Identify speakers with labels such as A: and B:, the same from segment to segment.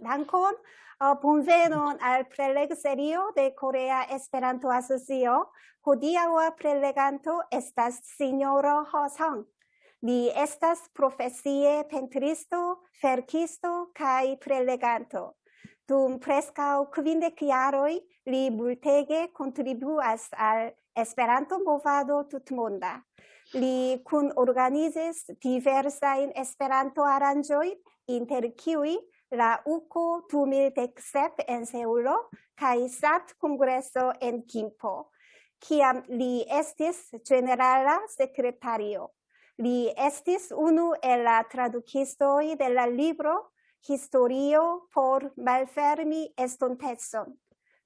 A: Dankon, bonvenon al prelegserio de Korea Esperanto Asocio. Hodiaŭa preleganto estas Sinjoro Ho Song. Li estas profesie pentristo, verkisto kaj preleganto. Dum preskaŭ 50 jaroj li multege kontribuas al Esperanto-movado tutmonda. Li kunorganizis diversajn Esperanto-aranĝojn, inter kiuj la UCO 2017 en Seulo kaj SAT-kongreso en Gimpo, kiam li estis ĝenerala sekretario. Li estis unu el la tradukistoj de la libro Historio por malfermi estontecon,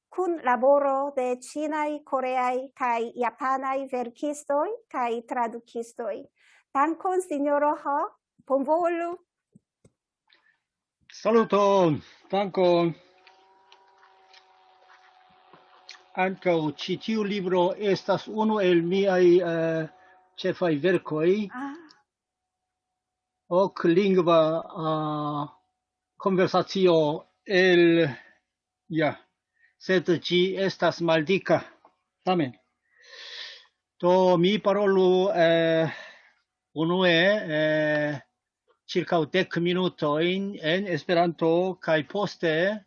A: kun laboro de ĉinaj, koreaj kaj japanaj verkistoj kaj tradukistoj. Dankon, Sinjoro Ho, bonvolu.
B: Saluton, dankon. Ankaŭ ĉi tiu libro estas unu el miaj ĉefaj verkoj. Ok lingva konversacio sed ĝi estas maldika. Tamen. Do mi parolu unue circa 10 minutojn en Esperanto kaj poste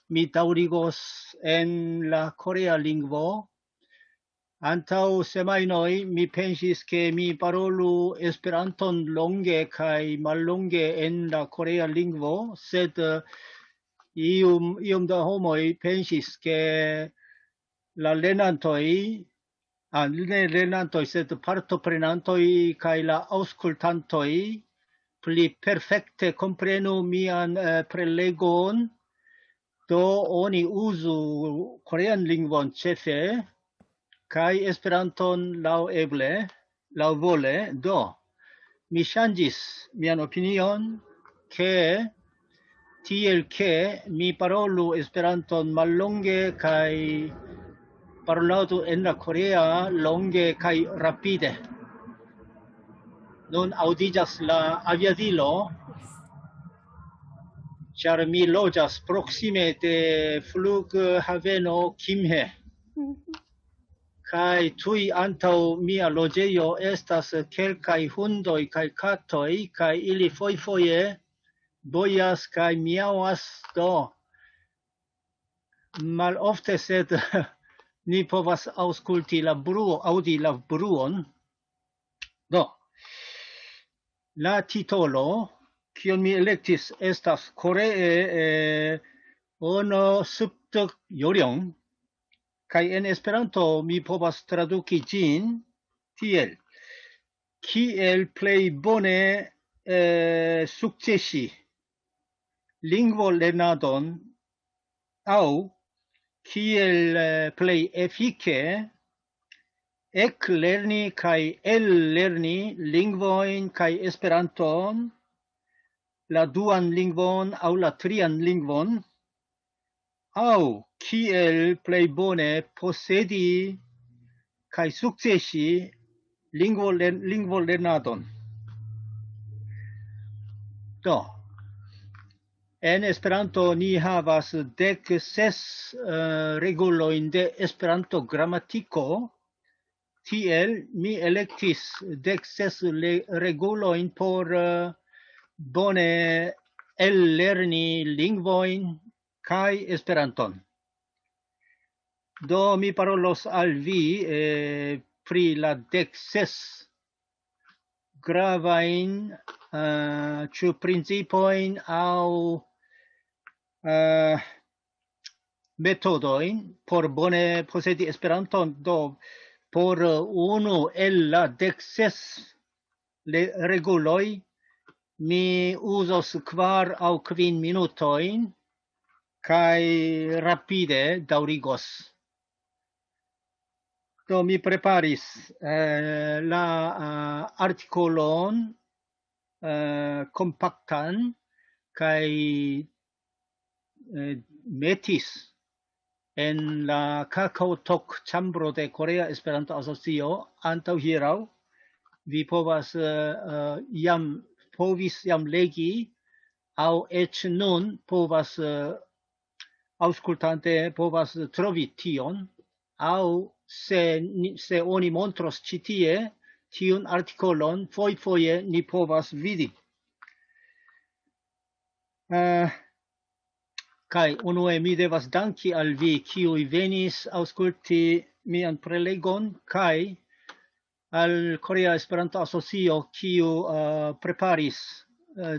B: mi daŭrigos en la korea lingvo. Antaŭ semajnoj mi pensis ke mi parolu Esperanton longe kaj mallonge en la korea lingvo, sed iom da homoj pensis ke la lernantoj, ne lernantoj, sed partoprenantoj kaj la aŭskultantoj pli perfekte komprenu mian prelegon, do oni uzu korean lingvon ĉefe, kaj Esperanton laŭvole, do mi ŝanĝis mian opinion, ke tiel ke mi parolu Esperanton mallonge kaj parolado en la korea longe kaj rapide. Nun aŭdiĝas la aviadilo, ĉar mi loĝas proksime de flughaveno Kimhe. Kaj tuj antaŭ mia loĝejo estas kelkaj hundoj kaj katoj, kaj ili fojfoje bojas kaj miaŭas, do malofte, sed ni povas aŭskulti aŭdi la bruon. Do, la titolo, kiun mi elektis, estas koree ono subto yoryong. Kaj en Esperanto mi povas traduki ĝin tiel: kiel plej bone sukcesi lingvolernadon aŭ kiel plej efike eklerni kaj ellerni lingvojn kaj Esperanton, la duan lingvon aŭ la trian lingvon, aŭ kiel plej bone posedi kaj sukcesi lingvolernadon. Do, en Esperanto ni havas 16 regulojn de Esperanto gramatiko, tiel mi elektis 16 regulojn por bone ellerni lingvojn kaj Esperanton. Do mi parolos al vi pri la 16 gravajn ĉu principojn aŭ metodojn por bone posedi Esperanton. Do por unu el la 16 reguloj mi uzos 4 aŭ 5 minutojn kaj rapide daŭrigos. Do mi preparis la artikolon kompaktan kaj metis en la KakaoTalk ĉambro de Korea Esperanto Asocio antaŭ hieraŭ. Vi povis jam legi au ec nun povas auscultante povas trovi tion, au se oni montros ci tie, tiun articolon, foje ni povas vidi. Kai unue mi devas danki al vi, kiui venis ausculti mian prelegon, kai al Korea Esperanto Asocio, kiu preparis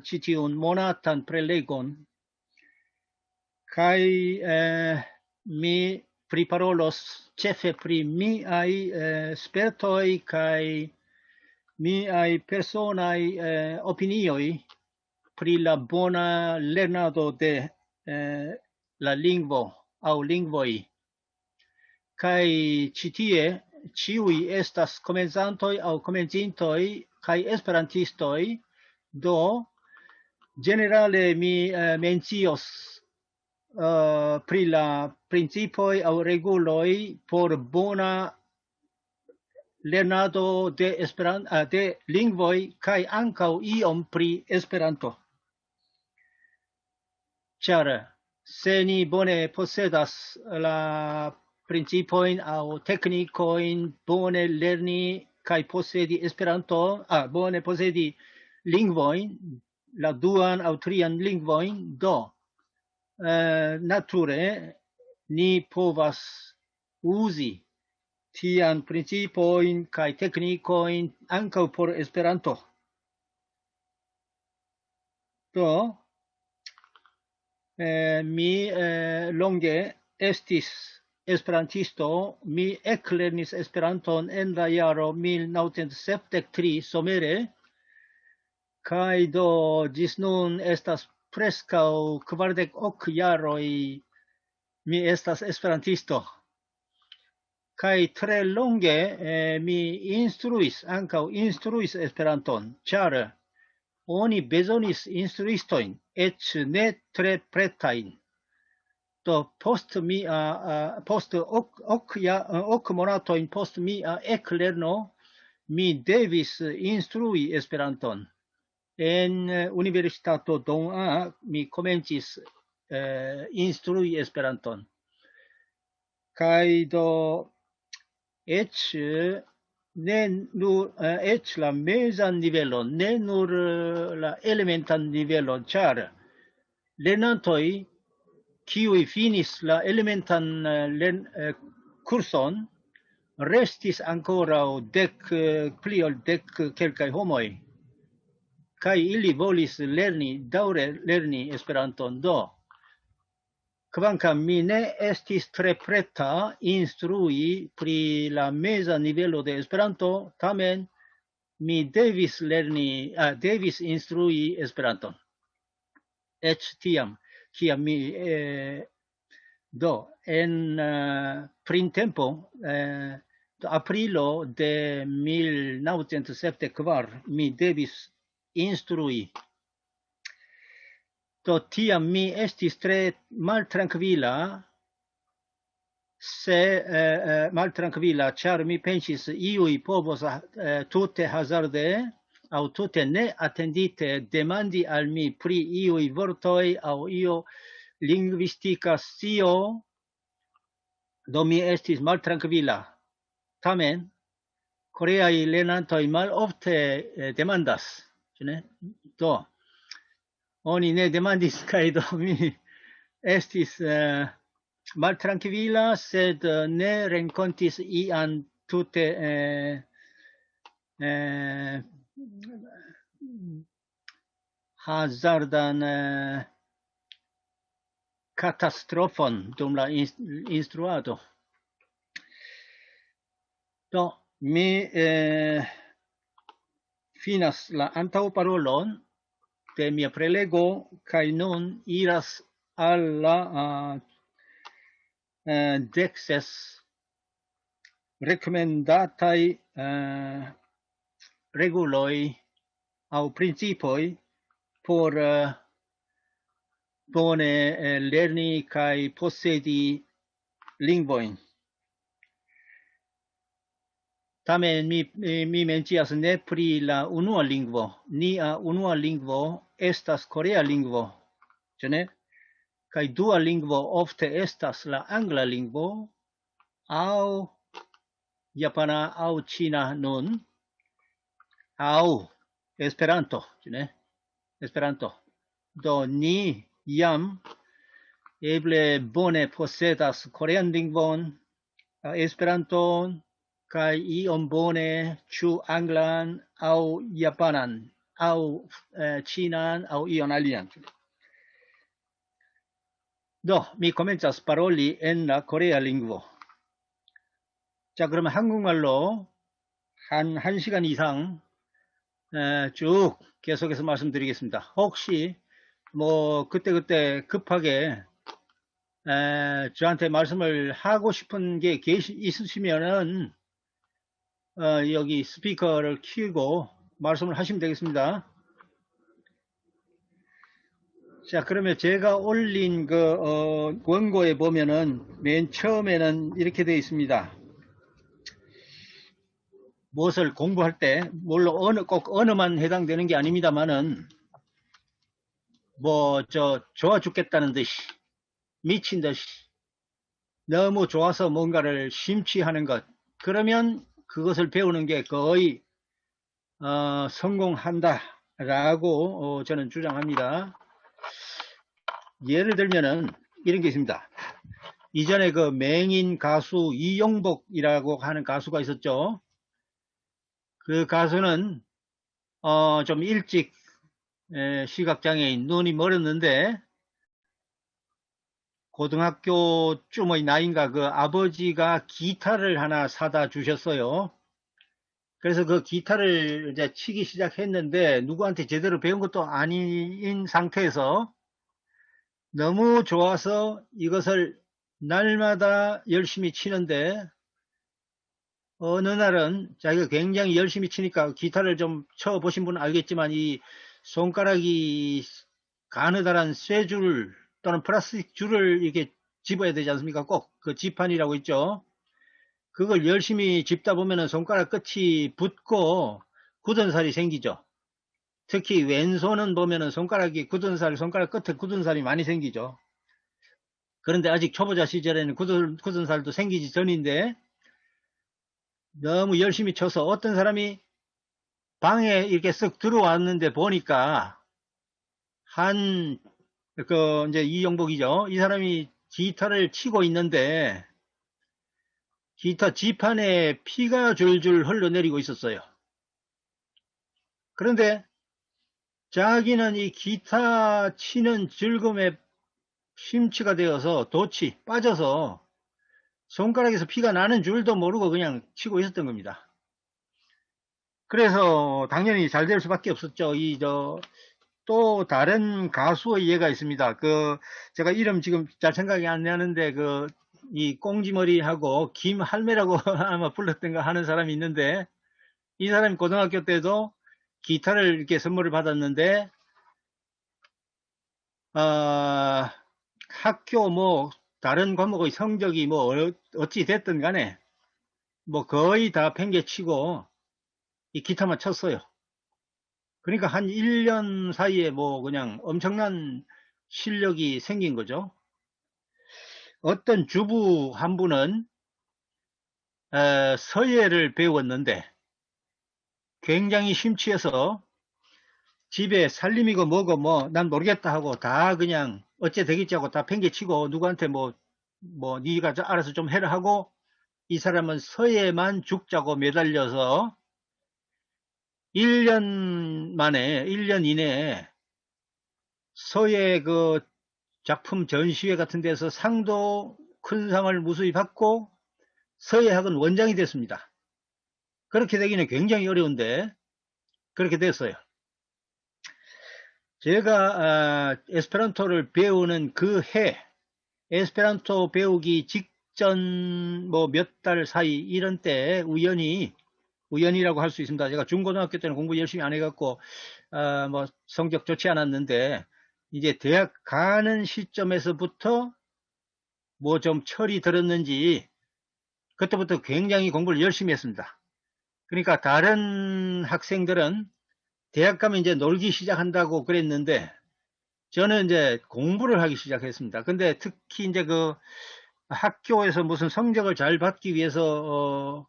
B: ci tiun monatan prelegon. Kai mi priparolos cefe pri miai spertoi kai miai personai opinioi pri la bona lernado de la lingvo au lingvoi. Kai ci tie ciui estas comenzantoi au comenzintoi kai esperantistoi, do generale mi mencios pri la principoi au reguloi por bona lernado de de lingvoi kai ancau iom pri Esperanto. Char se ni bone posedas la principoin au technicoin bone lerni kai posedi Esperanto, bone posedi lingvoin, la duan au trian lingvoin, do nature ni povas usi tian principoin kai technicoin ankaŭ por Esperanto. Do mi longe estis esperantisto, mi eklernis Esperanton en la jaro 1973 somere, kaj do ĝis nun estas preskaŭ 40 jaroj mi estas esperantisto. Kaj tre longe mi ankaŭ instruis Esperanton, ĉar oni bezonis instruistoin, ec ne tre pretain. Do post ok monatoin post mia eklerno, mi devis instrui Esperanton. En Universitato Dong-A mi komencis instrui Esperanton. Kaj do ec ne nur la mezan nivelon, ne nur la elementan nivelon, ĉar lernantoj kiuj finis la elementan kurson restis ankoraŭ pli ol 10 kelkaj homoj, kaj ili volis daŭre lerni Esperanton. Do kvankam mi ne estis tre preta instrui pri la meza nivelo de Esperanto, tamen mi devis instrui Esperanton. Ec tiam, kiam mi en printempo, aprilo de 1974, mi devis instrui. Do tiam mi estis tre maltrankvila, ĉar mi pensis iuj povos tute hazarde aŭ tute ne atendite demandi al mi pri iuj vortoj aŭ io lingvistika scio, do mi estis maltrankvila. Tamen, koreaj lernantoj malofte demandas, ĉu ne? Do oni ne demandis, kaj do mi estis maltrankvila, sed ne renkontis ian tute hazardan katastrofon dum la instruado. Do mi finas la antaŭparolon de mia prelego, kaj nun iras al la 16 rekomendataj reguloj aŭ principoj por bone lerni kaj posedi lingvojn. También mi mencias ne pri la unua lingvo. Nia unua lingvo estas korea lingvo. Ĉu ne? Kaj dua lingvo ofte estas la angla lingvo aŭ japana aŭ ĉina nun aŭ Esperanto, ĉu ne? Esperanto. Do ni jam eble bone posedas korean lingvon, Esperanton, kaj iom bone ĉu anglan aŭ japanan aŭ ĉinan aŭ ion alian. Do, mi komencas paroli en la korea lingvo. 자, 그러면 한국말로 한 1시간 이상 쭉 계속해서 말씀드리겠습니다. 혹시 뭐 그때그때 급하게 저한테 말씀을 하고 싶은 게 있으시면은 여기 스피커를 켜고 말씀을 하시면 되겠습니다. 자, 그러면 제가 올린 그 원고에 보면은 맨 처음에는 이렇게 되어 있습니다. 무엇을 공부할 때 물론 꼭 언어만 해당되는 게 아닙니다만은 뭐 좋아 죽겠다는 듯이 미친 듯이 너무 좋아서 뭔가를 심취하는 것, 그러면 그것을 배우는 게 거의 성공한다라고 저는 주장합니다. 예를 들면은 이런 게 있습니다. 이전에 그 맹인 가수 이용복이라고 하는 가수가 있었죠. 그 가수는 좀 일찍 시각장애인, 눈이 멀었는데 고등학교쯤의 나이인가 그 아버지가 기타를 하나 사다 주셨어요. 그래서 그 기타를 이제 치기 시작했는데 누구한테 제대로 배운 것도 아닌 상태에서 너무 좋아서 이것을 날마다 열심히 치는데 어느 날은 자기가 굉장히 열심히 치니까, 기타를 좀 쳐보신 분은 알겠지만 이 손가락이 가느다란 쇠줄 또는 플라스틱 줄을 이렇게 집어야 되지 않습니까? 꼭 그 지판이라고 있죠. 그걸 열심히 집다 보면은 손가락 끝이 붓고 굳은 살이 생기죠. 특히 왼손은 보면은 손가락 끝에 굳은 살이 많이 생기죠. 그런데 아직 초보자 시절에는 굳은 살도 생기기 전인데 너무 열심히 쳐서 어떤 사람이 방에 이렇게 쓱 들어왔는데 보니까 이제 이용복이죠. 이 사람이 기타를 치고 있는데 기타 지판에 피가 줄줄 흘러내리고 있었어요. 그런데 자기는 이 기타 치는 즐거움에 심취가 되어서 빠져서 손가락에서 피가 나는 줄도 모르고 그냥 치고 있었던 겁니다. 그래서 당연히 잘 될 수밖에 없었죠. 또 다른 가수의 예가 있습니다. 제가 이름 지금 잘 생각이 안 나는데 이 꽁지머리하고 김할매라고 아마 불렀던가 하는 사람이 있는데, 이 사람이 고등학교 때도 기타를 이렇게 선물을 받았는데 학교 뭐 다른 과목의 성적이 뭐 어찌 됐든 간에 뭐 거의 다 팽개치고 이 기타만 쳤어요. 그러니까 한 1년 사이에 뭐 그냥 엄청난 실력이 생긴 거죠. 어떤 주부 한 분은 서예를 배웠는데 굉장히 심취해서 집에 살림이고 뭐고 뭐 난 모르겠다 하고 다 그냥 어째 되겠지 하고 다 팽개치고 누구한테 뭐 니가 알아서 좀 해라 하고, 이 사람은 서예만 죽자고 매달려서 1년 이내에 서예 그 작품 전시회 같은 데서 상도 큰 상을 무수히 받고 서예학은 원장이 됐습니다. 그렇게 되기는 굉장히 어려운데 그렇게 됐어요. 제가 에스페란토를 배우는 그 해, 에스페란토 배우기 직전 뭐 몇 달 사이 이런 때 우연이라고 할 수 있습니다. 제가 중고등학교 때는 공부 열심히 안 해갖고 뭐 성적 좋지 않았는데 이제 대학 가는 시점에서부터 뭐 좀 철이 들었는지 그때부터 굉장히 공부를 열심히 했습니다. 그러니까 다른 학생들은 대학 가면 이제 놀기 시작한다고 그랬는데 저는 이제 공부를 하기 시작했습니다. 근데 특히 이제 그 학교에서 무슨 성적을 잘 받기 위해서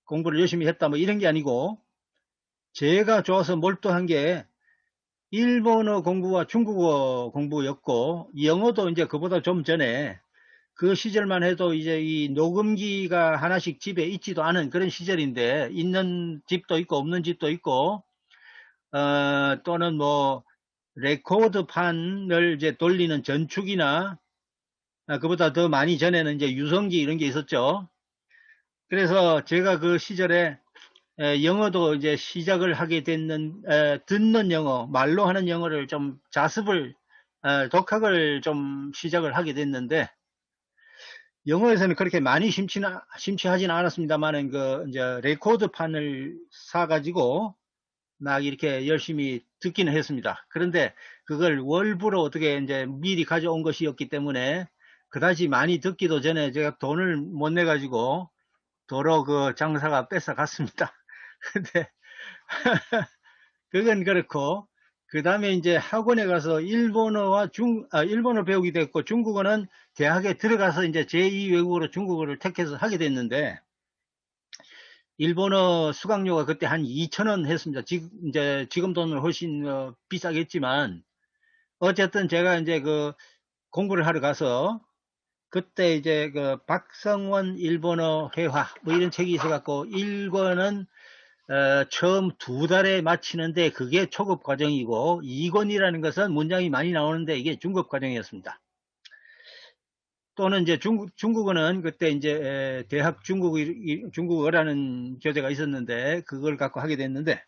B: 공부를 열심히 했다 뭐 이런 게 아니고 제가 좋아서 몰두한 게 일본어 공부와 중국어 공부였고 영어도 이제 그보다 좀 전에 그 시절만 해도 이제 이 녹음기가 하나씩 집에 있지도 않은 그런 시절인데 있는 집도 있고 없는 집도 있고 또는 뭐 레코드판을 이제 돌리는 전축이나 그보다 더 많이 전에는 이제 유성기 이런 게 있었죠. 그래서 제가 그 시절에 영어도 이제 시작을 하게 됐는 듣는 영어, 말로 하는 영어를 좀 자습을 독학을 좀 시작을 하게 됐는데 영어에서는 그렇게 많이 심취하지는 않았습니다만은 그 이제 레코드판을 사가지고 막 이렇게 열심히 듣기는 했습니다. 그런데 그걸 월부로 어떻게 이제 미리 가져온 것이었기 때문에 그다지 많이 듣기도 전에 제가 돈을 못 내가지고 도로 그 장사가 뺏어갔습니다. 근데 그건 그렇고 그 다음에 이제 학원에 가서 일본어와 일본어 배우게 됐고 중국어는 대학에 들어가서 이제 제2 외국어로 중국어를 택해서 하게 됐는데 일본어 수강료가 그때 한 2,000원 했습니다. 지금 돈은 훨씬 비싸겠지만 어쨌든 제가 이제 그 공부를 하러 가서 그때 이제 그 박성원 일본어 회화 뭐 이런 책이 있어갖고 1권은 처음 2달에 마치는데 그게 초급 과정이고 2권이라는 것은 문장이 많이 나오는데 이게 중급 과정이었습니다. 또는 이제 중국어는 그때 이제 대학 중국어라는 교재가 있었는데 그걸 갖고 하게 됐는데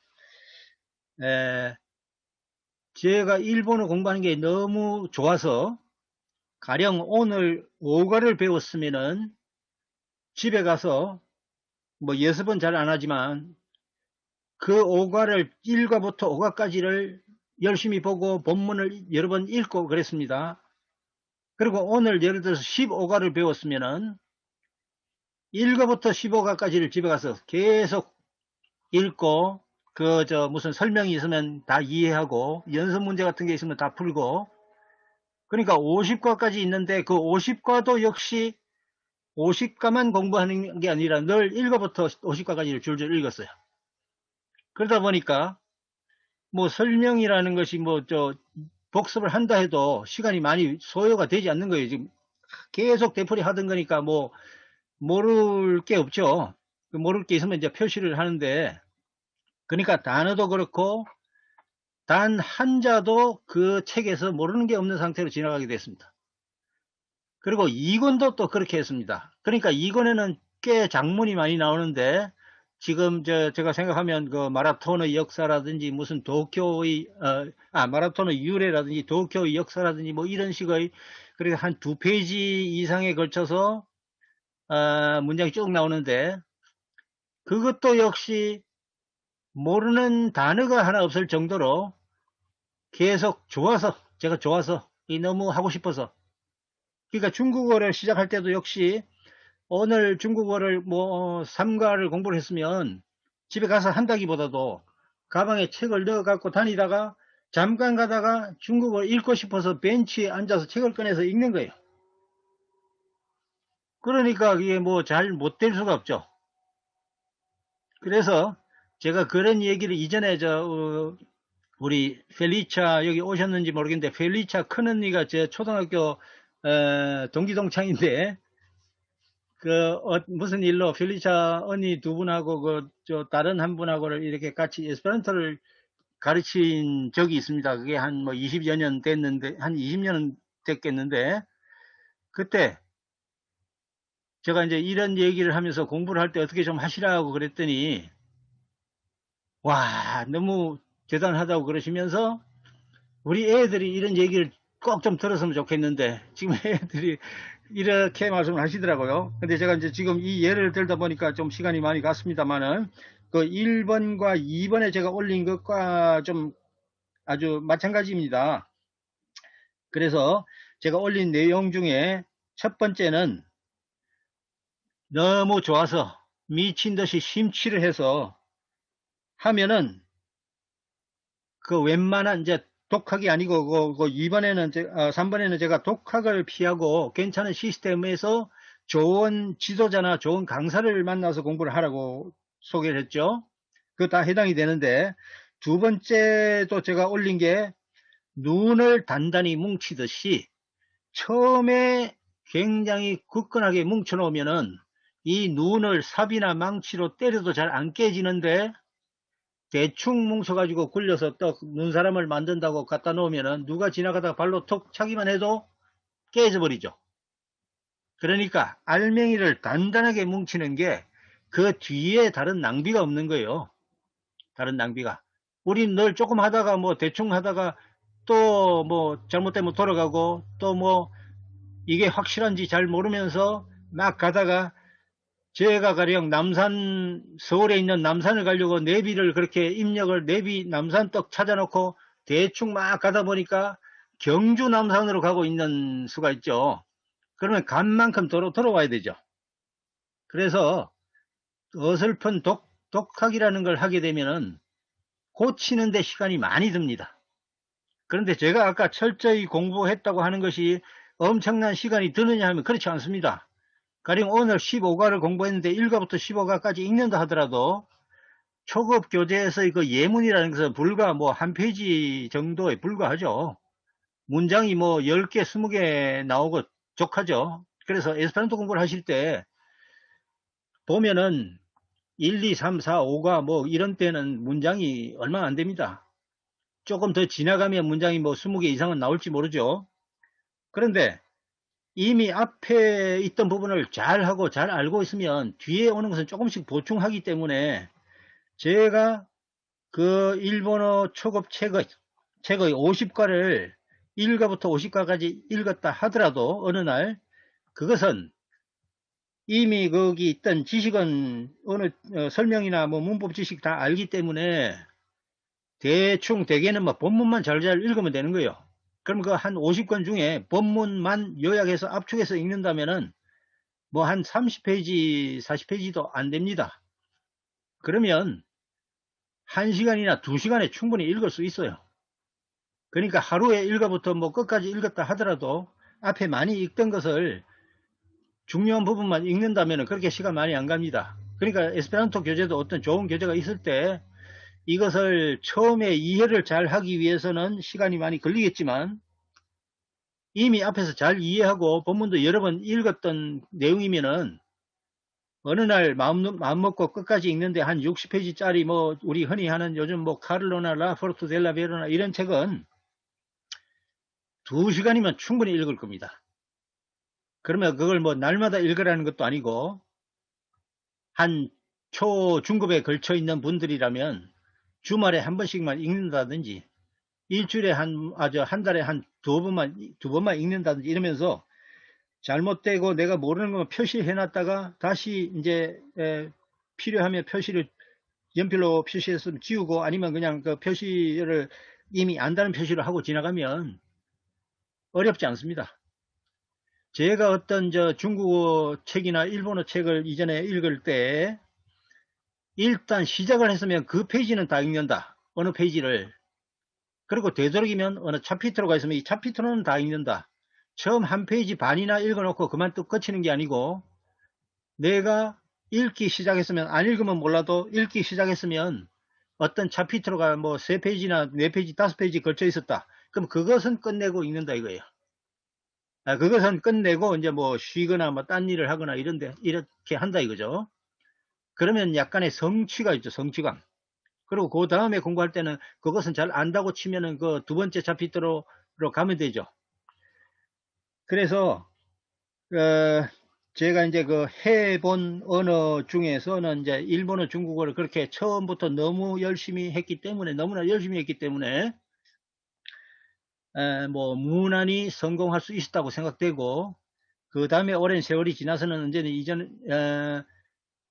B: 제가 일본어 공부하는 게 너무 좋아서 가령 오늘 5가를 배웠으면은 집에 가서 뭐 예습은 잘 안 하지만 그 5가를 1과부터 5과까지를 열심히 보고 본문을 여러 번 읽고 그랬습니다. 그리고 오늘 예를 들어서 15가를 배웠으면은 1과부터 15과까지를 집에 가서 계속 읽고 무슨 설명이 있으면 다 이해하고 연습 문제 같은 게 있으면 다 풀고 그러니까 50과까지 있는데 그 50과도 역시 50과만 공부하는 게 아니라 늘 1과부터 50과까지를 줄줄 읽었어요. 그러다 보니까 뭐 설명이라는 것이 복습을 한다 해도 시간이 많이 소요가 되지 않는 거예요. 지금 계속 되풀이 하던 거니까 뭐 모를 게 없죠. 모를 게 있으면 이제 표시를 하는데 그러니까 단어도 그렇고 단 한자도 그 책에서 모르는 게 없는 상태로 지나가게 됐습니다. 그리고 2권도 또 그렇게 했습니다. 그러니까 2권에는 꽤 작문이 많이 나오는데 지금 제가 생각하면 그 마라톤의 역사라든지 무슨 도쿄의 마라톤의 유래라든지 도쿄의 역사라든지 뭐 이런 식의 그리고 한 2페이지 이상에 걸쳐서 문장이 쭉 나오는데 그것도 역시 모르는 단어가 하나 없을 정도로 계속 제가 좋아서 너무 하고 싶어서 그러니까 중국어를 시작할 때도 역시 오늘 중국어를 3과를 공부를 했으면 집에 가서 한다기보다도 가방에 책을 넣어 갖고 다니다가 잠깐 가다가 중국어 읽고 싶어서 벤치에 앉아서 책을 꺼내서 읽는 거예요. 그러니까 이게 잘 못 될 수가 없죠. 그래서 제가 그런 얘기를 이전에 우리 펠리차 여기 오셨는지 모르겠는데 펠리차 큰언니가 제 초등학교 동기 동창인데 무슨 일로 펠리차 언니 2분하고 다른 한 분하고를 이렇게 같이 에스페란토를 가르친 적이 있습니다. 그게 한 20여 년 됐는데 한 20년은 됐겠는데 그때 제가 이제 이런 얘기를 하면서 공부를 할 때 어떻게 좀 하시라고 그랬더니 와 너무 대단하다고 그러시면서 우리 애들이 이런 얘기를 꼭 좀 들었으면 좋겠는데 지금 애들이 이렇게 말씀을 하시더라고요. 근데 제가 이제 지금 이 예를 들다 보니까 좀 시간이 많이 갔습니다만은 그 1번과 2번에 제가 올린 것과 좀 아주 마찬가지입니다. 그래서 제가 올린 내용 중에 첫 번째는 너무 좋아서 미친 듯이 심취를 해서 하면은 그 웬만한 이제 독학이 아니고 이번에는 3번에는 제가 독학을 피하고 괜찮은 시스템에서 좋은 지도자나 좋은 강사를 만나서 공부를 하라고 소개를 했죠. 그거 다 해당이 되는데, 두 번째도 제가 올린 게 눈을 단단히 뭉치듯이 처음에 굉장히 굳건하게 뭉쳐 놓으면은 이 눈을 삽이나 망치로 때려도 잘 안 깨지는데, 대충 뭉쳐가지고 굴려서 떡 눈사람을 만든다고 갖다 놓으면은 누가 지나가다가 발로 톡 차기만 해도 깨져버리죠. 그러니까 알맹이를 단단하게 뭉치는 게 그 뒤에 다른 낭비가 없는 거예요. 다른 낭비가. 우린 늘 조금 하다가 뭐 대충 하다가 또 뭐 잘못되면 돌아가고 또 뭐 이게 확실한지 잘 모르면서 막 가다가, 제가 가령 남산, 서울에 있는 남산을 가려고 내비를 그렇게 입력을 내비 남산 떡 찾아놓고 대충 막 가다 보니까 경주 남산으로 가고 있는 수가 있죠. 그러면 간 만큼 돌아와야 되죠. 그래서 어설픈 독학이라는 걸 하게 되면은 고치는데 시간이 많이 듭니다. 그런데 제가 아까 철저히 공부했다고 하는 것이 엄청난 시간이 드느냐 하면 그렇지 않습니다. 가령 오늘 15과를 공부했는데 1과부터 15과까지 읽는다 하더라도 초급 교재에서 그 예문이라는 것은 불과 뭐 한 페이지 정도에 불과하죠. 문장이 뭐 10개, 20개 나오고 족하죠. 그래서 에스페란토 공부를 하실 때 보면은 1, 2, 3, 4, 5과 뭐 이런 때는 문장이 얼마 안 됩니다. 조금 더 지나가면 문장이 뭐 20개 이상은 나올지 모르죠. 그런데 이미 앞에 있던 부분을 잘 하고 잘 알고 있으면 뒤에 오는 것은 조금씩 보충하기 때문에, 제가 그 일본어 초급 책의 50과를 1과부터 50과까지 읽었다 하더라도 어느 날 그것은 이미 거기 있던 지식은 어느 설명이나 뭐 문법 지식 다 알기 때문에 대충 대개는 뭐 본문만 잘 읽으면 되는 거예요. 그럼 그 한 50권 중에 본문만 요약해서 압축해서 읽는다면은 뭐 한 30페이지, 40페이지도 안 됩니다. 그러면 1시간이나 2시간에 충분히 읽을 수 있어요. 그러니까 하루에 1과부터 뭐 끝까지 읽었다 하더라도 앞에 많이 읽던 것을 중요한 부분만 읽는다면 그렇게 시간 많이 안 갑니다. 그러니까 에스페란토 교재도 어떤 좋은 교재가 있을 때 이것을 처음에 이해를 잘 하기 위해서는 시간이 많이 걸리겠지만, 이미 앞에서 잘 이해하고 본문도 여러 번 읽었던 내용이면은 어느 날 마음 먹고 끝까지 읽는데 한 60페이지짜리 뭐 우리 흔히 하는 요즘 뭐 카를로나 라포르토 델라 베로나 이런 책은 2시간이면 충분히 읽을 겁니다. 그러면 그걸 뭐 날마다 읽으라는 것도 아니고 한 중급에 걸쳐 있는 분들이라면 주말에 한 번씩만 읽는다든지 일주일에 한 달에 한 두 번만 읽는다든지 이러면서 잘못되고 내가 모르는 거 표시해 놨다가 다시 이제 필요하면 표시를 연필로 표시했으면 지우고, 아니면 그냥 그 표시를 이미 안다는 표시를 하고 지나가면 어렵지 않습니다. 제가 어떤 중국어 책이나 일본어 책을 이전에 읽을 때 일단 시작을 했으면 그 페이지는 다 읽는다. 어느 페이지를. 그리고 되도록이면 어느 차피트로가 있으면 이 차피트로는 다 읽는다. 처음 한 페이지 반이나 읽어놓고 그만 또 끝이는 게 아니고, 내가 읽기 시작했으면, 안 읽으면 몰라도 읽기 시작했으면 어떤 차피트로가 뭐 3페이지나 4페이지, 5페이지 걸쳐 있었다. 그럼 그것은 끝내고 읽는다 이거예요. 그것은 끝내고 이제 뭐 쉬거나 뭐 딴 일을 하거나 이렇게 한다 이거죠. 그러면 약간의 성취가 있죠, 성취감. 그리고 그 다음에 공부할 때는 그것은 잘 안다고 치면은 그 두 번째 차피트로 가면 되죠. 그래서 제가 이제 그 해본 언어 중에서는 이제 일본어, 중국어를 그렇게 처음부터 너무나 열심히 했기 때문에 뭐 무난히 성공할 수 있었다고 생각되고, 그 다음에 오랜 세월이 지나서는 이제는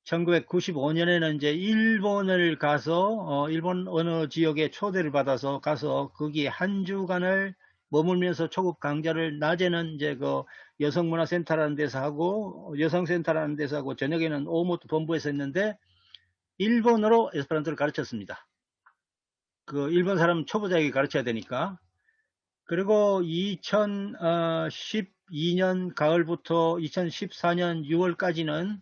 B: 1995년에는 이제 일본을 가서 일본 어느 지역에 초대를 받아서 가서 거기 한 주간을 머물면서 초급 강좌를 낮에는 이제 그 여성문화센터라는 데서 하고 여성센터라는 데서 하고 저녁에는 오모토 본부에서 했는데 일본어로 에스페란토를 가르쳤습니다. 그 일본 사람 초보자에게 가르쳐야 되니까. 그리고 2012년 가을부터 2014년 6월까지는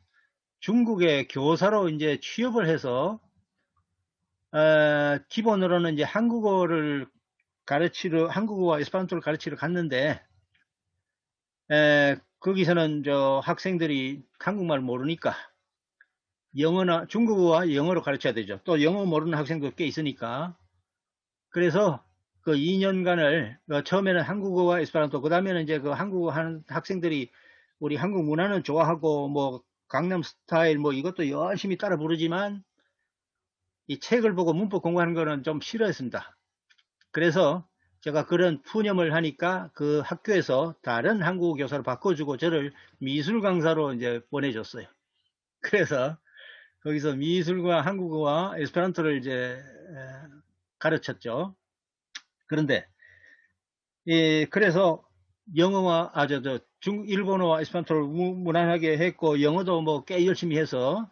B: 중국의 교사로 이제 취업을 해서 기본으로는 이제 한국어와 에스페란토를 가르치러 갔는데 거기서는 저 학생들이 한국말 모르니까 영어나 중국어와 영어로 가르쳐야 되죠. 또 영어 모르는 학생도 꽤 있으니까. 그래서 그 2년간을 처음에는 한국어와 에스페란토, 그 다음에는 이제 그 한국어 하는 학생들이 우리 한국 문화는 좋아하고 뭐 강남 스타일 뭐 이것도 열심히 따라 부르지만 이 책을 보고 문법 공부하는 거는 좀 싫어했습니다. 그래서 제가 그런 푸념을 하니까 그 학교에서 다른 한국어 교사로 바꿔주고 저를 미술 강사로 이제 보내줬어요. 그래서 거기서 미술과 한국어와 에스페란토를 이제 가르쳤죠. 그런데 그래서 영어와 일본어와 에스페란토를 무난하게 했고 영어도 뭐 꽤 열심히 해서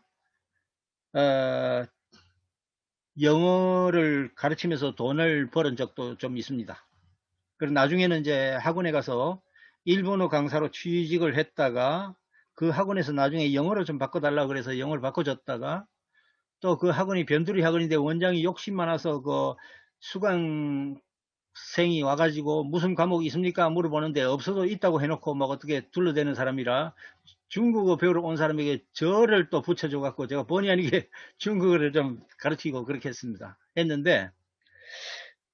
B: 영어를 가르치면서 돈을 벌은 적도 좀 있습니다. 그리고 나중에는 이제 학원에 가서 일본어 강사로 취직을 했다가 그 학원에서 나중에 영어를 좀 바꿔달라고 그래서 영어를 바꿔줬다가 또 그 학원이 변두리 학원인데 원장이 욕심 많아서 그 수강생이 와가지고 무슨 과목 있습니까? 물어보는데 없어도 있다고 해놓고 막 어떻게 둘러대는 사람이라 중국어 배우러 온 사람에게 저를 또 붙여줘갖고 제가 본의 아니게 중국어를 좀 가르치고 그렇게 했는데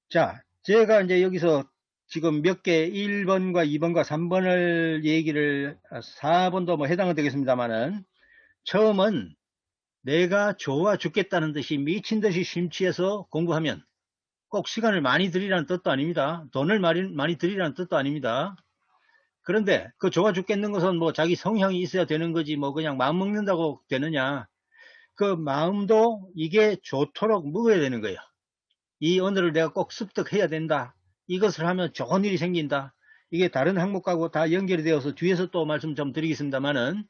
B: 자, 제가 이제 여기서 지금 몇 개 1번과 2번과 3번을 얘기를 4번도 뭐 해당은 되겠습니다만은 처음은 내가 좋아 죽겠다는 듯이 미친 듯이 심취해서 공부하면 꼭 시간을 많이 들이라는 뜻도 아닙니다. 돈을 많이 들이라는 뜻도 아닙니다. 그런데 그 좋아 죽겠는 것은 뭐 자기 성향이 있어야 되는 거지 뭐 그냥 마음 먹는다고 되느냐. 그 마음도 이게 좋도록 먹어야 되는 거예요. 이 언어를 내가 꼭 습득해야 된다. 이것을 하면 좋은 일이 생긴다. 이게 다른 항목하고 다 연결이 되어서 뒤에서 또 말씀 좀 드리겠습니다만은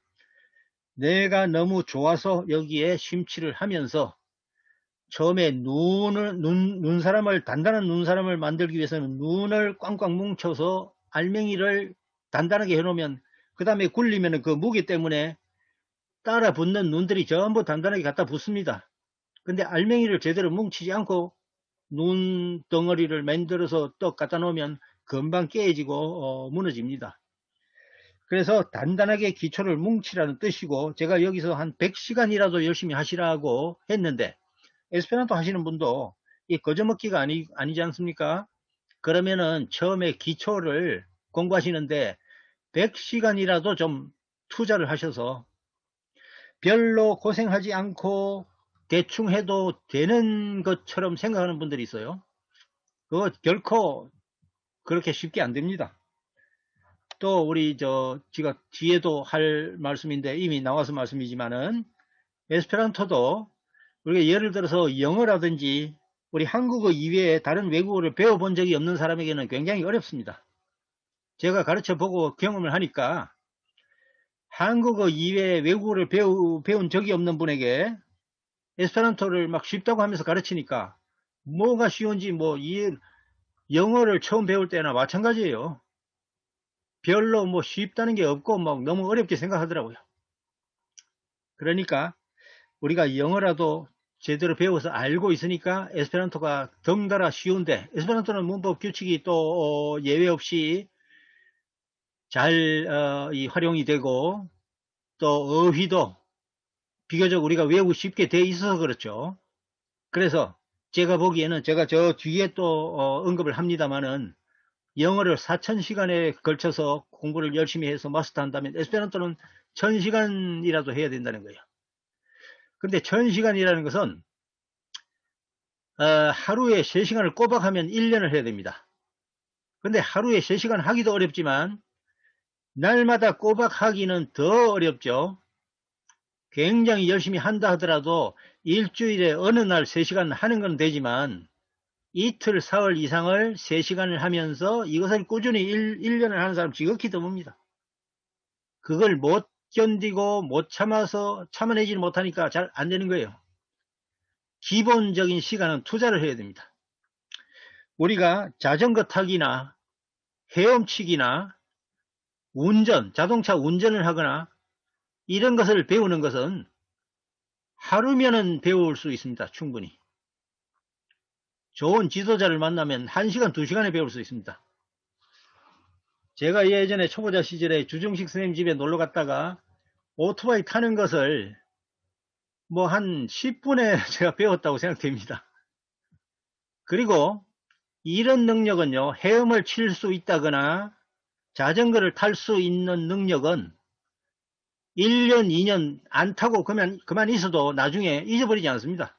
B: 내가 너무 좋아서 여기에 심취를 하면서 처음에 단단한 눈사람을 만들기 위해서는 눈을 꽝꽝 뭉쳐서 알맹이를 단단하게 해놓으면 그 다음에 굴리면 그 무게 때문에 따라 붙는 눈들이 전부 단단하게 갖다 붙습니다. 근데 알맹이를 제대로 뭉치지 않고 눈 덩어리를 만들어서 떡 갖다 놓으면 금방 깨지고 무너집니다. 그래서 단단하게 기초를 뭉치라는 뜻이고 제가 여기서 한 100시간이라도 열심히 하시라고 했는데 에스페란토 하시는 분도 이 거저먹기가 아니지 않습니까? 그러면은 처음에 기초를 공부하시는데 100시간이라도 좀 투자를 하셔서 별로 고생하지 않고 대충 해도 되는 것처럼 생각하는 분들이 있어요. 그거 결코 그렇게 쉽게 안 됩니다. 또 우리 제가 뒤에도 할 말씀인데 이미 나와서 말씀이지만은 에스페란토도 우리가 예를 들어서 영어라든지 우리 한국어 이외에 다른 외국어를 배워본 적이 없는 사람에게는 굉장히 어렵습니다. 제가 가르쳐보고 경험을 하니까 한국어 이외에 외국어를 배운 적이 없는 분에게 에스페란토를 막 쉽다고 하면서 가르치니까 뭐가 쉬운지 영어를 처음 배울 때나 마찬가지예요. 별로 뭐 쉽다는 게 없고 막 너무 어렵게 생각하더라고요. 그러니까 우리가 영어라도 제대로 배워서 알고 있으니까 에스페란토가 덩달아 쉬운데 에스페란토는 문법 규칙이 또 예외 없이 잘 활용이 되고 또 어휘도 비교적 우리가 외우기 쉽게 돼 있어서 그렇죠. 그래서 제가 보기에는 제가 저 뒤에 또 언급을 합니다만은 영어를 4000시간에 걸쳐서 공부를 열심히 해서 마스터한다면 에스페란토는 1000시간이라도 해야 된다는 거예요. 근데 1000시간이라는 것은 하루에 3시간을 꼬박 하면 1년을 해야 됩니다. 근데 하루에 3시간 하기도 어렵지만 날마다 꼬박 하기는 더 어렵죠. 굉장히 열심히 한다 하더라도 일주일에 어느 날 3시간 하는 건 되지만 이틀, 사흘 이상을 3시간을 하면서 이것을 꾸준히 1년을 하는 사람 지극히 드뭅니다. 그걸 못 견디고 못 참아내지 못하니까 잘 안 되는 거예요. 기본적인 시간은 투자를 해야 됩니다. 우리가 자전거 타기나 헤엄치기나 자동차 운전을 하거나 이런 것을 배우는 것은 하루면은 배울 수 있습니다. 충분히. 좋은 지도자를 만나면 1시간, 2시간에 배울 수 있습니다. 제가 예전에 초보자 시절에 주정식 선생님 집에 놀러 갔다가 오토바이 타는 것을 뭐 한 10분에 제가 배웠다고 생각됩니다. 그리고 이런 능력은요, 헤엄을 칠 수 있다거나 자전거를 탈 수 있는 능력은 1년, 2년 안 타고 그만 있어도 나중에 잊어버리지 않습니다.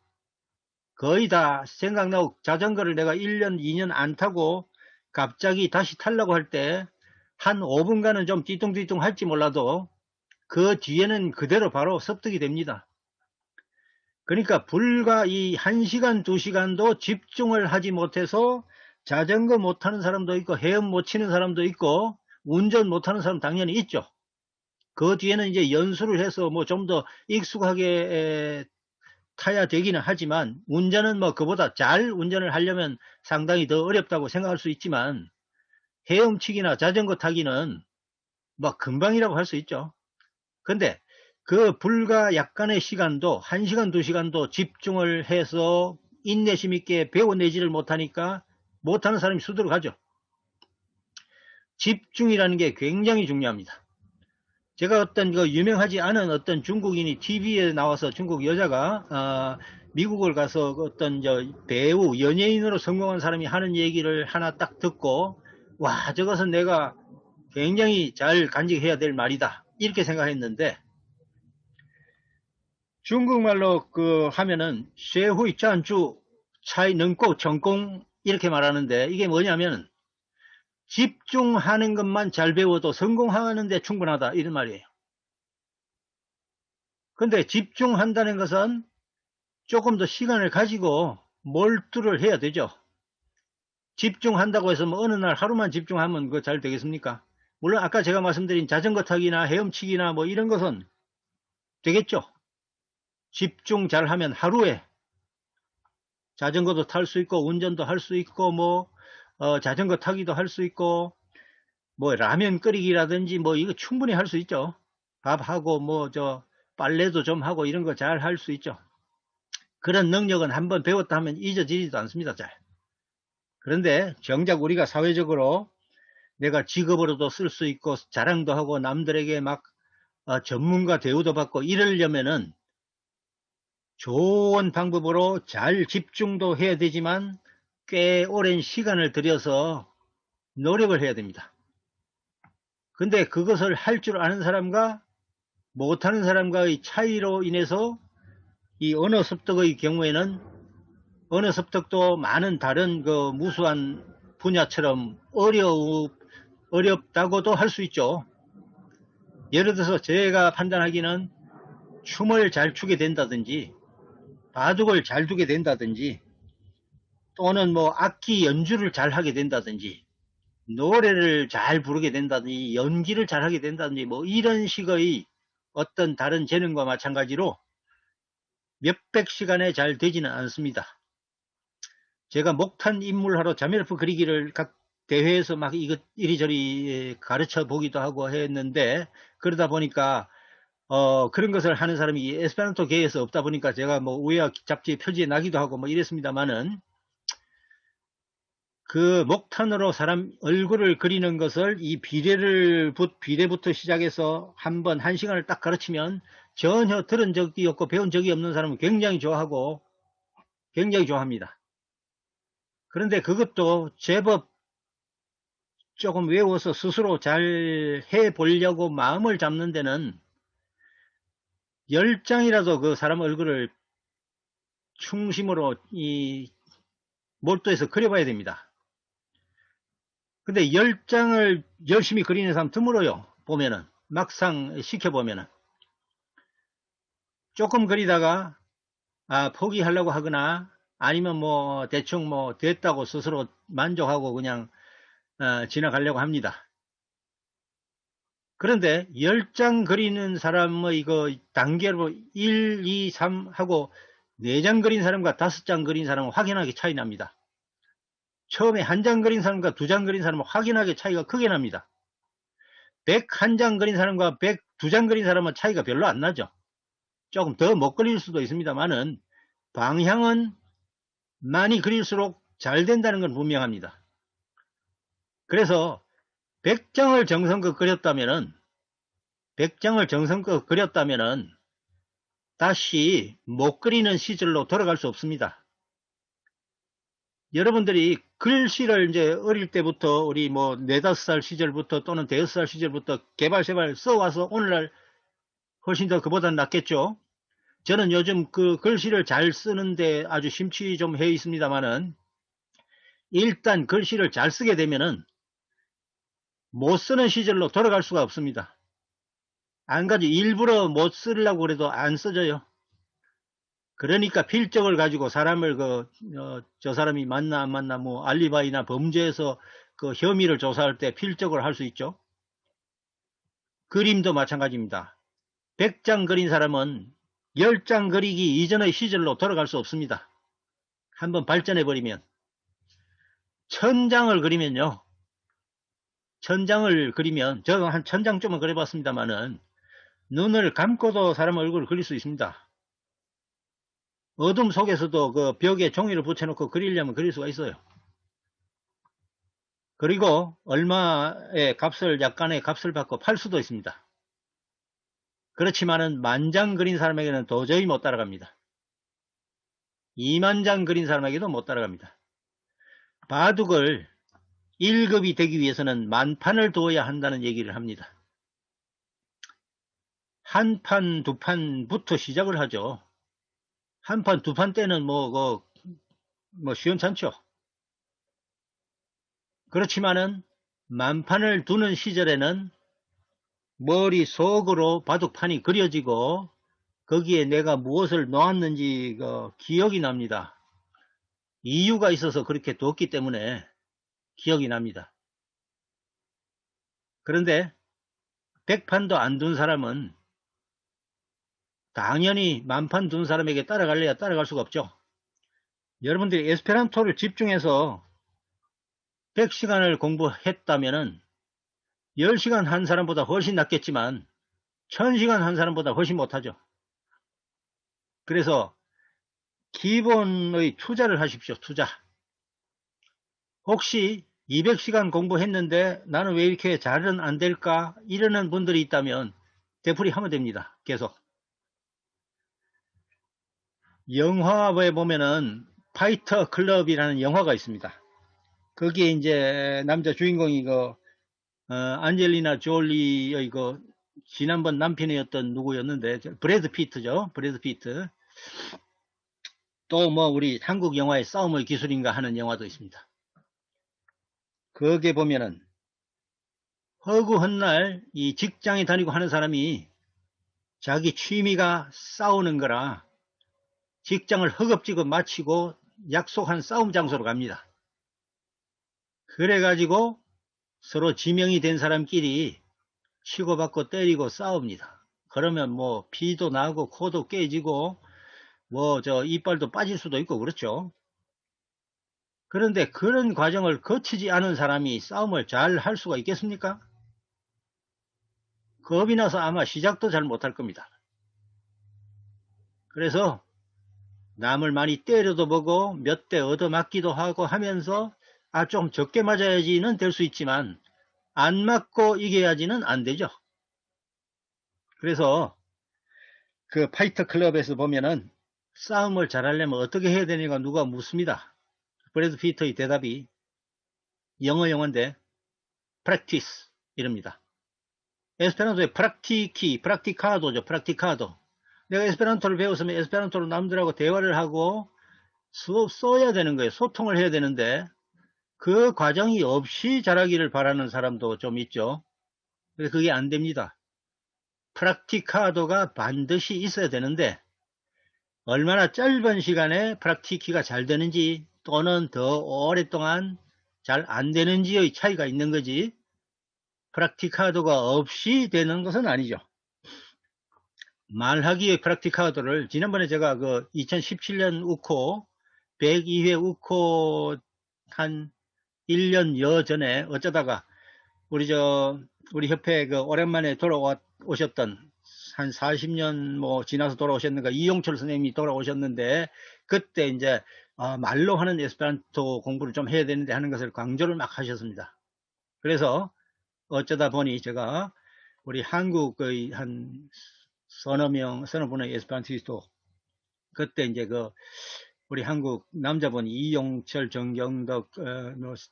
B: 거의 다 생각나고 자전거를 내가 1년, 2년 안 타고 갑자기 다시 타려고 할 때 한 5분간은 좀 띠뚱띠뚱 할지 몰라도 그 뒤에는 그대로 바로 습득이 됩니다. 그러니까 불과 이 1시간, 2시간도 집중을 하지 못해서 자전거 못 타는 사람도 있고 헤엄 못 치는 사람도 있고 운전 못 하는 사람 당연히 있죠. 그 뒤에는 이제 연수를 해서 뭐 좀 더 익숙하게 타야 되기는 하지만 운전은 뭐 그보다 잘 운전을 하려면 상당히 더 어렵다고 생각할 수 있지만 헤엄치기나 자전거 타기는 뭐 금방이라고 할 수 있죠. 근데 그 불과 약간의 시간도 1시간, 2시간도 집중을 해서 인내심 있게 배워내지를 못하니까 못하는 사람이 수두룩 하죠. 집중이라는 게 굉장히 중요합니다. 제가 어떤 유명하지 않은 어떤 중국인이 TV에 나와서 중국 여자가 미국을 가서 어떤 배우, 연예인으로 성공한 사람이 하는 얘기를 하나 딱 듣고 와, 저것은 내가 굉장히 잘 간직해야 될 말이다 이렇게 생각했는데 중국말로 하면은 쇠후이 짠주 차이 능고 전공 이렇게 말하는데 이게 뭐냐면 집중하는 것만 잘 배워도 성공하는데 충분하다 이런 말이에요. 근데 집중한다는 것은 조금 더 시간을 가지고 몰두를 해야 되죠. 집중한다고 해서 뭐 어느 날 하루만 집중하면 그거 잘 되겠습니까? 물론 아까 제가 말씀드린 자전거 타기나 헤엄치기나 뭐 이런 것은 되겠죠. 집중 잘하면 하루에 자전거도 탈 수 있고 운전도 할 수 있고 뭐 자전거 타기도 할 수 있고 뭐 라면 끓이기라든지 뭐 이거 충분히 할 수 있죠. 밥하고 뭐 빨래도 좀 하고 이런 거 잘 할 수 있죠. 그런 능력은 한번 배웠다 하면 잊어지지도 않습니다. 잘. 그런데 정작 우리가 사회적으로 내가 직업으로도 쓸 수 있고 자랑도 하고 남들에게 막 전문가 대우도 받고 이러려면은 좋은 방법으로 잘 집중도 해야 되지만 꽤 오랜 시간을 들여서 노력을 해야 됩니다. 근데 그것을 할 줄 아는 사람과 못하는 사람과의 차이로 인해서 이 언어 습득의 경우에는 언어 습득도 많은 다른 무수한 분야처럼 어렵다고도 할 수 있죠. 예를 들어서 제가 판단하기는 춤을 잘 추게 된다든지 바둑을 잘 두게 된다든지 또는 뭐 악기 연주를 잘 하게 된다든지 노래를 잘 부르게 된다든지 연기를 잘 하게 된다든지 뭐 이런 식의 어떤 다른 재능과 마찬가지로 몇백 시간에 잘 되지는 않습니다. 제가 목탄 인물하러 자멜프 그리기를 각 대회에서 막 이리저리 가르쳐 보기도 하고 했는데 그러다 보니까 그런 것을 하는 사람이 에스페란토 계에서 없다 보니까 제가 뭐 우회화 잡지 표지에 나기도 하고 뭐 이랬습니다만은 그 목탄으로 사람 얼굴을 그리는 것을 이 비례부터 시작해서 한번 1시간을 딱 가르치면 전혀 들은 적이 없고 배운 적이 없는 사람은 굉장히 좋아하고 굉장히 좋아합니다. 그런데 그것도 제법 조금 외워서 스스로 잘 해보려고 마음을 잡는 데는 10장이라도 그 사람 얼굴을 충심으로 몰두해서 그려봐야 됩니다. 근데 10장을 열심히 그리는 사람 드물어요. 보면은 막상 시켜보면은 조금 그리다가 포기하려고 하거나 아니면 뭐 대충 뭐 됐다고 스스로 만족하고 그냥 지나가려고 합니다. 그런데 10장 그리는 사람의 이거 단계로 1, 2, 3 하고 4장 그린 사람과 5장 그린 사람은 확연하게 차이 납니다. 처음에 1장 그린 사람과 2장 그린 사람은 확연하게 차이가 크게 납니다. 101장 그린 사람과 102장 그린 사람은 차이가 별로 안 나죠. 조금 더 못 그릴 수도 있습니다만은 방향은 많이 그릴수록 잘 된다는 건 분명합니다. 그래서 100장을 정성껏 그렸다면은 다시 못 그리는 시절로 돌아갈 수 없습니다. 여러분들이 글씨를 이제 어릴 때부터 우리 뭐 4, 5살 시절부터 또는 5살 시절부터 개발세발 써와서 오늘날 훨씬 더 그보다는 낫겠죠. 저는 요즘 그 글씨를 잘 쓰는데 아주 심취 좀 해 있습니다만은 일단 글씨를 잘 쓰게 되면은 못 쓰는 시절로 돌아갈 수가 없습니다. 안 가지고 일부러 못 쓰려고 그래도 안 써져요. 그러니까 필적을 가지고 사람을 저 사람이 맞나 안 맞나 뭐 알리바이나 범죄에서 그 혐의를 조사할 때 필적을 할 수 있죠. 그림도 마찬가지입니다. 100장 그린 사람은 10장 그리기 이전의 시절로 돌아갈 수 없습니다. 한번 발전해버리면 1000장을 그리면요. 1000장을 그리면 제가 한 1000장쯤은 그려봤습니다만은 눈을 감고도 사람 얼굴을 그릴 수 있습니다. 어둠 속에서도 그 벽에 종이를 붙여놓고 그리려면 그릴 수가 있어요. 그리고 얼마의 값을 약간의 값을 받고 팔 수도 있습니다. 그렇지만은 10,000장 그린 사람에게는 도저히 못 따라갑니다. 20,000장 그린 사람에게도 못 따라갑니다. 바둑을 1급이 되기 위해서는 10,000판을 두어야 한다는 얘기를 합니다. 한 판, 두 판부터 시작을 하죠. 한 판, 두 판 때는 뭐 시원찮죠. 그렇지만은 10,000판을 두는 시절에는 머릿속으로 바둑판이 그려지고 거기에 내가 무엇을 놓았는지 기억이 납니다. 이유가 있어서 그렇게 뒀기 때문에 기억이 납니다. 그런데 100판도 안 둔 사람은 당연히 10,000판 둔 사람에게 따라갈래야 따라갈 수가 없죠. 여러분들이 에스페란토를 집중해서 100시간을 공부했다면은 10시간 한 사람보다 훨씬 낫겠지만 1000시간 한 사람보다 훨씬 못하죠. 그래서 기본의 투자를 하십시오. 투자. 혹시 200시간 공부했는데 나는 왜 이렇게 잘은 안 될까 이러는 분들이 있다면 되풀이 하면 됩니다. 계속. 영화에 보면은 파이터 클럽이라는 영화가 있습니다. 거기에 이제 남자 주인공이 안젤리나 졸리의 지난번 남편이었던 누구였는데 브래드 피트죠. 브래드 피트. 또 뭐 우리 한국 영화의 싸움의 기술인가 하는 영화도 있습니다. 거기에 보면은 허구한 날 이 직장에 다니고 하는 사람이 자기 취미가 싸우는 거라 직장을 허겁지겁 마치고 약속한 싸움 장소로 갑니다. 그래가지고 서로 지명이 된 사람끼리 치고받고 때리고 싸웁니다. 그러면 뭐 피도 나고 코도 깨지고 뭐 이빨도 빠질 수도 있고 그렇죠. 그런데 그런 과정을 거치지 않은 사람이 싸움을 잘 할 수가 있겠습니까? 겁이 나서 아마 시작도 잘 못할 겁니다. 그래서 남을 많이 때려도 보고 몇 대 얻어맞기도 하고 하면서 좀 적게 맞아야지는 될 수 있지만 안 맞고 이겨야지는 안 되죠. 그래서 그 파이터 클럽에서 보면은 싸움을 잘하려면 어떻게 해야 되는가 누가 묻습니다. 브래드 피터의 대답이 영어 용어인데 practice 이럽니다. 에스페란토의 프락티카도죠. 프락티카도. 내가 에스페란토를 배웠으면 에스페란토로 남들하고 대화를 하고 써야 되는 거예요. 소통을 해야 되는데 그 과정이 없이 잘하기를 바라는 사람도 좀 있죠. 그래서 그게 안 됩니다. 프락티카도가 반드시 있어야 되는데 얼마나 짧은 시간에 프락티키가 잘 되는지 또는 더 오랫동안 잘 안 되는지의 차이가 있는 거지 프락티카도가 없이 되는 것은 아니죠. 말하기의 프락티카도를 지난번에 제가 그 2017년 우코 102회 우코 한 1년여 전에 어쩌다가 우리 협회 그 오랜만에 돌아오셨던 한 40년 뭐 지나서 돌아오셨는가 이용철 선생님이 돌아오셨는데 그때 이제 말로 하는 에스페란토 공부를 좀 해야 되는데 하는 것을 강조를 막 하셨습니다. 그래서 어쩌다 보니 제가 우리 한국의 한 서너 분의 에스페란티스트 그때 이제 그 우리 한국 남자분 이용철 정경덕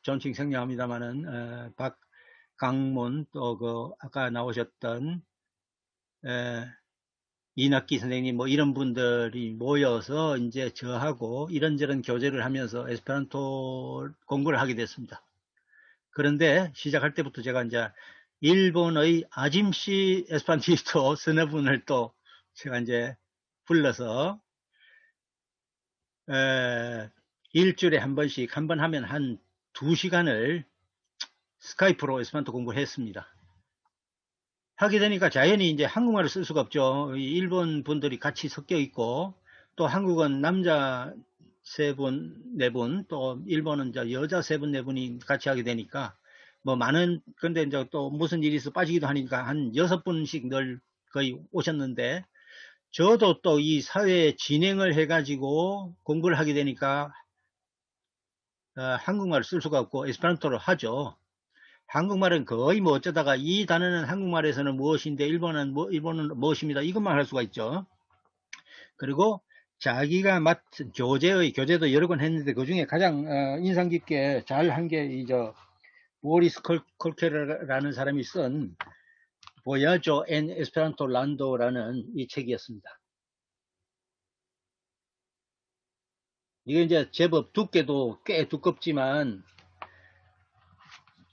B: 존칭 생략합니다만은 박강문 또 그 아까 나오셨던 이낙기 선생님 뭐 이런 분들이 모여서 이제 저하고 이런저런 교제를 하면서 에스페란토 공부를 하게 됐습니다. 그런데 시작할 때부터 제가 이제 일본의 아짐씨 에스페란티스트 서너 분을 또 제가 이제 불러서 일주일에 한 번씩 한 번 하면 한 2시간을 스카이프로 에스페란토 공부를 했습니다. 하게 되니까 자연히 이제 한국말을 쓸 수가 없죠. 일본 분들이 같이 섞여 있고 또 한국은 남자 3분, 4분 또 일본은 이제 여자 3분, 4분이 같이 하게 되니까 뭐 많은 근데 이제 또 무슨 일이 있어 빠지기도 하니까 한 6분씩 늘 거의 오셨는데 저도 또 이 사회 진행을 해가지고 공부를 하게 되니까 한국말을 쓸 수가 없고 에스페란토를 하죠. 한국말은 거의 뭐 어쩌다가 이 단어는 한국말에서는 무엇인데 일본은 무엇입니다. 이것만 할 수가 있죠. 그리고 자기가 맡은 교재도 여러 번 했는데 그 중에 가장 인상 깊게 잘 한 게 보리스 콜케르라는 사람이 쓴 보야조 엔 에스페란토 란도라는 이 책이었습니다. 이게 이제 제법 두께도 꽤 두껍지만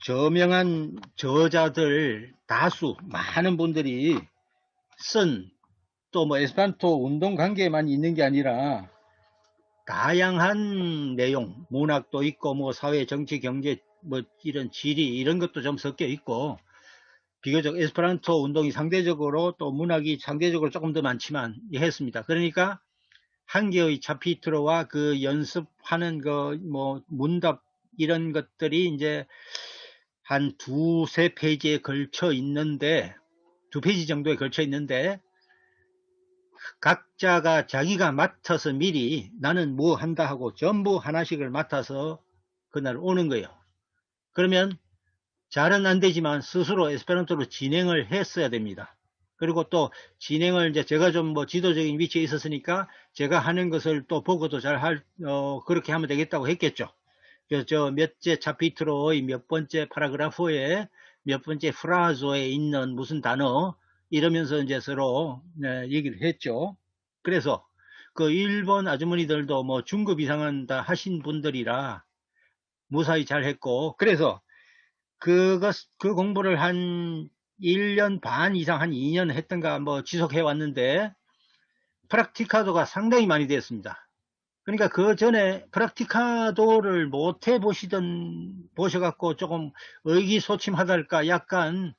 B: 저명한 저자들 다수 많은 분들이 쓴 또 뭐 에스페란토 운동 관계에만 있는 게 아니라 다양한 내용 문학도 있고 뭐 사회 정치 경제 뭐 이런 지리 이런 것도 좀 섞여 있고 비교적 에스페란토 운동이 상대적으로 또 문학이 상대적으로 조금 더 많지만 했습니다. 그러니까 한 개의 차피트로와 그 연습하는 그 뭐 문답 이런 것들이 이제 한 2-3페이지에 걸쳐 있는데 2페이지 정도에 걸쳐 있는데 각자가 자기가 맡아서 미리 나는 뭐 한다 하고 전부 하나씩을 맡아서 그날 오는 거예요. 그러면 잘은 안 되지만 스스로 에스페란토로 진행을 했어야 됩니다. 그리고 또 진행을 이제 제가 좀 뭐 지도적인 위치에 있었으니까 제가 하는 것을 또 보고도 그렇게 하면 되겠다고 했겠죠. 그래서 저 몇째 차피트로의 몇 번째 파라그라프에 몇 번째 프라조에 있는 무슨 단어 이러면서 이제 서로 얘기를 했죠. 그래서 그 일본 아주머니들도 뭐 중급 이상은 다 하신 분들이라 무사히 잘 했고 그래서 그 공부를 한 1년 반 이상 한 2년 했던가 뭐 지속해 왔는데 프락티카도가 상당히 많이 되었습니다. 그러니까 그 전에 프락티카도를 못 보셔갖고 조금 의기소침하달까 약간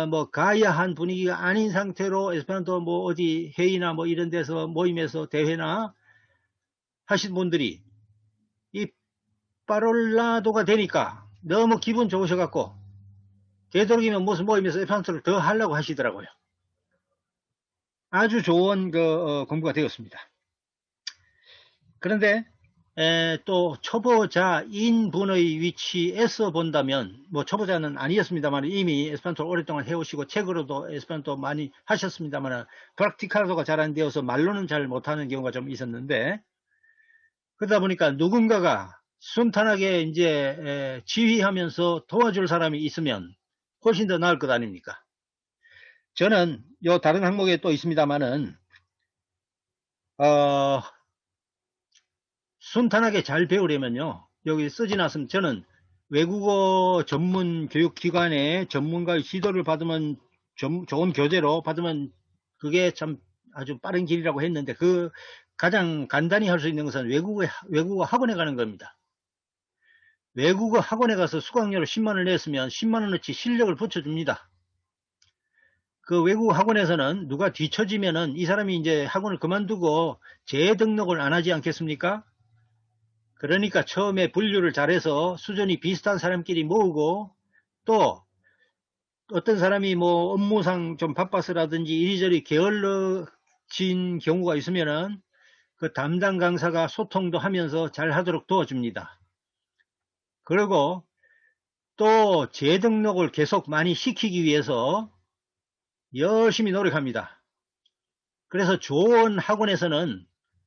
B: 뭐 가야한 분위기가 아닌 상태로 에스페란토 뭐 어디 회의나 뭐 이런 데서 모임에서 대회나 하신 분들이 이 파롤라도가 되니까 너무 기분 좋으셔갖고 되도록이면 무슨 모임에서 에스페란토를 더 하려고 하시더라고요. 아주 좋은 공부가 되었습니다. 그런데 또 초보자인 분의 위치에서 본다면 뭐 초보자는 아니었습니다만 이미 에스페란토를 오랫동안 해오시고 책으로도 에스페란토 많이 하셨습니다만 프락티카도가 잘 안 되어서 말로는 잘 못하는 경우가 좀 있었는데 그러다 보니까 누군가가 순탄하게 이제 지휘하면서 도와줄 사람이 있으면 훨씬 더 나을 것 아닙니까? 저는 요 다른 항목에 또 있습니다만은 순탄하게 잘 배우려면요 여기 쓰지 않았으면 저는 외국어 전문 교육기관에 전문가의 지도를 받으면 좋은 교재로 받으면 그게 참 아주 빠른 길이라고 했는데 가장 간단히 할 수 있는 것은 외국어 학원에 가는 겁니다. 외국어 학원에 가서 수강료로 10만원을 냈으면 10만원어치 실력을 붙여줍니다. 그 외국어 학원에서는 누가 뒤처지면은 이 사람이 이제 학원을 그만두고 재등록을 안 하지 않겠습니까? 그러니까 처음에 분류를 잘해서 수준이 비슷한 사람끼리 모으고, 또 어떤 사람이 뭐 업무상 좀 바빠서라든지 이리저리 게을러진 경우가 있으면은 그 담당 강사가 소통도 하면서 잘 하도록 도와줍니다. 그리고 또 재등록을 계속 많이 시키기 위해서 열심히 노력합니다. 그래서 좋은 학원에서는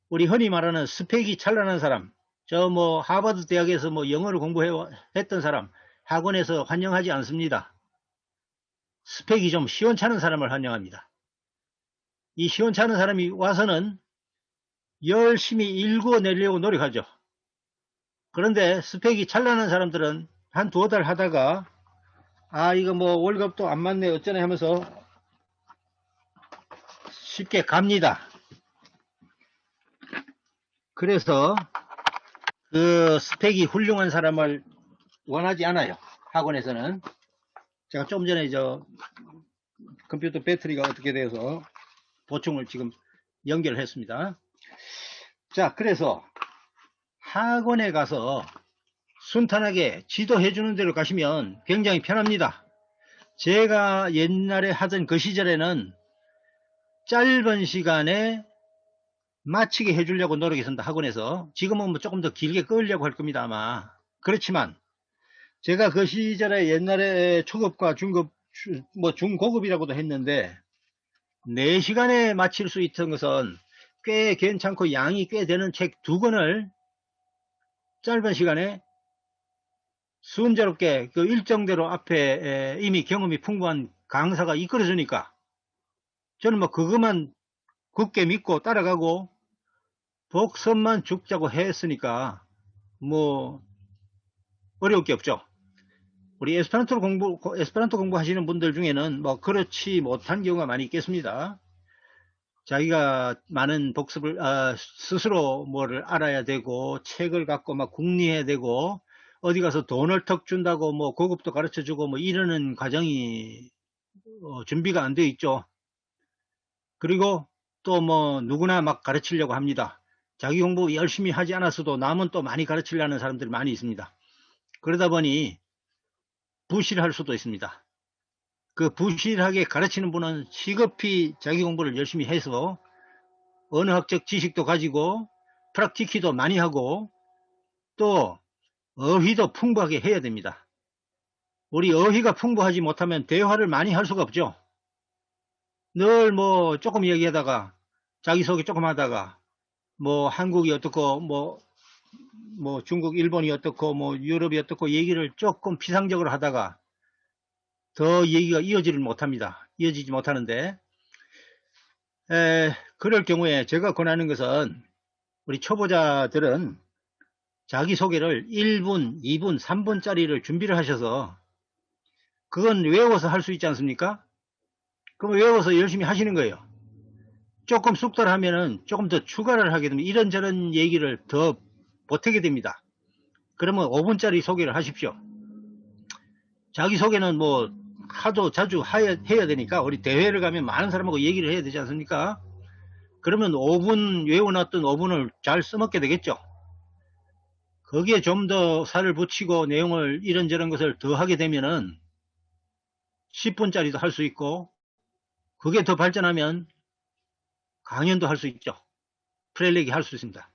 B: 우리 흔히 말하는 스펙이 찬란한 사람, 저 뭐 하버드 대학에서 뭐 영어를 공부했던 사람 학원에서 환영하지 않습니다. 스펙이 좀 시원찮은 사람을 환영합니다. 이 시원찮은 사람이 와서는 열심히 읽어내려고 노력하죠. 그런데 스펙이 찬란한 사람들은 한 두어 달 하다가 이거 뭐 월급도 안 맞네 어쩌네 하면서 쉽게 갑니다. 그래서 그 스펙이 훌륭한 사람을 원하지 않아요. 학원에서는. 제가 좀 전에 저 컴퓨터 배터리가 어떻게 돼서 보충을 지금 연결했습니다. 자, 그래서 학원에 가서 순탄하게 지도해 주는 대로 가시면 굉장히 편합니다. 제가 옛날에 하던 그 시절에는 짧은 시간에 마치게 해주려고 노력했습니다. 학원에서. 지금은 뭐 조금 더 길게 끌려고 할 겁니다. 아마. 그렇지만 제가 그 시절에 옛날에 초급과 중급, 뭐 중고급이라고도 했는데 4시간에 마칠 수 있던 것은 꽤 괜찮고 양이 꽤 되는 책 2권을 짧은 시간에 순조롭게 그 일정대로 앞에 이미 경험이 풍부한 강사가 이끌어주니까 저는 뭐 그것만 굳게 믿고 따라가고 복선만 죽자고 했으니까 뭐 어려울 게 없죠. 우리 에스페란토 공부하시는 분들 중에는 뭐 그렇지 못한 경우가 많이 있겠습니다. 자기가 많은 복습을 스스로 뭐를 알아야 되고 책을 갖고 막 궁리해야 되고 어디 가서 돈을 턱 준다고 뭐 고급도 가르쳐 주고 뭐 이러는 과정이 준비가 안 되어 있죠. 그리고 또 뭐 누구나 막 가르치려고 합니다. 자기 공부 열심히 하지 않았어도 남은 또 많이 가르치려는 사람들이 많이 있습니다. 그러다 보니 부실할 수도 있습니다. 그 부실하게 가르치는 분은 시급히 자기 공부를 열심히 해서 언어학적 지식도 가지고 프락티키도 많이 하고 또 어휘도 풍부하게 해야 됩니다. 우리 어휘가 풍부하지 못하면 대화를 많이 할 수가 없죠. 늘 뭐 조금 얘기하다가 자기소개 조금 하다가 뭐 한국이 어떻고 뭐 중국 일본이 어떻고 뭐 유럽이 어떻고 얘기를 조금 피상적으로 하다가 더 얘기가 이어지지 못하는데 그럴 경우에 제가 권하는 것은 우리 초보자들은 자기소개를 1분, 2분, 3분짜리를 준비를 하셔서 그건 외워서 할 수 있지 않습니까? 그럼 외워서 열심히 하시는 거예요. 조금 숙달하면은 조금 더 추가를 하게 되면 이런저런 얘기를 더 보태게 됩니다. 그러면 5분짜리 소개를 하십시오. 자기소개는 뭐 하도 자주 해야 되니까 우리 대회를 가면 많은 사람하고 얘기를 해야 되지 않습니까? 그러면 5분 외워놨던 5분을 잘 써먹게 되겠죠. 거기에 좀 더 살을 붙이고 내용을 이런저런 것을 더 하게 되면은 10분짜리도 할 수 있고 그게 더 발전하면 강연도 할 수 있죠. 프렐렉이 할 수 있습니다.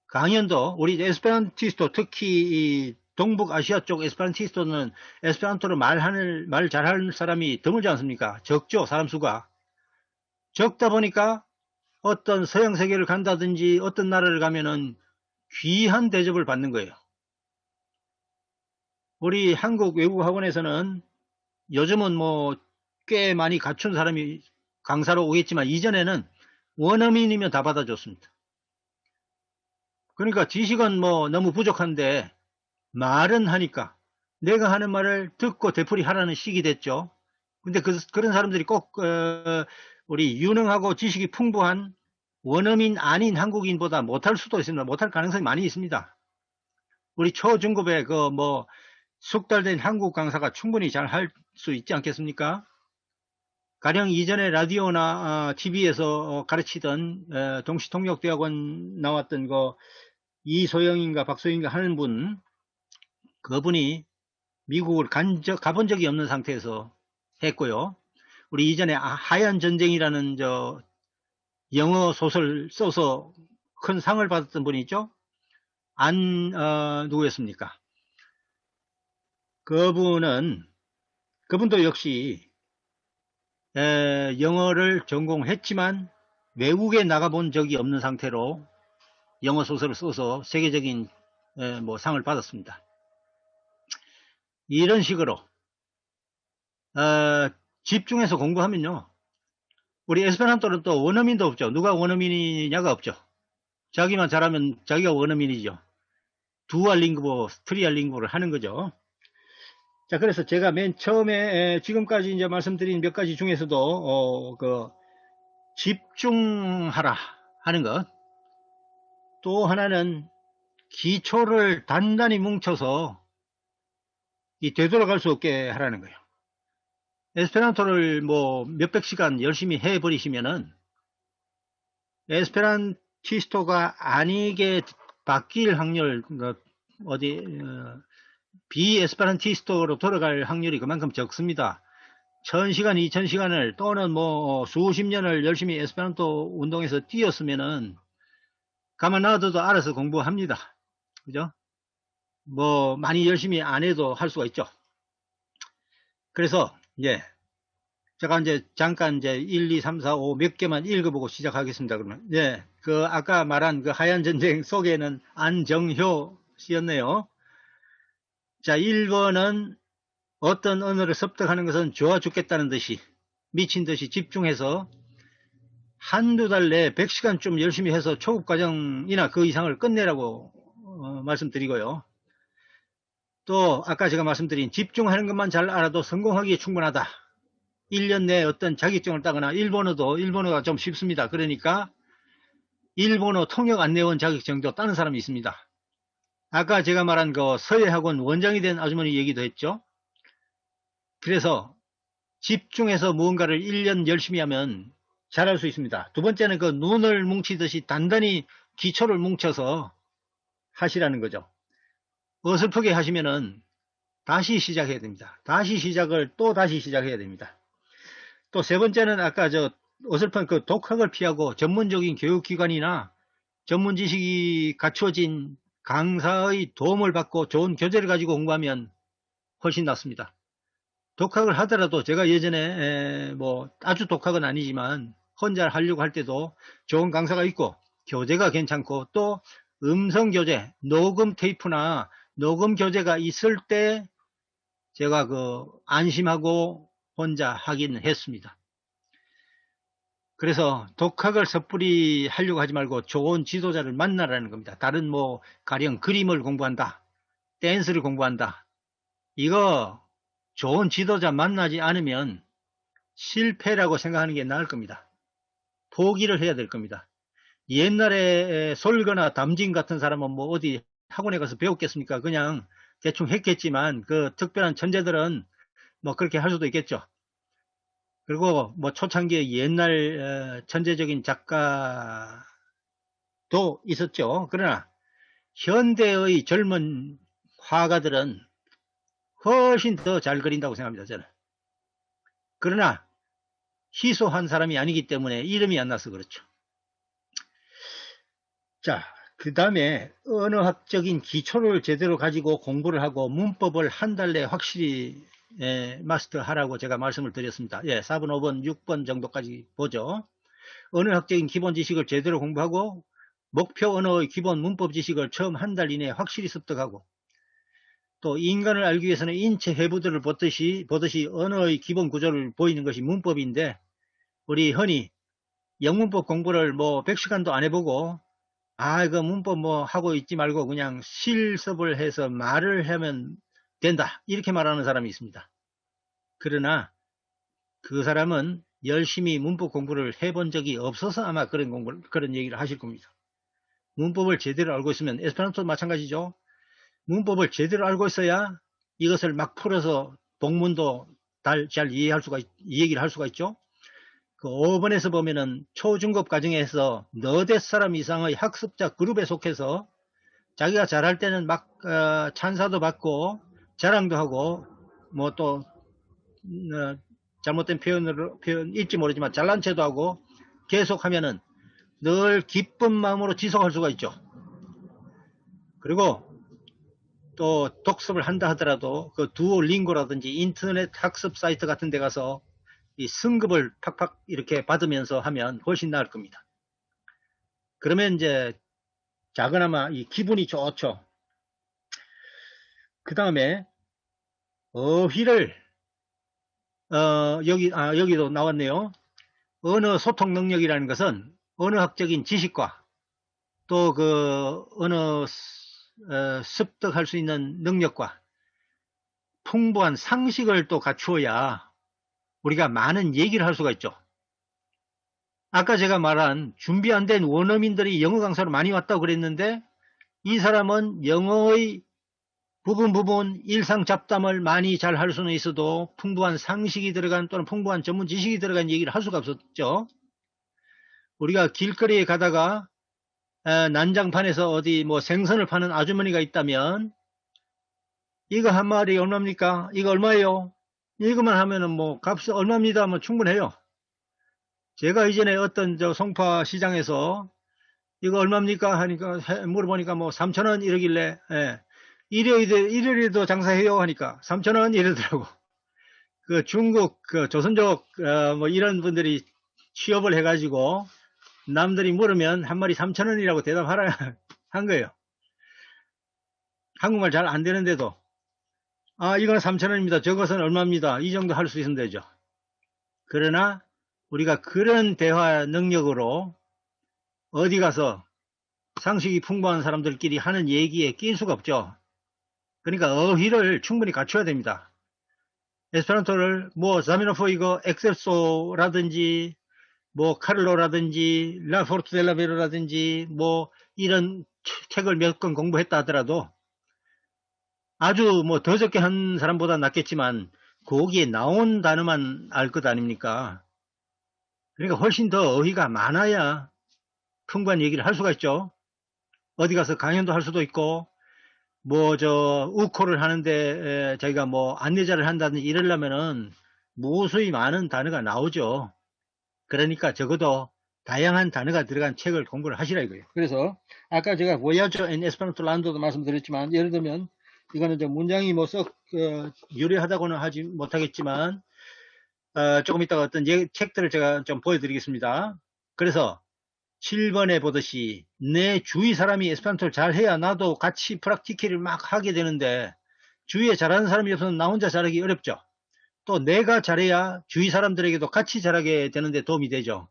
B: 강연도 우리 에스페란티스토 특히 이 동북아시아 쪽 에스페란티스토는 에스페란토로 말 잘하는 사람이 드물지 않습니까? 적죠. 사람 수가. 적다 보니까 어떤 서양 세계를 간다든지 어떤 나라를 가면은 귀한 대접을 받는 거예요. 우리 한국 외국어학원에서는 요즘은 뭐 꽤 많이 갖춘 사람이 강사로 오겠지만 이전에는 원어민이면 다 받아줬습니다. 그러니까 지식은 뭐 너무 부족한데 말은 하니까 내가 하는 말을 듣고 되풀이 하라는 식이 됐죠. 근데 그런 사람들이 꼭 우리 유능하고 지식이 풍부한 원어민 아닌 한국인보다 못할 수도 있습니다. 못할 가능성이 많이 있습니다. 우리 초중급의 그 뭐 숙달된 한국 강사가 충분히 잘 할 수 있지 않겠습니까? 가령 이전에 라디오나 TV에서 가르치던 동시통역대학원 나왔던 그 이소영인가 박소영인가 하는 분, 그분이 미국을 가본 적이 없는 상태에서 했고요. 우리 이전에 하얀 전쟁이라는 영어 소설 써서 큰 상을 받았던 분이 있죠. 누구였습니까? 그분도 역시 영어를 전공했지만 외국에 나가본 적이 없는 상태로 영어 소설을 써서 세계적인 뭐 상을 받았습니다. 이런 식으로 집중해서 공부하면요, 우리 에스페란토는 또 원어민도 없죠. 누가 원어민이냐가 없죠. 자기만 잘하면 자기가 원어민이죠. 두알링구, 트리알링구를 하는 거죠. 자, 그래서 제가 맨 처음에 지금까지 이제 말씀드린 몇 가지 중에서도 집중하라 하는 것, 또 하나는 기초를 단단히 뭉쳐서 되돌아갈 수 없게 하라는 거예요. 에스페란토를 뭐 몇백 시간 열심히 해버리시면은 에스페란티스토가 아니게 바뀔 확률, 비에스페란티스토로 돌아갈 확률이 그만큼 적습니다. 1000시간, 2000시간을 또는 뭐 수십 년을 열심히 에스페란토 운동에서 뛰었으면은 가만 놔둬도 알아서 공부합니다. 그죠? 뭐 많이 열심히 안 해도 할 수가 있죠. 그래서 제가 잠깐 1, 2, 3, 4, 5 몇 개만 읽어보고 시작하겠습니다. 그러면 그 아까 말한 그 하얀 전쟁 속에는 안정효 씨였네요. 자, 1번은 어떤 언어를 습득하는 것은 좋아 죽겠다는 듯이 미친 듯이 집중해서 한두 달 내에 100시간 좀 열심히 해서 초급 과정이나 그 이상을 끝내라고 말씀드리고요. 또 아까 제가 말씀드린 집중하는 것만 잘 알아도 성공하기에 충분하다. 1년 내에 어떤 자격증을 따거나 일본어가 좀 쉽습니다. 그러니까 일본어 통역 안내원 자격증도 따는 사람이 있습니다. 아까 제가 말한 그 서예학원 원장이 된 아주머니 얘기도 했죠. 그래서 집중해서 무언가를 1년 열심히 하면 잘할 수 있습니다. 두 번째는 그 눈을 뭉치듯이 단단히 기초를 뭉쳐서 하시라는 거죠. 어설프게 하시면은 다시 시작해야 됩니다. 다시 시작을 또 다시 시작해야 됩니다. 또 세 번째는 아까 어설픈 그 독학을 피하고 전문적인 교육기관이나 전문 지식이 갖추어진 강사의 도움을 받고 좋은 교재를 가지고 공부하면 훨씬 낫습니다. 독학을 하더라도 제가 예전에 뭐 아주 독학은 아니지만 혼자 하려고 할 때도 좋은 강사가 있고 교재가 괜찮고 또 음성 교재, 녹음 테이프나 녹음 교재가 있을 때 제가 안심하고 혼자 하긴 했습니다. 그래서 독학을 섣불리 하려고 하지 말고 좋은 지도자를 만나라는 겁니다. 다른 뭐 가령 그림을 공부한다, 댄스를 공부한다, 이거 좋은 지도자 만나지 않으면 실패라고 생각하는 게 나을 겁니다. 포기를 해야 될 겁니다. 옛날에 솔거나 담진 같은 사람은 뭐 어디 학원에 가서 배웠겠습니까? 그냥 대충 했겠지만 그 특별한 천재들은 뭐 그렇게 할 수도 있겠죠. 그리고 뭐 초창기에 옛날 천재적인 작가도 있었죠. 그러나 현대의 젊은 화가들은 훨씬 더 잘 그린다고 생각합니다. 저는. 그러나 희소한 사람이 아니기 때문에 이름이 안 나서 그렇죠. 자, 그 다음에 언어학적인 기초를 제대로 가지고 공부를 하고 문법을 한 달 내에 확실히 마스터하라고 제가 말씀을 드렸습니다. 4번, 5번, 6번 정도까지 보죠. 언어학적인 기본 지식을 제대로 공부하고 목표 언어의 기본 문법 지식을 처음 한 달 이내에 확실히 습득하고 또 인간을 알기 위해서는 인체 해부들을 보듯이 언어의 기본 구조를 보이는 것이 문법인데 우리 흔히 영문법 공부를 뭐 100시간도 안 해보고 이거 문법 뭐 하고 있지 말고 그냥 실습을 해서 말을 하면 된다 이렇게 말하는 사람이 있습니다. 그러나 그 사람은 열심히 문법 공부를 해본 적이 없어서 아마 그런 얘기를 하실 겁니다. 문법을 제대로 알고 있으면, 에스페란토도 마찬가지죠. 문법을 제대로 알고 있어야 이것을 막 풀어서 복문도 잘 이해기를 할 수가 있죠. 그 5번에서 보면은 초중급 과정에서 너댓 사람 이상의 학습자 그룹에 속해서 자기가 잘할 때는 막 찬사도 받고 자랑도 하고 뭐 또 잘못된 표현일지 모르지만 잘난 체도 하고 계속하면은 늘 기쁜 마음으로 지속할 수가 있죠. 그리고 또 독습을 한다 하더라도 그 두오링고라든지 인터넷 학습 사이트 같은 데 가서 이 승급을 팍팍 이렇게 받으면서 하면 훨씬 나을 겁니다. 그러면 이제 작은아마 이 기분이 좋죠. 그 다음에 어휘를 여기도 나왔네요. 언어 소통 능력이라는 것은 언어학적인 지식과 또 그 언어 습득할 수 있는 능력과 풍부한 상식을 또 갖추어야 우리가 많은 얘기를 할 수가 있죠. 아까 제가 말한 준비 안 된 원어민들이 영어 강사로 많이 왔다고 그랬는데 이 사람은 영어의 부분 일상 잡담을 많이 잘 할 수는 있어도 풍부한 상식이 들어간 또는 풍부한 전문 지식이 들어간 얘기를 할 수가 없었죠. 우리가 길거리에 가다가 난장판에서 어디 뭐 생선을 파는 아주머니가 있다면 이거 한 마리 얼마입니까? 이거 얼마예요? 이것만 하면은 뭐 값이 얼마입니다 하면 충분해요. 제가 이전에 어떤 저 송파 시장에서 이거 얼마입니까 하니까 물어보니까 뭐 3,000원 이러길래 일요일에도 장사해요 하니까 3,000원 이러더라고. 그 중국 그 조선족 뭐 이런 분들이 취업을 해가지고 남들이 물으면 한 마리 3,000원이라고 대답하라 한 거예요. 한국말 잘 안 되는데도 이건 3,000원입니다. 저것은 얼마입니다. 이 정도 할 수 있으면 되죠. 그러나 우리가 그런 대화 능력으로 어디 가서 상식이 풍부한 사람들끼리 하는 얘기에 낄 수가 없죠. 그러니까 어휘를 충분히 갖춰야 됩니다. 에스페란토를 뭐 자미노프 이거 엑셀소라든지 뭐 카를로라든지 라포르트 델라베로라든지 뭐 이런 책을 몇 권 공부했다 하더라도 아주 뭐 더 적게 한 사람보다 낫겠지만 거기에 나온 단어만 알 것 아닙니까? 그러니까 훨씬 더 어휘가 많아야 풍부한 얘기를 할 수가 있죠. 어디 가서 강연도 할 수도 있고 뭐 우코를 하는데 자기가 뭐 안내자를 한다든지 이러려면은 무수히 많은 단어가 나오죠. 그러니까 적어도 다양한 단어가 들어간 책을 공부를 하시라 이거예요. 그래서 아까 제가 Voyage en Esperanto Lando도 말씀드렸지만 예를 들면 이거는 좀 문장이 뭐 썩 유리하다고는 하지 못하겠지만 조금 이따가 어떤 책들을 제가 좀 보여드리겠습니다. 그래서 7번에 보듯이 내 주위 사람이 에스페란토를 잘해야 나도 같이 프락티키를 막 하게 되는데 주위에 잘하는 사람이 없으면 나 혼자 잘하기 어렵죠. 또 내가 잘해야 주위 사람들에게도 같이 잘하게 되는데 도움이 되죠.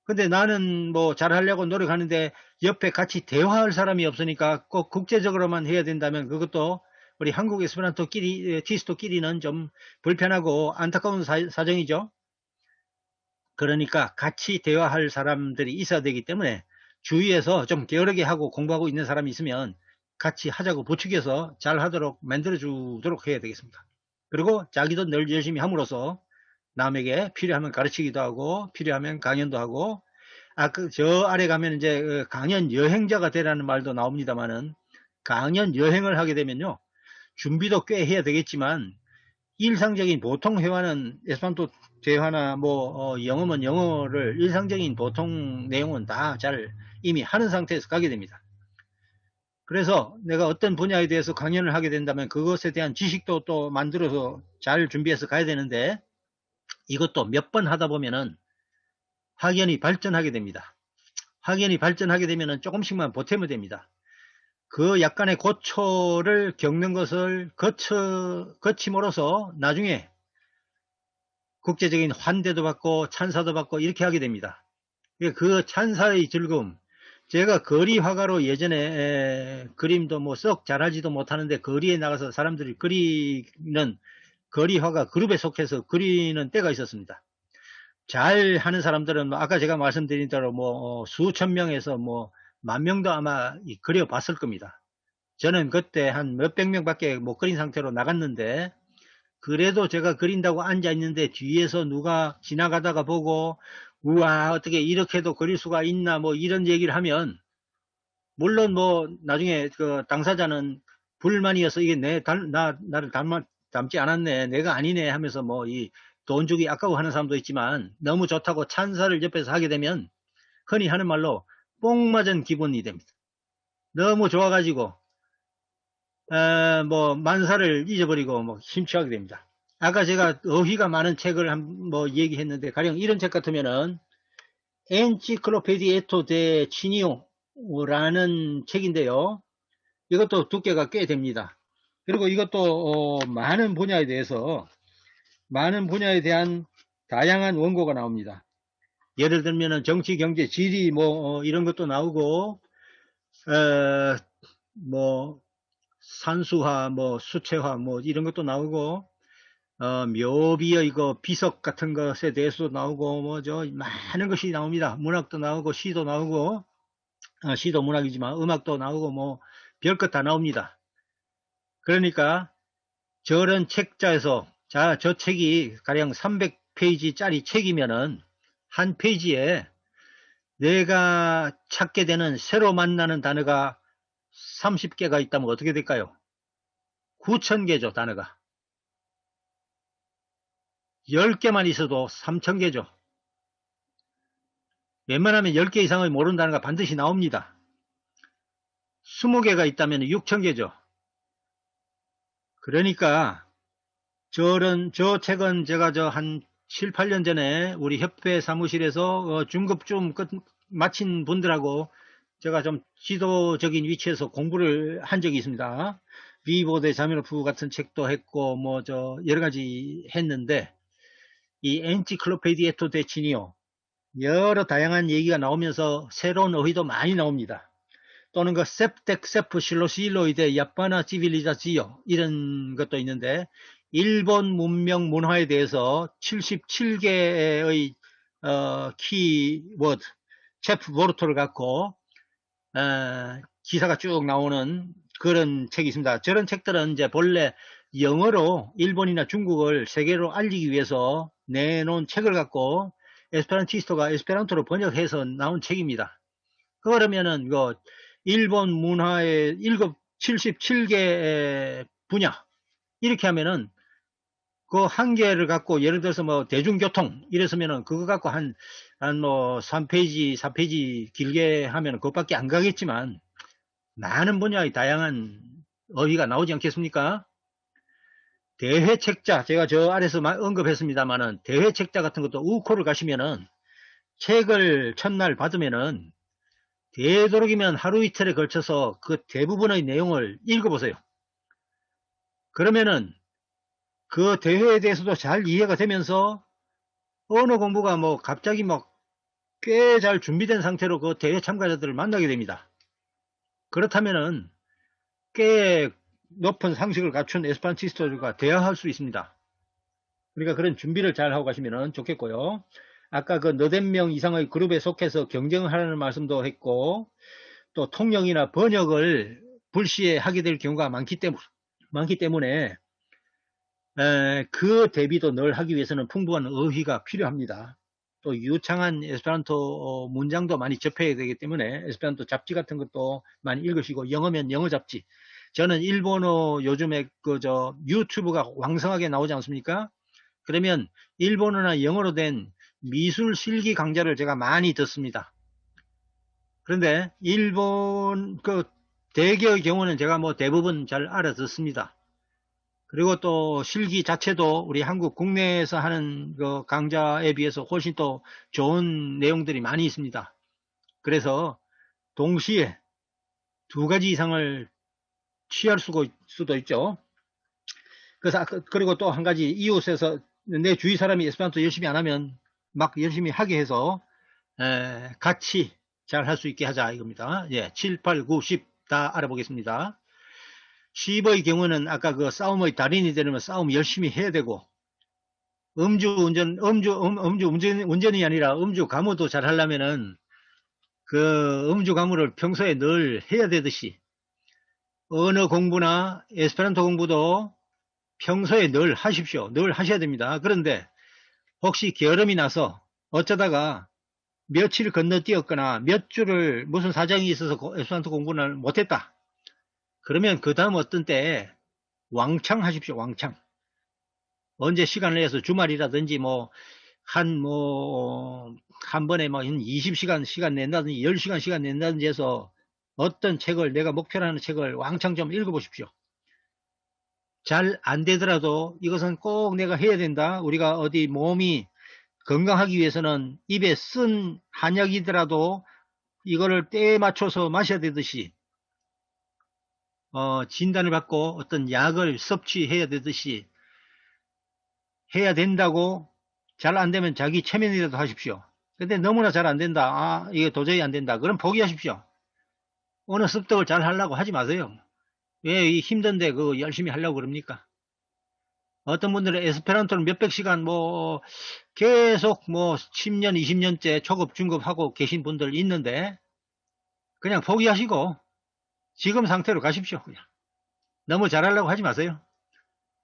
B: 근데 나는 뭐 잘하려고 노력하는데 옆에 같이 대화할 사람이 없으니까 꼭 국제적으로만 해야 된다면 그것도 우리 한국 에스페란토끼리 티스토끼리는 좀 불편하고 안타까운 사정이죠. 그러니까 같이 대화할 사람들이 있어야 되기 때문에 주위에서 좀 게으르게 하고 공부하고 있는 사람이 있으면 같이 하자고 부추겨서 잘 하도록 만들어 주도록 해야 되겠습니다. 그리고 자기도 늘 열심히 함으로써 남에게 필요하면 가르치기도 하고 필요하면 강연도 하고 저 아래 가면 이제 강연 여행자가 되라는 말도 나옵니다만은 강연 여행을 하게 되면요 준비도 꽤 해야 되겠지만 일상적인 보통 회화는 에스페란토 대화나 뭐 영어면 영어를 일상적인 보통 내용은 다 잘 이미 하는 상태에서 가게 됩니다. 그래서 내가 어떤 분야에 대해서 강연을 하게 된다면 그것에 대한 지식도 또 만들어서 잘 준비해서 가야 되는데 이것도 몇 번 하다 보면은 확연히 발전하게 됩니다. 확연히 발전하게 되면은 조금씩만 보태면 됩니다. 그 약간의 고초를 겪는 것을 거침으로써 나중에 국제적인 환대도 받고 찬사도 받고 이렇게 하게 됩니다. 그 찬사의 즐거움, 제가 거리 화가로 예전에 그림도 뭐 썩 잘하지도 못하는데 거리에 나가서 사람들이 그리는 거리 화가 그룹에 속해서 그리는 때가 있었습니다. 잘 하는 사람들은 뭐 아까 제가 말씀드린 대로 뭐 수천 명에서 뭐 만 명도 아마 그려 봤을 겁니다. 저는 그때 한 몇백 명밖에 못 그린 상태로 나갔는데, 그래도 제가 그린다고 앉아 있는데 뒤에서 누가 지나가다가 보고 우와 어떻게 이렇게도 그릴 수가 있나 뭐 이런 얘기를 하면, 물론 뭐 나중에 그 당사자는 불만이어서 이게 나를 닮지 않았네, 내가 아니네 하면서 뭐 이 돈 주기 아까워 하는 사람도 있지만, 너무 좋다고 찬사를 옆에서 하게 되면 흔히 하는 말로 뽕 맞은 기분이 됩니다. 너무 좋아가지고 뭐 만사를 잊어버리고 뭐 심취하게 됩니다. 아까 제가 어휘가 많은 책을 뭐 얘기했는데, 가령 이런 책 같으면은 엔치클로페디에토 데 치니오라는 책인데요. 이것도 두께가 꽤 됩니다. 그리고 이것도 많은 분야에 대한 다양한 원고가 나옵니다. 예를 들면은 정치, 경제, 지리 뭐 이런 것도 나오고, 뭐 산수화, 뭐 수채화 뭐 이런 것도 나오고, 묘비의 이거 비석 같은 것에 대해서도 나오고, 뭐 많은 것이 나옵니다. 문학도 나오고 시도 나오고, 시도 문학이지만 음악도 나오고 뭐 별것 다 나옵니다. 그러니까 저런 책자에서, 자, 저 책이 가령 300페이지짜리 책이면은 한 페이지에 내가 찾게 되는 새로 만나는 단어가 30개가 있다면 어떻게 될까요? 9,000개죠, 단어가. 10개만 있어도 3,000개죠. 웬만하면 10개 이상의 모르는 단어가 반드시 나옵니다. 20개가 있다면 6,000개죠. 그러니까 저 책은 제가 한 7, 8년 전에 우리 협회 사무실에서 중급쯤 마친 분들하고 제가 좀 지도적인 위치에서 공부를 한 적이 있습니다. 비보데 자미노프 같은 책도 했고 뭐 여러 가지 했는데, 이 엔치클로페디에토 데 치니오 여러 다양한 얘기가 나오면서 새로운 어휘도 많이 나옵니다. 또는 그 셉텍세프 실로실로이데 야파나 시빌리자지요 이런 것도 있는데, 일본 문명 문화에 대해서 77개의 키워드, 체프 보르토를 갖고 기사가 쭉 나오는 그런 책이 있습니다. 저런 책들은 이제 본래 영어로 일본이나 중국을 세계로 알리기 위해서 내놓은 책을 갖고 에스페란티스토가 에스페란토로 번역해서 나온 책입니다. 그러면은 일본 문화의 77개 분야 이렇게 하면은 그 한 개를 갖고, 예를 들어서 뭐 대중교통 이랬으면은 그거 갖고 한 뭐 3페이지 4페이지 길게 하면 그것밖에 안 가겠지만, 많은 분야의 다양한 어휘가 나오지 않겠습니까? 대회책자, 제가 저 아래서 언급했습니다만은, 대회책자 같은 것도 우코를 가시면은 책을 첫날 받으면은 되도록이면 하루 이틀에 걸쳐서 그 대부분의 내용을 읽어보세요. 그러면은 그 대회에 대해서도 잘 이해가 되면서 언어 공부가 뭐 갑자기 꽤 잘 준비된 상태로 그 대회 참가자들을 만나게 됩니다. 그렇다면은 꽤 높은 상식을 갖춘 에스페란티스토들과 대화할 수 있습니다. 그러니까 그런 준비를 잘 하고 가시면 좋겠고요. 아까 그 너댓 명 이상의 그룹에 속해서 경쟁을 하라는 말씀도 했고, 또 통역이나 번역을 불시에 하게 될 경우가 많기 때문에 그 대비도 늘 하기 위해서는 풍부한 어휘가 필요합니다. 또 유창한 에스페란토 문장도 많이 접해야 되기 때문에 에스페란토 잡지 같은 것도 많이 읽으시고, 영어면 영어 잡지. 저는 일본어 요즘에 유튜브가 왕성하게 나오지 않습니까? 그러면 일본어나 영어로 된 미술 실기 강좌를 제가 많이 듣습니다. 그런데 일본 대개의 경우는 제가 뭐 대부분 잘 알아듣습니다. 그리고 또 실기 자체도 우리 한국 국내에서 하는 그 강좌에 비해서 훨씬 또 좋은 내용들이 많이 있습니다. 그래서 동시에 두 가지 이상을 취할 수도 있죠. 그래서 그리고 또 한 가지, 이웃에서 내 주위 사람이 에스페란토 열심히 안 하면 막 열심히 하게 해서 같이 잘 할 수 있게 하자 이겁니다. 예, 7, 8, 9, 10 다 알아보겠습니다. 10의 경우는 아까 그 싸움의 달인이 되려면 싸움 열심히 해야 되고, 운전이 아니라 음주 가무도 잘 하려면은 그 음주 가무를 평소에 늘 해야 되듯이 언어 공부나 에스페란토 공부도 평소에 늘 하십시오. 늘 하셔야 됩니다. 그런데 혹시 게으름이 나서 어쩌다가 며칠 건너뛰었거나 몇 주를 무슨 사정이 있어서 에스페란토 공부를 못했다. 그러면 그 다음 어떤 때에 왕창 하십시오. 왕창. 언제 시간을 내서 주말이라든지 한 번에 한 20시간 시간 낸다든지 10시간 시간 낸다든지 해서 어떤 책을 내가 목표로 하는 책을 왕창 좀 읽어보십시오. 잘 안 되더라도 이것은 꼭 내가 해야 된다. 우리가 어디 몸이 건강하기 위해서는 입에 쓴 한약이더라도 이거를 때에 맞춰서 마셔야 되듯이 진단을 받고 어떤 약을 섭취해야 되듯이 해야 된다고 잘 안 되면 자기 체면이라도 하십시오. 근데 너무나 잘 안 된다. 이게 도저히 안 된다. 그럼 포기하십시오. 어느 습득을 잘 하려고 하지 마세요. 왜 힘든데 그거 열심히 하려고 그럽니까? 어떤 분들은 에스페란토를 몇백 시간 계속 10년, 20년째 초급, 중급 하고 계신 분들 있는데 그냥 포기하시고 지금 상태로 가십시오. 그냥. 너무 잘하려고 하지 마세요.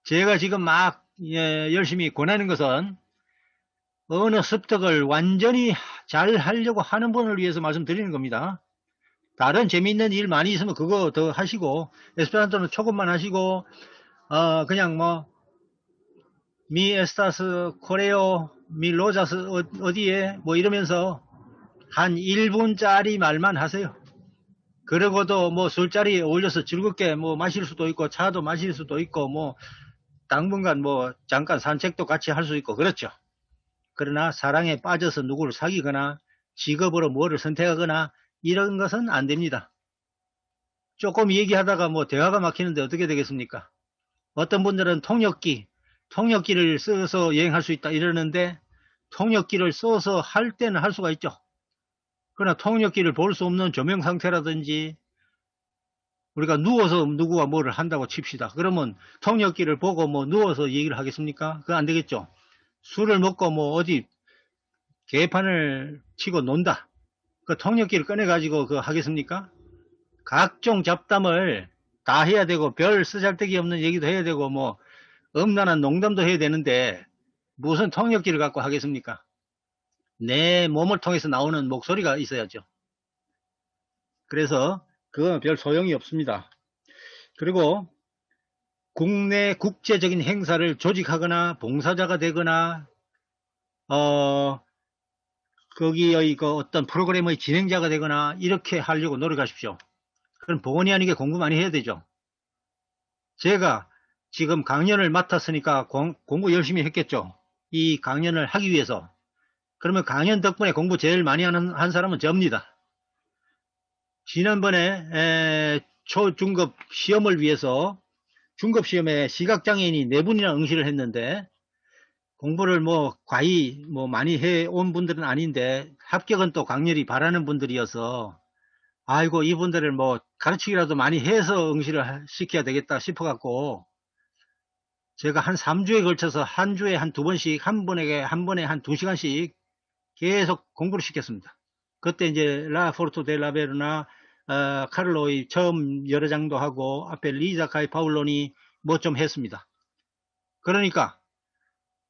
B: 제가 지금 막 열심히 권하는 것은 어느 습득을 완전히 잘 하려고 하는 분을 위해서 말씀드리는 겁니다. 다른 재미있는 일 많이 있으면 그거 더 하시고 에스페란토는 초급만 하시고 그냥 미 에스타스 코레오 미 로자스 어디에 이러면서 한 1분짜리 말만 하세요. 그러고도 술자리에 어울려서 즐겁게 마실 수도 있고 차도 마실 수도 있고 당분간 잠깐 산책도 같이 할 수 있고 그렇죠. 그러나 사랑에 빠져서 누구를 사귀거나 직업으로 뭐를 선택하거나 이런 것은 안 됩니다. 조금 얘기하다가 대화가 막히는데 어떻게 되겠습니까? 어떤 분들은 통역기를 써서 여행할 수 있다 이러는데 통역기를 써서 할 때는 할 수가 있죠. 그러나 통역기를 볼 수 없는 조명 상태라든지 우리가 누워서 누구와 뭐를 한다고 칩시다. 그러면 통역기를 보고 누워서 얘기를 하겠습니까? 그거 안 되겠죠. 술을 먹고 어디 개판을 치고 논다. 그 통역기를 꺼내가지고 그거 하겠습니까? 각종 잡담을 다 해야 되고 별 쓰잘데기 없는 얘기도 해야 되고 음란한 농담도 해야 되는데 무슨 통역기를 갖고 하겠습니까? 내 몸을 통해서 나오는 목소리가 있어야죠. 그래서 그건 별 소용이 없습니다. 그리고 국내 국제적인 행사를 조직하거나 봉사자가 되거나 거기의 어떤 프로그램의 진행자가 되거나 이렇게 하려고 노력하십시오. 그럼 본의 아니게 공부 많이 해야 되죠. 제가 지금 강연을 맡았으니까 공부 열심히 했겠죠. 이 강연을 하기 위해서. 그러면 강연 덕분에 공부 제일 많이 한 사람은 접니다. 지난번에 초중급 시험을 위해서 중급시험에 시각장애인이 4분이나 응시를 했는데 공부를 과히 많이 해온 분들은 아닌데 합격은 또 강렬히 바라는 분들이어서 아이고 이분들을 가르치기라도 많이 해서 응시를 시켜야 되겠다 싶어갖고 제가 한 3주에 걸쳐서 한 주에 한 2번씩 한 번에 한 2시간씩 계속 공부를 시켰습니다. 그때 이제 라 포르토 데 라베르나 카를로의 처음 여러 장도 하고 앞에 리자카이 파울론이 좀 했습니다. 그러니까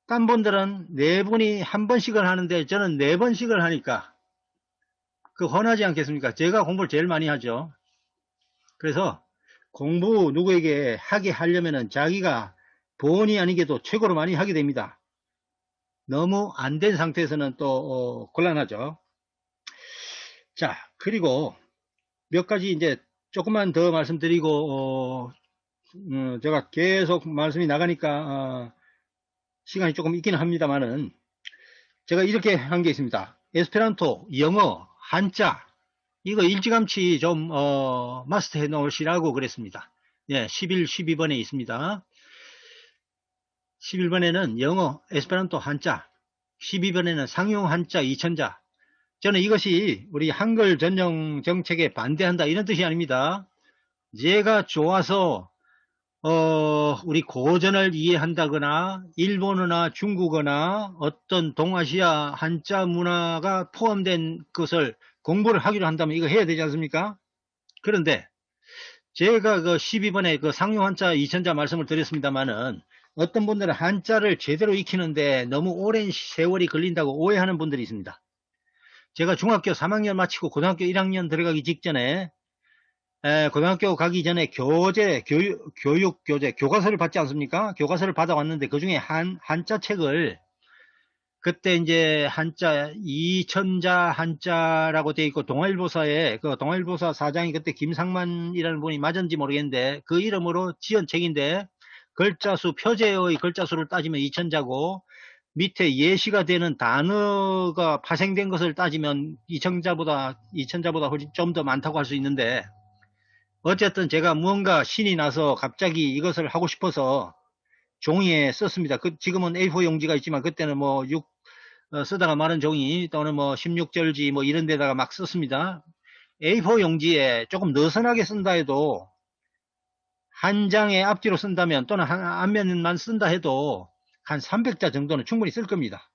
B: 딴 분들은 4분이 한 번씩을 하는데 저는 4번씩을 하니까 그 훤하지 않겠습니까? 제가 공부를 제일 많이 하죠. 그래서 공부 누구에게 하게 하려면은 자기가 본의 아니게도 최고로 많이 하게 됩니다. 너무 안 된 상태에서는 또 곤란하죠. 자, 그리고 몇 가지 이제 조금만 더 말씀드리고 제가 계속 말씀이 나가니까 시간이 조금 있기는 합니다만은 제가 이렇게 한 게 있습니다. 에스페란토, 영어, 한자 이거 일찌감치 좀 마스터해 놓으시라고 그랬습니다. 예, 11, 12번에 있습니다. 11번에는 영어, 에스페란토, 한자, 12번에는 상용 한자 2000자. 저는 이것이 우리 한글 전용 정책에 반대한다 이런 뜻이 아닙니다. 제가 좋아서 우리 고전을 이해한다거나 일본어나 중국어나 어떤 동아시아 한자 문화가 포함된 것을 공부를 하기로 한다면 이거 해야 되지 않습니까? 그런데 제가 그 12번에 그 상용 한자 2000자 말씀을 드렸습니다만은 어떤 분들은 한자를 제대로 익히는데 너무 오랜 세월이 걸린다고 오해하는 분들이 있습니다. 제가 중학교 3학년 마치고 고등학교 1학년 들어가기 직전에 고등학교 가기 전에 교육 교재, 교과서를 받지 않습니까? 교과서를 받아왔는데 그 중에 한자 책을 그때 이제 한자 2000자 한자라고 되어 있고 동아일보사에 그 동아일보사 사장이 그때 김상만이라는 분이 맞은지 모르겠는데 그 이름으로 지은 책인데 글자수 표제의 글자수를 따지면 2000자고 밑에 예시가 되는 단어가 파생된 것을 따지면 2000자보다 좀 더 많다고 할 수 있는데 어쨌든 제가 무언가 신이 나서 갑자기 이것을 하고 싶어서 종이에 썼습니다. 지금은 A4 용지가 있지만 그때는 뭐 쓰다가 마른 종이 또는 뭐 16절지 뭐 이런 데다가 막 썼습니다. A4 용지에 조금 느슨하게 쓴다 해도 한 장의 앞뒤로 쓴다면 또는 한 앞면만 쓴다 해도 한 300자 정도는 충분히 쓸 겁니다.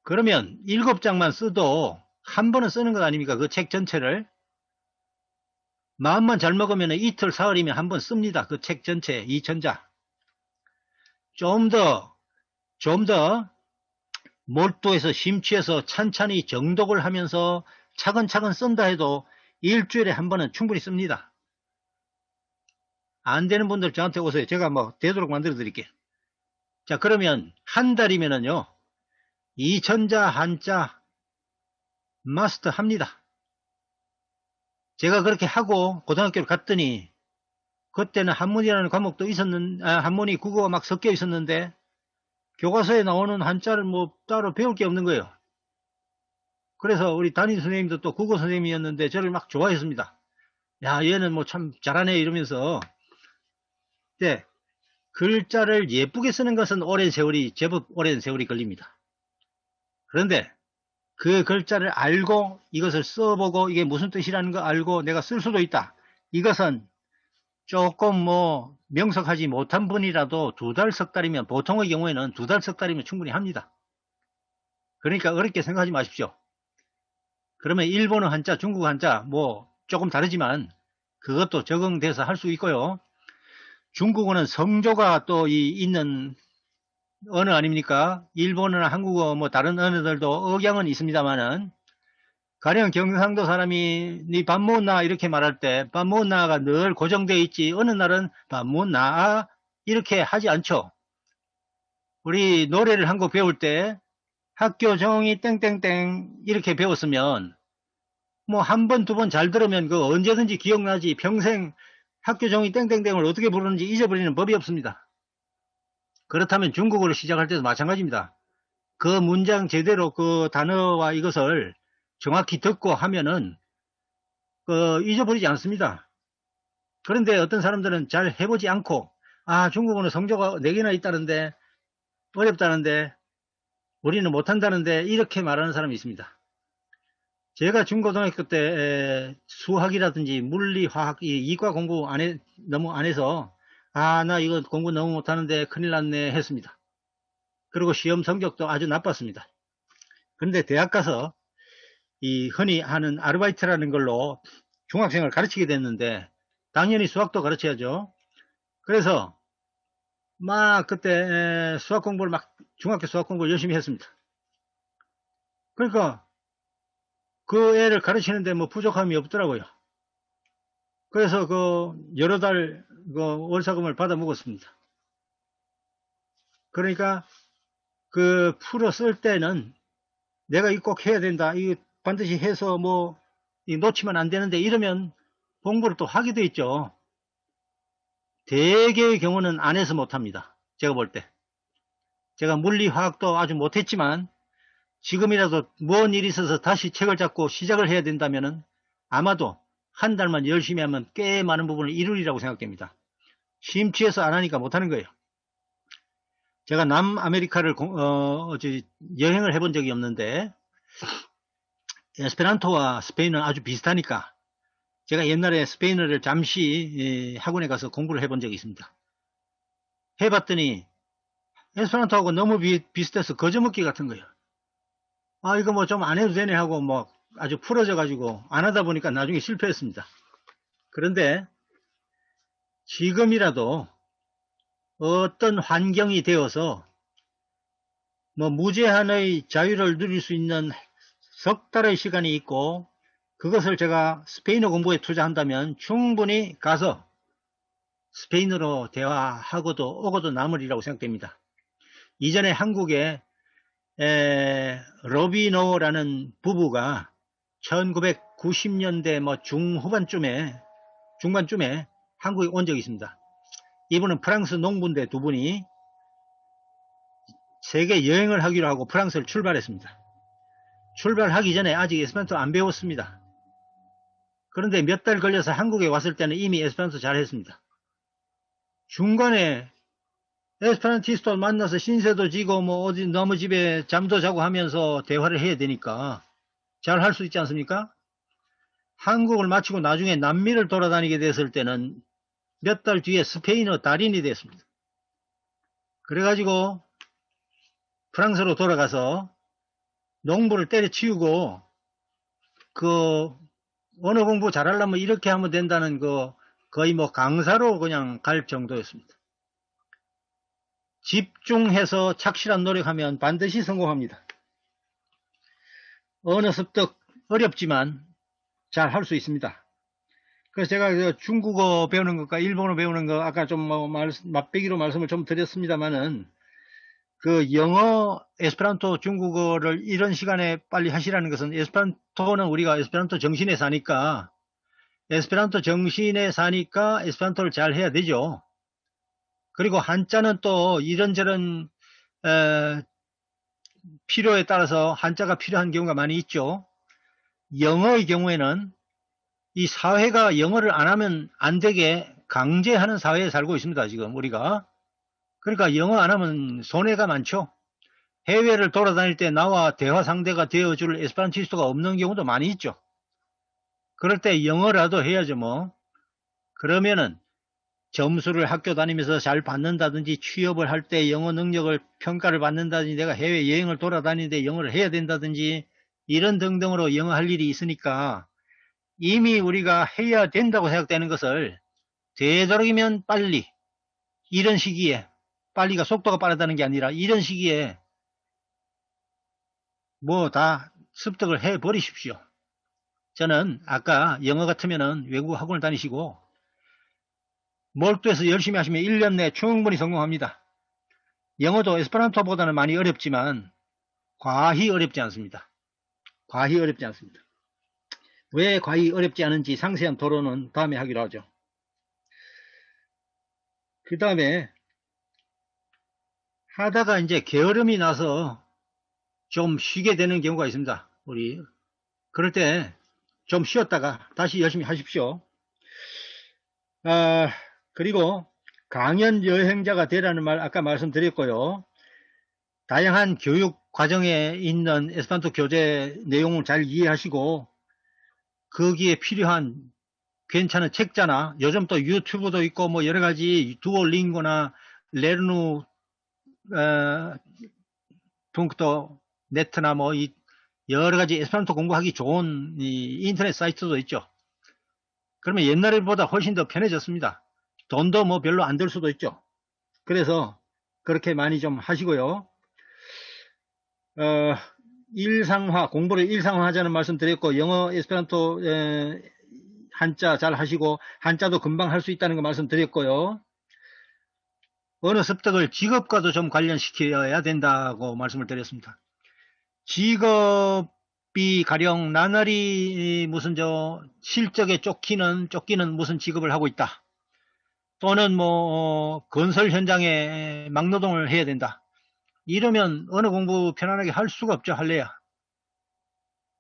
B: 그러면 7장만 써도 한 번은 쓰는 것 아닙니까? 그 책 전체를. 마음만 잘 먹으면 이틀 사흘이면 한 번 씁니다. 그 책 전체 2000자. 좀 더 몰두해서 심취해서 찬찬히 정독을 하면서 차근차근 쓴다 해도 일주일에 한 번은 충분히 씁니다. 안 되는 분들 저한테 오세요. 제가 뭐 되도록 만들어 드릴게요. 자, 그러면 한 달이면은요 2000자 한자 마스터 합니다. 제가 그렇게 하고 고등학교를 갔더니 그때는 한문이라는 과목도 한문이 국어가 막 섞여 있었는데 교과서에 나오는 한자를 뭐 따로 배울 게 없는 거예요. 그래서 우리 담임 선생님도 또 국어 선생님이었는데 저를 막 좋아했습니다. 야, 얘는 뭐 참 잘하네 이러면서. 네, 글자를 예쁘게 쓰는 것은 제법 오랜 세월이 걸립니다. 그런데 그 글자를 알고 이것을 써보고 이게 무슨 뜻이라는 거 알고 내가 쓸 수도 있다. 이것은 조금 뭐 명석하지 못한 분이라도 2달, 석 달이면 보통의 경우에는 2달, 석 달이면 충분히 합니다. 그러니까 어렵게 생각하지 마십시오. 그러면 일본어 한자, 중국 한자 뭐 조금 다르지만 그것도 적응돼서 할 수 있고요. 중국어는 성조가 또 있는 언어 아닙니까? 일본어나 한국어 뭐 다른 언어들도 억양은 있습니다만은 가령 경상도 사람이 니 밥 먹었나 이렇게 말할 때 밥 먹었나가 늘 고정되어 있지 어느 날은 밥 먹었나 이렇게 하지 않죠. 우리 노래를 한 곡 배울 때 학교 종이 땡땡땡 이렇게 배웠으면 뭐 한 번, 2번 잘 들으면 그 언제든지 기억나지 평생 학교 종이 땡땡땡을 어떻게 부르는지 잊어버리는 법이 없습니다. 그렇다면 중국어를 시작할 때도 마찬가지입니다. 그 문장 제대로 그 단어와 이것을 정확히 듣고 하면은 잊어버리지 않습니다. 그런데 어떤 사람들은 잘 해보지 않고 중국어는 성조가 4개나 있다는데 어렵다는데 우리는 못한다는데 이렇게 말하는 사람이 있습니다. 제가 중고등학교 때 수학이라든지 물리, 화학, 이과 공부 너무 안 해서 나 이거 공부 너무 못하는데 큰일 났네 했습니다. 그리고 시험 성적도 아주 나빴습니다. 그런데 대학 가서 흔히 하는 아르바이트라는 걸로 중학생을 가르치게 됐는데 당연히 수학도 가르쳐야죠. 그래서 막 그때 수학 공부를 중학교 수학 공부를 열심히 했습니다. 그러니까 그 애를 가르치는데 뭐 부족함이 없더라고요. 그래서 여러 달 월사금을 받아 먹었습니다. 그러니까 풀어 쓸 때는 내가 이거 꼭 해야 된다. 이거 반드시 해서 놓치면 안 되는데 이러면 공부를 또 하게 돼 있죠. 대개의 경우는 안 해서 못합니다. 제가 볼 때. 제가 물리, 화학도 아주 못했지만 지금이라도 뭔 일이 있어서 다시 책을 잡고 시작을 해야 된다면은 아마도 한 달만 열심히 하면 꽤 많은 부분을 이루리라고 생각됩니다. 심취해서 안 하니까 못하는 거예요. 제가 남아메리카를 여행을 해본 적이 없는데 에스페란토와 스페인은 아주 비슷하니까 제가 옛날에 스페인어를 잠시 학원에 가서 공부를 해본 적이 있습니다. 해봤더니 에스페란토하고 너무 비슷해서 거저먹기 같은 거예요. 아, 이거 뭐 좀 안 해도 되네 하고 뭐 아주 풀어져 가지고 안 하다 보니까 나중에 실패했습니다. 그런데 지금이라도 어떤 환경이 되어서 뭐 무제한의 자유를 누릴 수 있는 석 달의 시간이 있고 그것을 제가 스페인어 공부에 투자한다면 충분히 가서 스페인어로 대화하고도 오고도 남으리라고 생각됩니다. 이전에 한국에 로비노라는 부부가 1990년대 뭐 중반쯤에 한국에 온 적이 있습니다. 이분은 프랑스 농부인데 두 분이 세계 여행을 하기로 하고 프랑스를 출발했습니다. 출발하기 전에 아직 에스페란토 안 배웠습니다. 그런데 몇 달 걸려서 한국에 왔을 때는 이미 에스페란토 잘했습니다. 중간에 에스페란티스트 만나서 신세도 지고 뭐 어디 너무 집에 잠도 자고 하면서 대화를 해야 되니까 잘 할 수 있지 않습니까? 한국을 마치고 나중에 남미를 돌아다니게 됐을 때는 몇 달 뒤에 스페인어 달인이 됐습니다. 그래가지고 프랑스로 돌아가서 농부를 때려치우고 그 언어 공부 잘하려면 이렇게 하면 된다는 거의 뭐 강사로 그냥 갈 정도였습니다. 집중해서 착실한 노력하면 반드시 성공합니다. 언어 습득 어렵지만 잘 할 수 있습니다. 그래서 제가 중국어 배우는 것과 일본어 배우는 거 아까 좀 맛배기로 말씀을 좀 드렸습니다만은 그 영어, 에스페란토, 중국어를 이런 시간에 빨리 하시라는 것은 에스페란토는 우리가 에스페란토 정신에 사니까 에스페란토를 잘 해야 되죠. 그리고 한자는 또 이런저런 필요에 따라서 한자가 필요한 경우가 많이 있죠. 영어의 경우에는 이 사회가 영어를 안 하면 안 되게 강제하는 사회에 살고 있습니다. 지금 우리가. 그러니까 영어 안 하면 손해가 많죠. 해외를 돌아다닐 때 나와 대화 상대가 되어줄 에스페란티스트가 없는 경우도 많이 있죠. 그럴 때 영어라도 해야죠 뭐. 그러면은 점수를 학교 다니면서 잘 받는다든지 취업을 할 때 영어 능력을 평가를 받는다든지 내가 해외 여행을 돌아다니는데 영어를 해야 된다든지 이런 등등으로 영어 할 일이 있으니까 이미 우리가 해야 된다고 생각되는 것을 되도록이면 빨리 이런 시기에 빨리가 속도가 빠르다는 게 아니라 이런 시기에 뭐 다 습득을 해 버리십시오. 저는 아까 영어 같으면은 외국 학원을 다니시고 몰두해서 열심히 하시면 1년 내에 충분히 성공합니다. 영어도 에스페란토보다는 많이 어렵지만 과히 어렵지 않습니다. 과히 어렵지 않습니다. 왜 과히 어렵지 않은지 상세한 토론은 다음에 하기로 하죠. 그 다음에 하다가 이제 게으름이 나서 좀 쉬게 되는 경우가 있습니다. 그럴 때 좀 쉬었다가 다시 열심히 하십시오. 그리고 강연 여행자가 되라는 말 아까 말씀드렸고요. 다양한 교육 과정에 있는 에스페란토 교재 내용을 잘 이해하시고 거기에 필요한 괜찮은 책자나 요즘 또 유튜브도 있고 뭐 여러가지 두오링고나 레르누 punkto net나 뭐 여러가지 에스페란토 공부하기 좋은 인터넷 사이트도 있죠. 그러면 옛날보다 훨씬 더 편해졌습니다. 돈도 뭐 별로 안 들 수도 있죠. 그래서 그렇게 많이 좀 하시고요. 공부를 일상화하자는 말씀 드렸고 영어, 에스페란토 한자 잘 하시고 한자도 금방 할 수 있다는 거 말씀드렸고요. 언어 습득을 직업과도 좀 관련시켜야 된다고 말씀을 드렸습니다. 직업이 가령 나날이 무슨 실적에 쫓기는 무슨 직업을 하고 있다. 또는 뭐 건설 현장에 막노동을 해야 된다. 이러면 언어 공부 편안하게 할 수가 없죠. 할래야.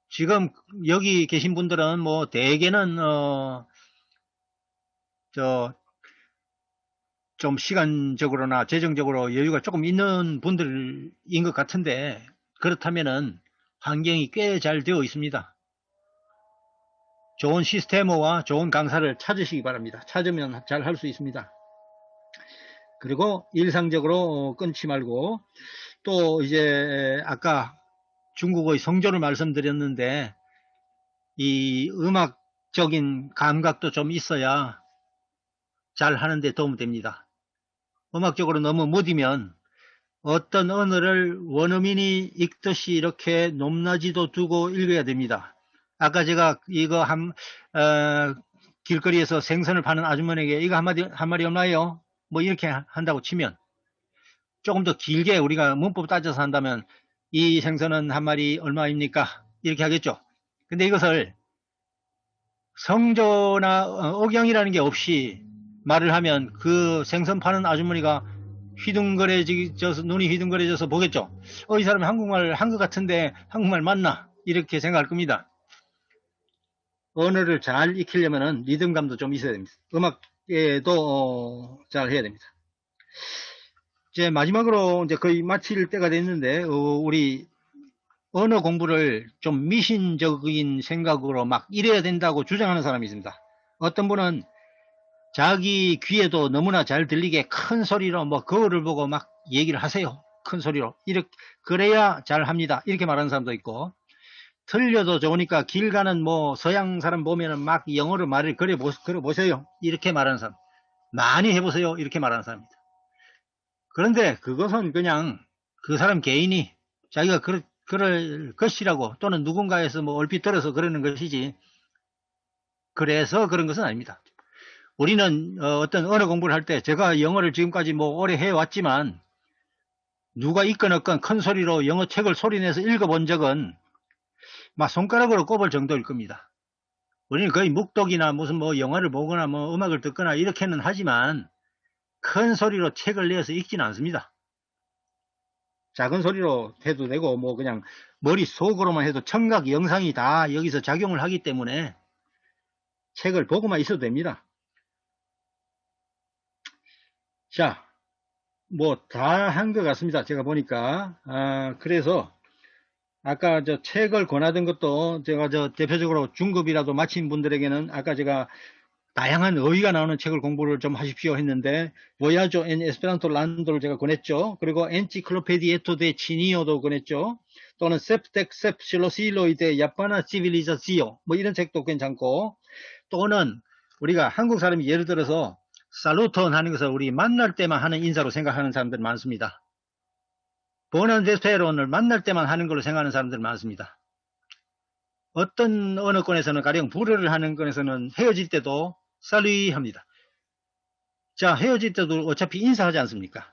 B: 지금 여기 계신 분들은 뭐 대개는 좀 시간적으로나 재정적으로 여유가 조금 있는 분들인 것 같은데 그렇다면은 환경이 꽤 잘 되어 있습니다. 좋은 시스테머와 좋은 강사를 찾으시기 바랍니다. 찾으면 잘 할 수 있습니다. 그리고 일상적으로 끊지 말고, 또 이제 아까 중국어의 성조를 말씀드렸는데, 이 음악적인 감각도 좀 있어야 잘 하는데 도움 됩니다. 음악적으로 너무 무디면 어떤 언어를 원어민이 읽듯이 이렇게 높낮이도 두고 읽어야 됩니다. 아까 제가 이거 길거리에서 생선을 파는 아주머니에게 이거 한 마리 없나요? 뭐 이렇게 한다고 치면 조금 더 길게 우리가 문법 따져서 한다면 이 생선은 한 마리 얼마입니까? 이렇게 하겠죠. 근데 이것을 성조나 억양이라는 게 없이 말을 하면 그 생선 파는 아주머니가 휘둥그레져서 눈이 휘둥그레져서 보겠죠. 이 사람이 한국말 한 것 같은데 한국말 맞나? 이렇게 생각할 겁니다. 언어를 잘 익히려면 리듬감도 좀 있어야 됩니다. 음악에도 잘 해야 됩니다. 이제 마지막으로 이제 거의 마칠 때가 됐는데 우리 언어 공부를 좀 미신적인 생각으로 막 이래야 된다고 주장하는 사람이 있습니다. 어떤 분은 자기 귀에도 너무나 잘 들리게 큰 소리로 뭐 거울을 보고 막 얘기를 하세요. 큰 소리로. 이렇게 그래야 잘 합니다. 이렇게 말하는 사람도 있고, 틀려도 좋으니까 길 가는 뭐 서양 사람 보면은 막 영어로 말을 걸어 보세요. 이렇게 말하는 사람. 많이 해보세요. 이렇게 말하는 사람입니다. 그런데 그것은 그냥 그 사람 개인이 자기가 그럴 것이라고 또는 누군가에서 뭐 얼핏 들어서 그러는 것이지, 그래서 그런 것은 아닙니다. 우리는 어떤 언어 공부를 할 때, 제가 영어를 지금까지 뭐 오래 해왔지만 누가 있건 없건 큰 소리로 영어 책을 소리내서 읽어본 적은 막 손가락으로 꼽을 정도일 겁니다. 우리는 거의 묵독이나 무슨 뭐 영화를 보거나 뭐 음악을 듣거나 이렇게는 하지만 큰 소리로 책을 내어서 읽지는 않습니다. 작은 소리로 해도 되고 뭐 그냥 머릿속으로만 해도 청각, 영상이 다 여기서 작용을 하기 때문에 책을 보고만 있어도 됩니다. 자, 뭐 다 한 것 같습니다. 제가 보니까. 그래서 아까 저 책을 권하던 것도 제가 대표적으로 중급이라도 마친 분들에게는 아까 제가 다양한 어휘가 나오는 책을 공부를 좀 하십시오 했는데, Voyage en Esperanto Land를 제가 권했죠. 그리고 Enciclopedietto de Chinio도 권했죠. 또는 Septek Sep Silosilo de Japana Civilizatio 뭐 이런 책도 괜찮고, 또는 우리가 한국 사람이 예를 들어서 살루톤 하는 것을 우리 만날 때만 하는 인사로 생각하는 사람들 많습니다. 보난데스페론을 만날 때만 하는 걸로 생각하는 사람들 많습니다. 어떤 언어권에서는 가령 불어를 하는 건에서는 헤어질 때도 살루이 합니다. 자, 헤어질 때도 어차피 인사하지 않습니까?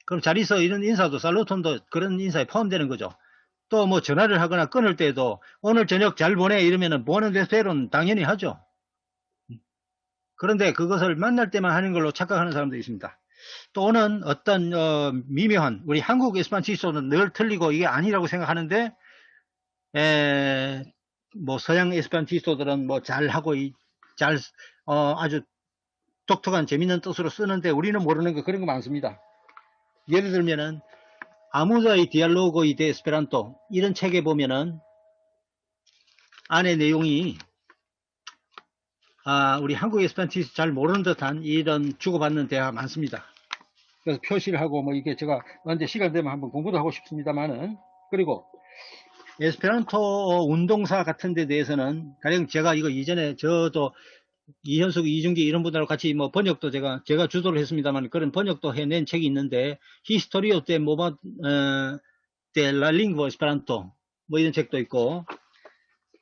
B: 그럼 잘 있어 이런 인사도 살루톤도 그런 인사에 포함되는 거죠. 또 뭐 전화를 하거나 끊을 때도 오늘 저녁 잘 보내 이러면은 보난데스페론 당연히 하죠. 그런데 그것을 만날 때만 하는 걸로 착각하는 사람도 있습니다. 또는 어떤 미묘한 우리 한국 에스파란토는 늘 틀리고 이게 아니라고 생각하는데 뭐 서양 에스파란토들은 뭐 잘하고 아주 독특한 재밌는 뜻으로 쓰는데 우리는 모르는 거 그런 거 많습니다. 예를 들면은 아무자의 디알로고이 데 에스페란토 이런 책에 보면은 안에 내용이 우리 한국 에스페란토에서 잘 모르는 듯한 이런 주고받는 대화가 많습니다. 그래서 표시를 하고 뭐 이게 제가 언제 시간 되면 한번 공부도 하고 싶습니다만은, 그리고 에스페란토 운동사 같은 데 대해서는 가령 제가 이거 이전에 저도 이현숙, 이중기 이런 분들하고 같이 뭐 번역도 제가 주도를 했습니다만 그런 번역도 해낸 책이 있는데 히스토리오 데 모바 데 라 링구 에스페란토 뭐 이런 책도 있고,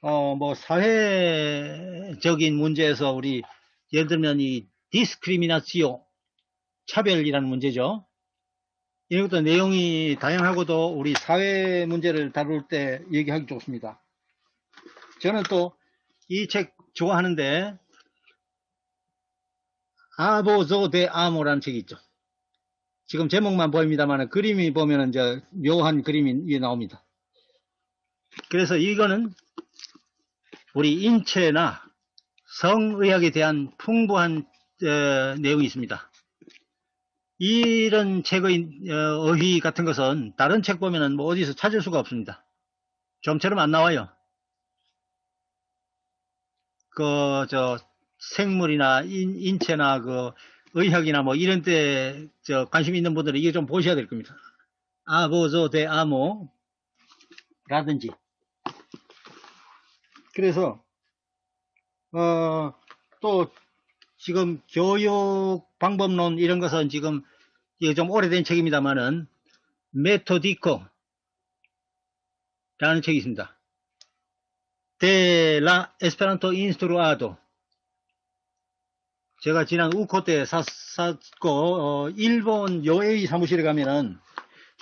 B: 뭐 사회적인 문제에서 우리 예를 들면 이 디스크리미나시오 차별이라는 문제죠. 이런 것도 내용이 다양하고도 우리 사회 문제를 다룰 때 얘기하기 좋습니다. 저는 또 이 책 좋아하는데 아보조 데 아모라는 책이 있죠. 지금 제목만 보입니다만 그림이 보면 이제 묘한 그림이 나옵니다. 그래서 이거는 우리 인체나 성의학에 대한 풍부한 내용이 있습니다. 이런 책의 어휘 같은 것은 다른 책 보면은 뭐 어디서 찾을 수가 없습니다. 좀처럼 안 나와요. 생물이나 인체나 의학이나 뭐 이런 데 관심 있는 분들은 이게 좀 보셔야 될 겁니다. 아보조 대 아모라든지. 그래서 또 지금 교육 방법론 이런 것은 지금 이게 좀 오래된 책입니다만은 메토디코라는 책이 있습니다. 데라 에스페란토 인스트루아도. 제가 지난 우코 때 샀고 일본 여의 사무실에 가면은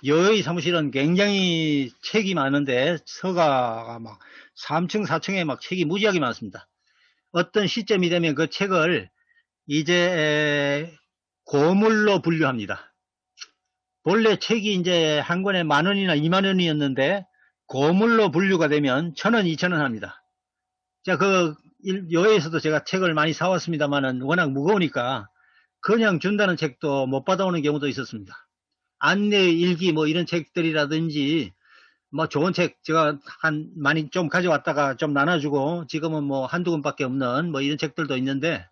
B: 여의 사무실은 굉장히 책이 많은데 서가가 막 3층 4층에 막 책이 무지하게 많습니다. 어떤 시점이 되면 그 책을 이제 고물로 분류합니다. 본래 책이 이제 한 권에 10,000원이나 20,000원이었는데 고물로 분류가 되면 1,000원, 2,000원 합니다. 자, 여에서도 제가 책을 많이 사왔습니다만은 워낙 무거우니까 그냥 준다는 책도 못 받아오는 경우도 있었습니다. 안내 일기 뭐 이런 책들이라든지 뭐 좋은 책 제가 많이 좀 가져왔다가 좀 나눠주고 지금은 뭐 한두 권밖에 없는 뭐 이런 책들도 있는데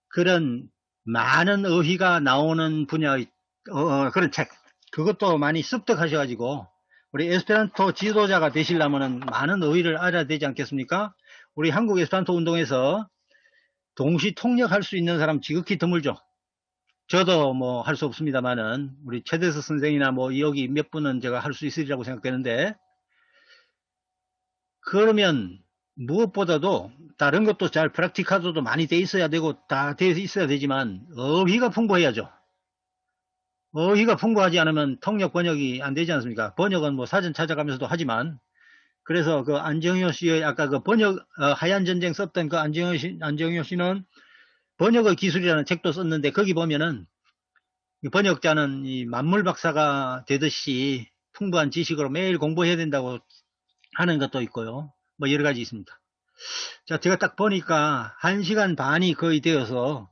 B: 그런 많은 어휘가 나오는 분야의 그런 책 그것도 많이 습득하셔가지고 우리 에스페란토 지도자가 되시려면 많은 어휘를 알아야 되지 않겠습니까? 우리 한국 에스페란토 운동에서 동시 통역할 수 있는 사람 지극히 드물죠. 저도 뭐 할 수 없습니다만은 우리 최대석 선생이나 뭐 여기 몇 분은 제가 할 수 있으리라고 생각되는데 그러면 무엇보다도 다른 것도 잘 프랙티카도도 많이 돼 있어야 되고 다 돼 있어야 되지만 어휘가 풍부해야죠. 어휘가 풍부하지 않으면 통역 번역이 안 되지 않습니까? 번역은 뭐 사전 찾아가면서도 하지만 그래서 그 안정효 씨의 아까 그 번역 하얀 전쟁 썼던 그 안정효 씨는 번역의 기술이라는 책도 썼는데 거기 보면은 번역자는 이 만물 박사가 되듯이 풍부한 지식으로 매일 공부해야 된다고 하는 것도 있고요. 뭐 여러 가지 있습니다. 자, 제가 딱 보니까 1시간 반이 거의 되어서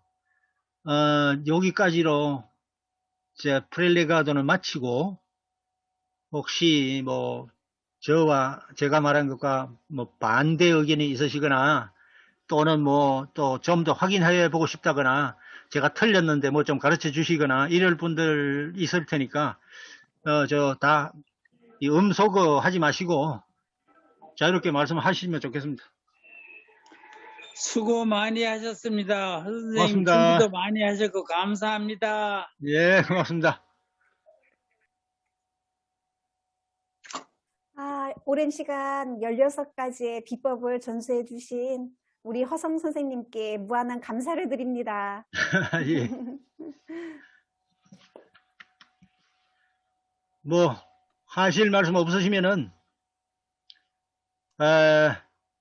B: 여기까지로 제 프렐레가도는 마치고 혹시 뭐 저와 제가 말한 것과 뭐 반대 의견이 있으시거나 또는 뭐 또 좀 더 확인해 보고 싶다거나 제가 틀렸는데 뭐 좀 가르쳐 주시거나 이럴 분들 있을 테니까 다 음소거 하지 마시고 자유롭게 말씀하시면 좋겠습니다.
C: 수고 많이 하셨습니다. 선생님
B: 고맙습니다.
C: 준비도 많이 하셨고 감사합니다.
B: 예, 고맙습니다.
A: 오랜 시간 16가지의 비법을 전수해 주신 우리 허성 선생님께 무한한 감사를 드립니다.
B: 예. 뭐 하실 말씀 없으시면은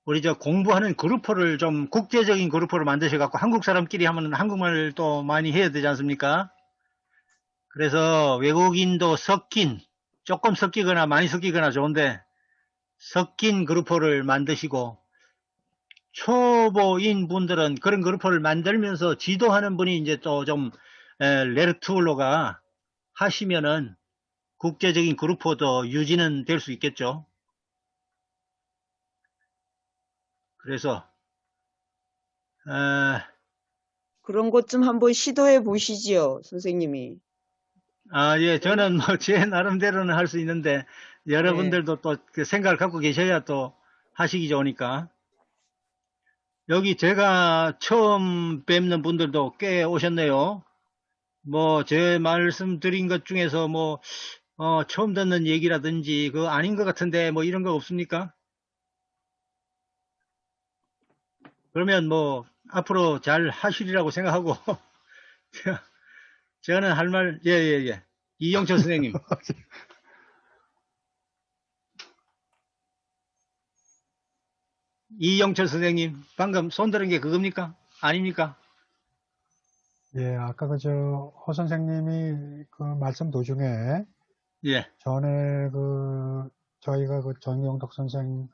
B: 우리 저 공부하는 그룹을 좀 국제적인 그룹을 만드셔 갖고 한국 사람끼리 하면 한국말을 또 많이 해야 되지 않습니까? 그래서 외국인도 조금 섞이거나 많이 섞이거나 좋은데 섞인 그룹을 만드시고 초보인 분들은 그런 그룹을 만들면서 지도하는 분이 이제 또 좀 레르투올로가 하시면은 국제적인 그룹도 유지는 될 수 있겠죠. 그래서
D: 그런 것 좀 한번 시도해 보시지요, 선생님이.
B: 예, 저는 뭐 제 나름대로는 할 수 있는데 여러분들도 또 그 생각을 갖고 계셔야 또 하시기 좋으니까. 여기 제가 처음 뵙는 분들도 꽤 오셨네요. 뭐 제 말씀드린 것 중에서 뭐 처음 듣는 얘기라든지 그 아닌 것 같은데 뭐 이런 거 없습니까? 그러면 뭐 앞으로 잘 하시리라고 생각하고 저는 할 말 예. 이영철 선생님. 이영철 선생님 방금 손들은 게 그겁니까? 아닙니까?
E: 예, 아까 허 선생님이 그 말씀 도중에
B: 예.
E: 전에 저희가 정영덕 선생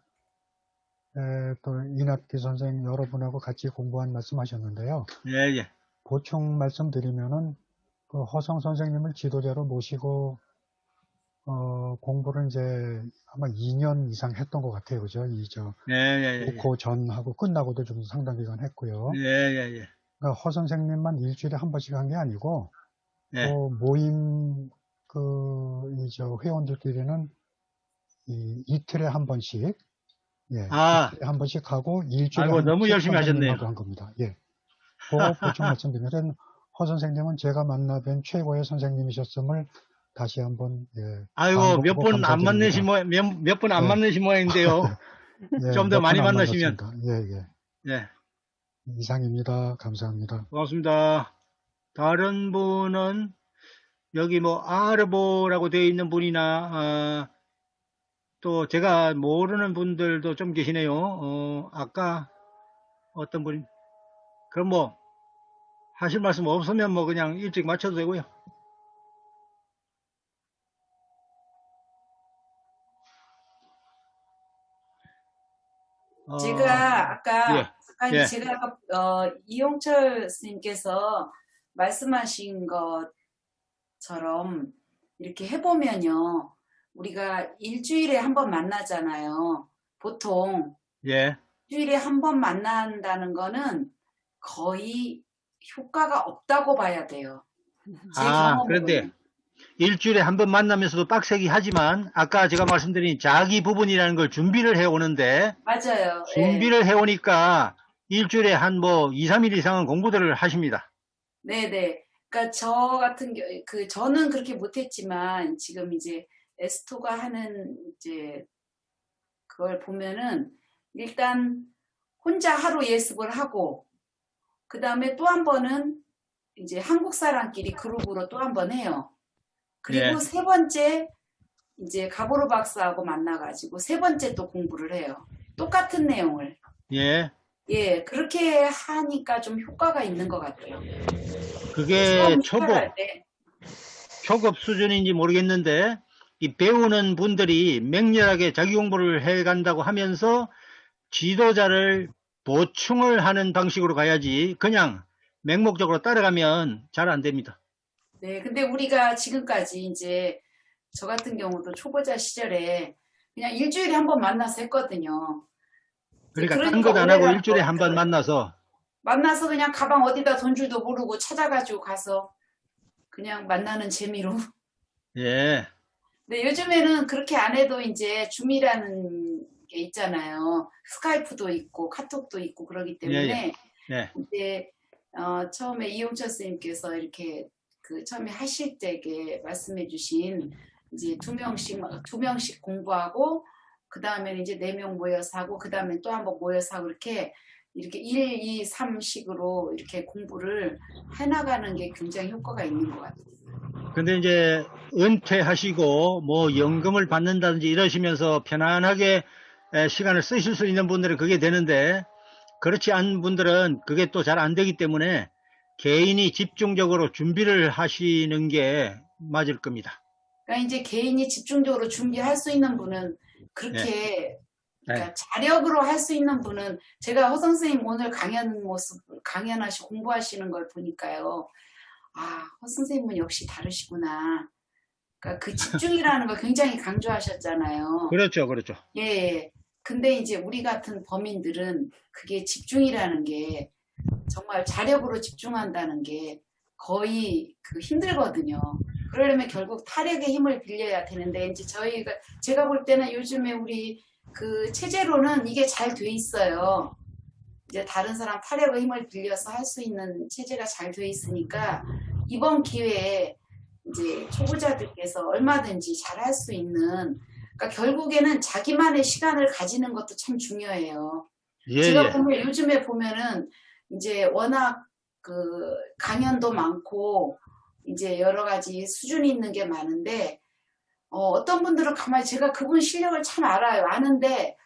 E: 또 이낙기 선생 여러분하고 같이 공부한 말씀하셨는데요.
B: 예.
E: 보충 말씀드리면은 허성 선생님을 지도자로 모시고 공부를 이제 아마 2년 이상 했던 것 같아요. 그죠?
B: 예, 예, 예.
E: 그 전하고 끝나고도 좀 상당 기간 했고요.
B: 예, 예, 예.
E: 그러니까 허 선생님만 일주일에 한 번씩 한 게 아니고,
B: 예.
E: 모임, 회원들끼리는 이틀에 한 번씩, 예,
B: 아,
E: 이틀에 한 번씩 하고, 일주일에
B: 아이고,
E: 한
B: 너무
E: 번씩
B: 열심히 하셨네요.
E: 선생님하고 한 겁니다. 예. 그 보충 말씀드리면, 허 선생님은 제가 만나뵌 최고의 선생님이셨음을 다시 한번, 예.
B: 아이고, 몇
E: 반복하고
B: 분 안 만나신
E: 감사드립니다.
B: 몇 분 안
E: 네.
B: 만나신 모양인데요.
E: 예,
B: 좀 더
E: 몇
B: 많이
E: 분 안
B: 만나시면.
E: 만났습니다. 예, 예.
B: 예,
E: 이상입니다. 감사합니다.
B: 고맙습니다. 다른 분은 여기 뭐 아르보라고 되어 있는 분이나 또 제가 모르는 분들도 좀 계시네요. 아까 어떤 분이 그럼 뭐 하실 말씀 없으면 뭐 그냥 일찍 마쳐도 되고요.
F: 제가 아까
B: 예,
F: 아까
B: 예.
F: 제가 이용철 스님께서 말씀하신 것처럼 이렇게 해보면요, 우리가 일주일에 한 번 만나잖아요. 보통
B: 예.
F: 일주일에 한 번 만난다는 거는 거의 효과가 없다고 봐야 돼요. 제
B: 그런데
F: 경험으로는.
B: 일주일에 한 번 만나면서도 빡세게 하지만 아까 제가 말씀드린 자기 부분이라는 걸 준비를 해 오는데
F: 맞아요. 예.
B: 준비를 해 오니까 일주일에 한 뭐 2, 3일 이상은 공부들을 하십니다.
F: 네네. 그러니까 저 같은 저는 그렇게 못했지만 지금 이제 에스토가 하는 이제 그걸 보면은 일단 혼자 하루 예습을 하고 그 다음에 또 한 번은 이제 한국 사람끼리 그룹으로 또 한 번 해요. 그리고
B: 예.
F: 세 번째 이제 가보로 박사하고 만나가지고 세 번째 또 공부를 해요. 똑같은 내용을.
B: 예.
F: 예, 그렇게 하니까 좀 효과가 있는 것 같아요.
B: 그게
F: 처음
B: 초보,
F: 시작할 때.
B: 초급 수준인지 모르겠는데 이 배우는 분들이 맹렬하게 자기 공부를 해 간다고 하면서 지도자를 보충을 하는 방식으로 가야지 그냥 맹목적으로 따라가면 잘 안 됩니다.
F: 네, 근데 우리가 지금까지 이제 저 같은 경우도 초보자 시절에 그냥 일주일에 한 번 만나서 했거든요.
B: 그러니까 딴 것 안 하고
F: 오래가고
B: 일주일에 한 번 만나서
F: 만나서 그냥 가방 어디다 돈 줄도 모르고 찾아가지고 가서 그냥 만나는 재미로.
B: 예.
F: 근데 요즘에는 그렇게 안 해도 이제 줌이라는 게 있잖아요. 스카이프도 있고 카톡도 있고 그러기 때문에
B: 예.
F: 이제 처음에 이용철 선생님께서 이렇게 처음에 하실 때에 말씀해 주신 이제 두 명씩 공부하고 그 다음에 이제 4명 모여서 하고 그 다음에 또 한 번 모여서 하고 이렇게 1, 2, 3식으로 이렇게 공부를 해나가는 게 굉장히 효과가 있는 것 같아요.
B: 근데 이제 은퇴하시고 뭐 연금을 받는다든지 이러시면서 편안하게 시간을 쓰실 수 있는 분들은 그게 되는데 그렇지 않은 분들은 그게 또 잘 안 되기 때문에 개인이 집중적으로 준비를 하시는 게 맞을 겁니다.
F: 그러니까 이제 개인이 집중적으로 준비할 수 있는 분은 그렇게 그러니까 자력으로 할 수 있는 분은 제가 허 선생님 오늘 강연하시고 공부하시는 걸 보니까요. 허 선생님은 역시 다르시구나. 그러니까 그 집중이라는 걸 굉장히 강조하셨잖아요.
B: 그렇죠, 그렇죠.
F: 예. 근데 이제 우리 같은 범인들은 그게 집중이라는 게 정말 자력으로 집중한다는 게 거의 힘들거든요. 그러려면 결국 타력의 힘을 빌려야 되는데 이제 제가 볼 때는 요즘에 우리 체제로는 이게 잘 돼 있어요. 이제 다른 사람 타력의 힘을 빌려서 할 수 있는 체제가 잘 돼 있으니까 이번 기회에 이제 초보자들께서 얼마든지 잘 할 수 있는 그러니까 결국에는 자기만의 시간을 가지는 것도 참 중요해요. 제가 보면 요즘에 보면은 이제 워낙 강연도 많고 이제 여러 가지 수준이 있는 게 많은데 어떤 분들은 가만히 제가 그분 실력을 참 아는데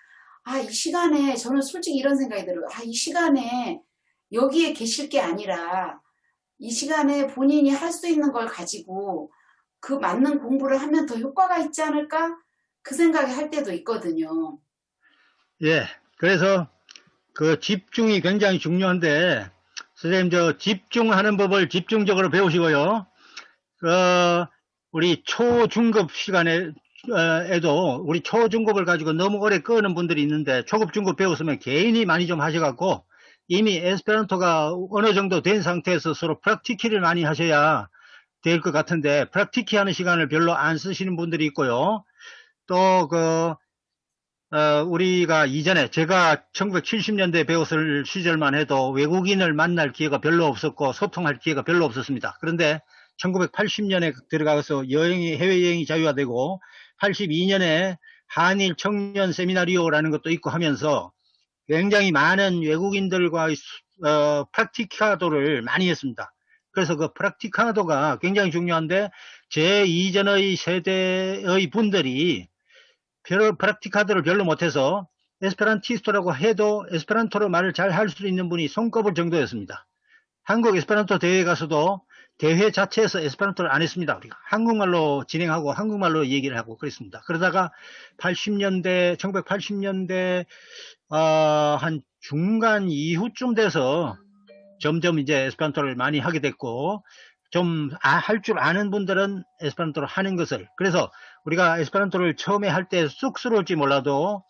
F: 이 시간에 저는 솔직히 이런 생각이 들어요. 이 시간에 여기에 계실 게 아니라 이 시간에 본인이 할 수 있는 걸 가지고 그 맞는 공부를 하면 더 효과가 있지 않을까? 그 생각이 할 때도 있거든요.
B: 예. 그래서 집중이 굉장히 중요한데 선생님 집중하는 법을 집중적으로 배우시고요. 우리 초중급 시간에 에도 우리 초중급을 가지고 너무 오래 끄는 분들이 있는데 초급 중급 배웠으면 개인이 많이 좀 하셔갖고 이미 에스페란토가 어느 정도 된 상태에서 서로 프락티키를 많이 하셔야 될 것 같은데 프락티키 하는 시간을 별로 안 쓰시는 분들이 있고요. 또 우리가 이전에 제가 1970년대에 배웠을 시절만 해도 외국인을 만날 기회가 별로 없었고 소통할 기회가 별로 없었습니다. 그런데 1980년에 들어가서 해외여행이 자유화되고 82년에 한일 청년 세미나리오라는 것도 있고 하면서 굉장히 많은 외국인들과의 프락티카도를 많이 했습니다. 그래서 그 프락티카도가 굉장히 중요한데 제 이전의 세대의 분들이 프락티카도를 별로 못해서 에스페란티스토라고 해도 에스페란토로 말을 잘 할 수 있는 분이 손꼽을 정도였습니다. 한국 에스페란토 대회에 가서도 대회 자체에서 에스페란토를 안 했습니다. 우리가 한국말로 진행하고 한국말로 얘기를 하고 그랬습니다. 그러다가 1980년대 한 중간 이후쯤 돼서 점점 이제 에스페란토를 많이 하게 됐고 좀 할 줄 아는 분들은 에스페란토를 하는 것을 그래서 우리가 에스페란토를 처음에 할 때 쑥스러울지 몰라도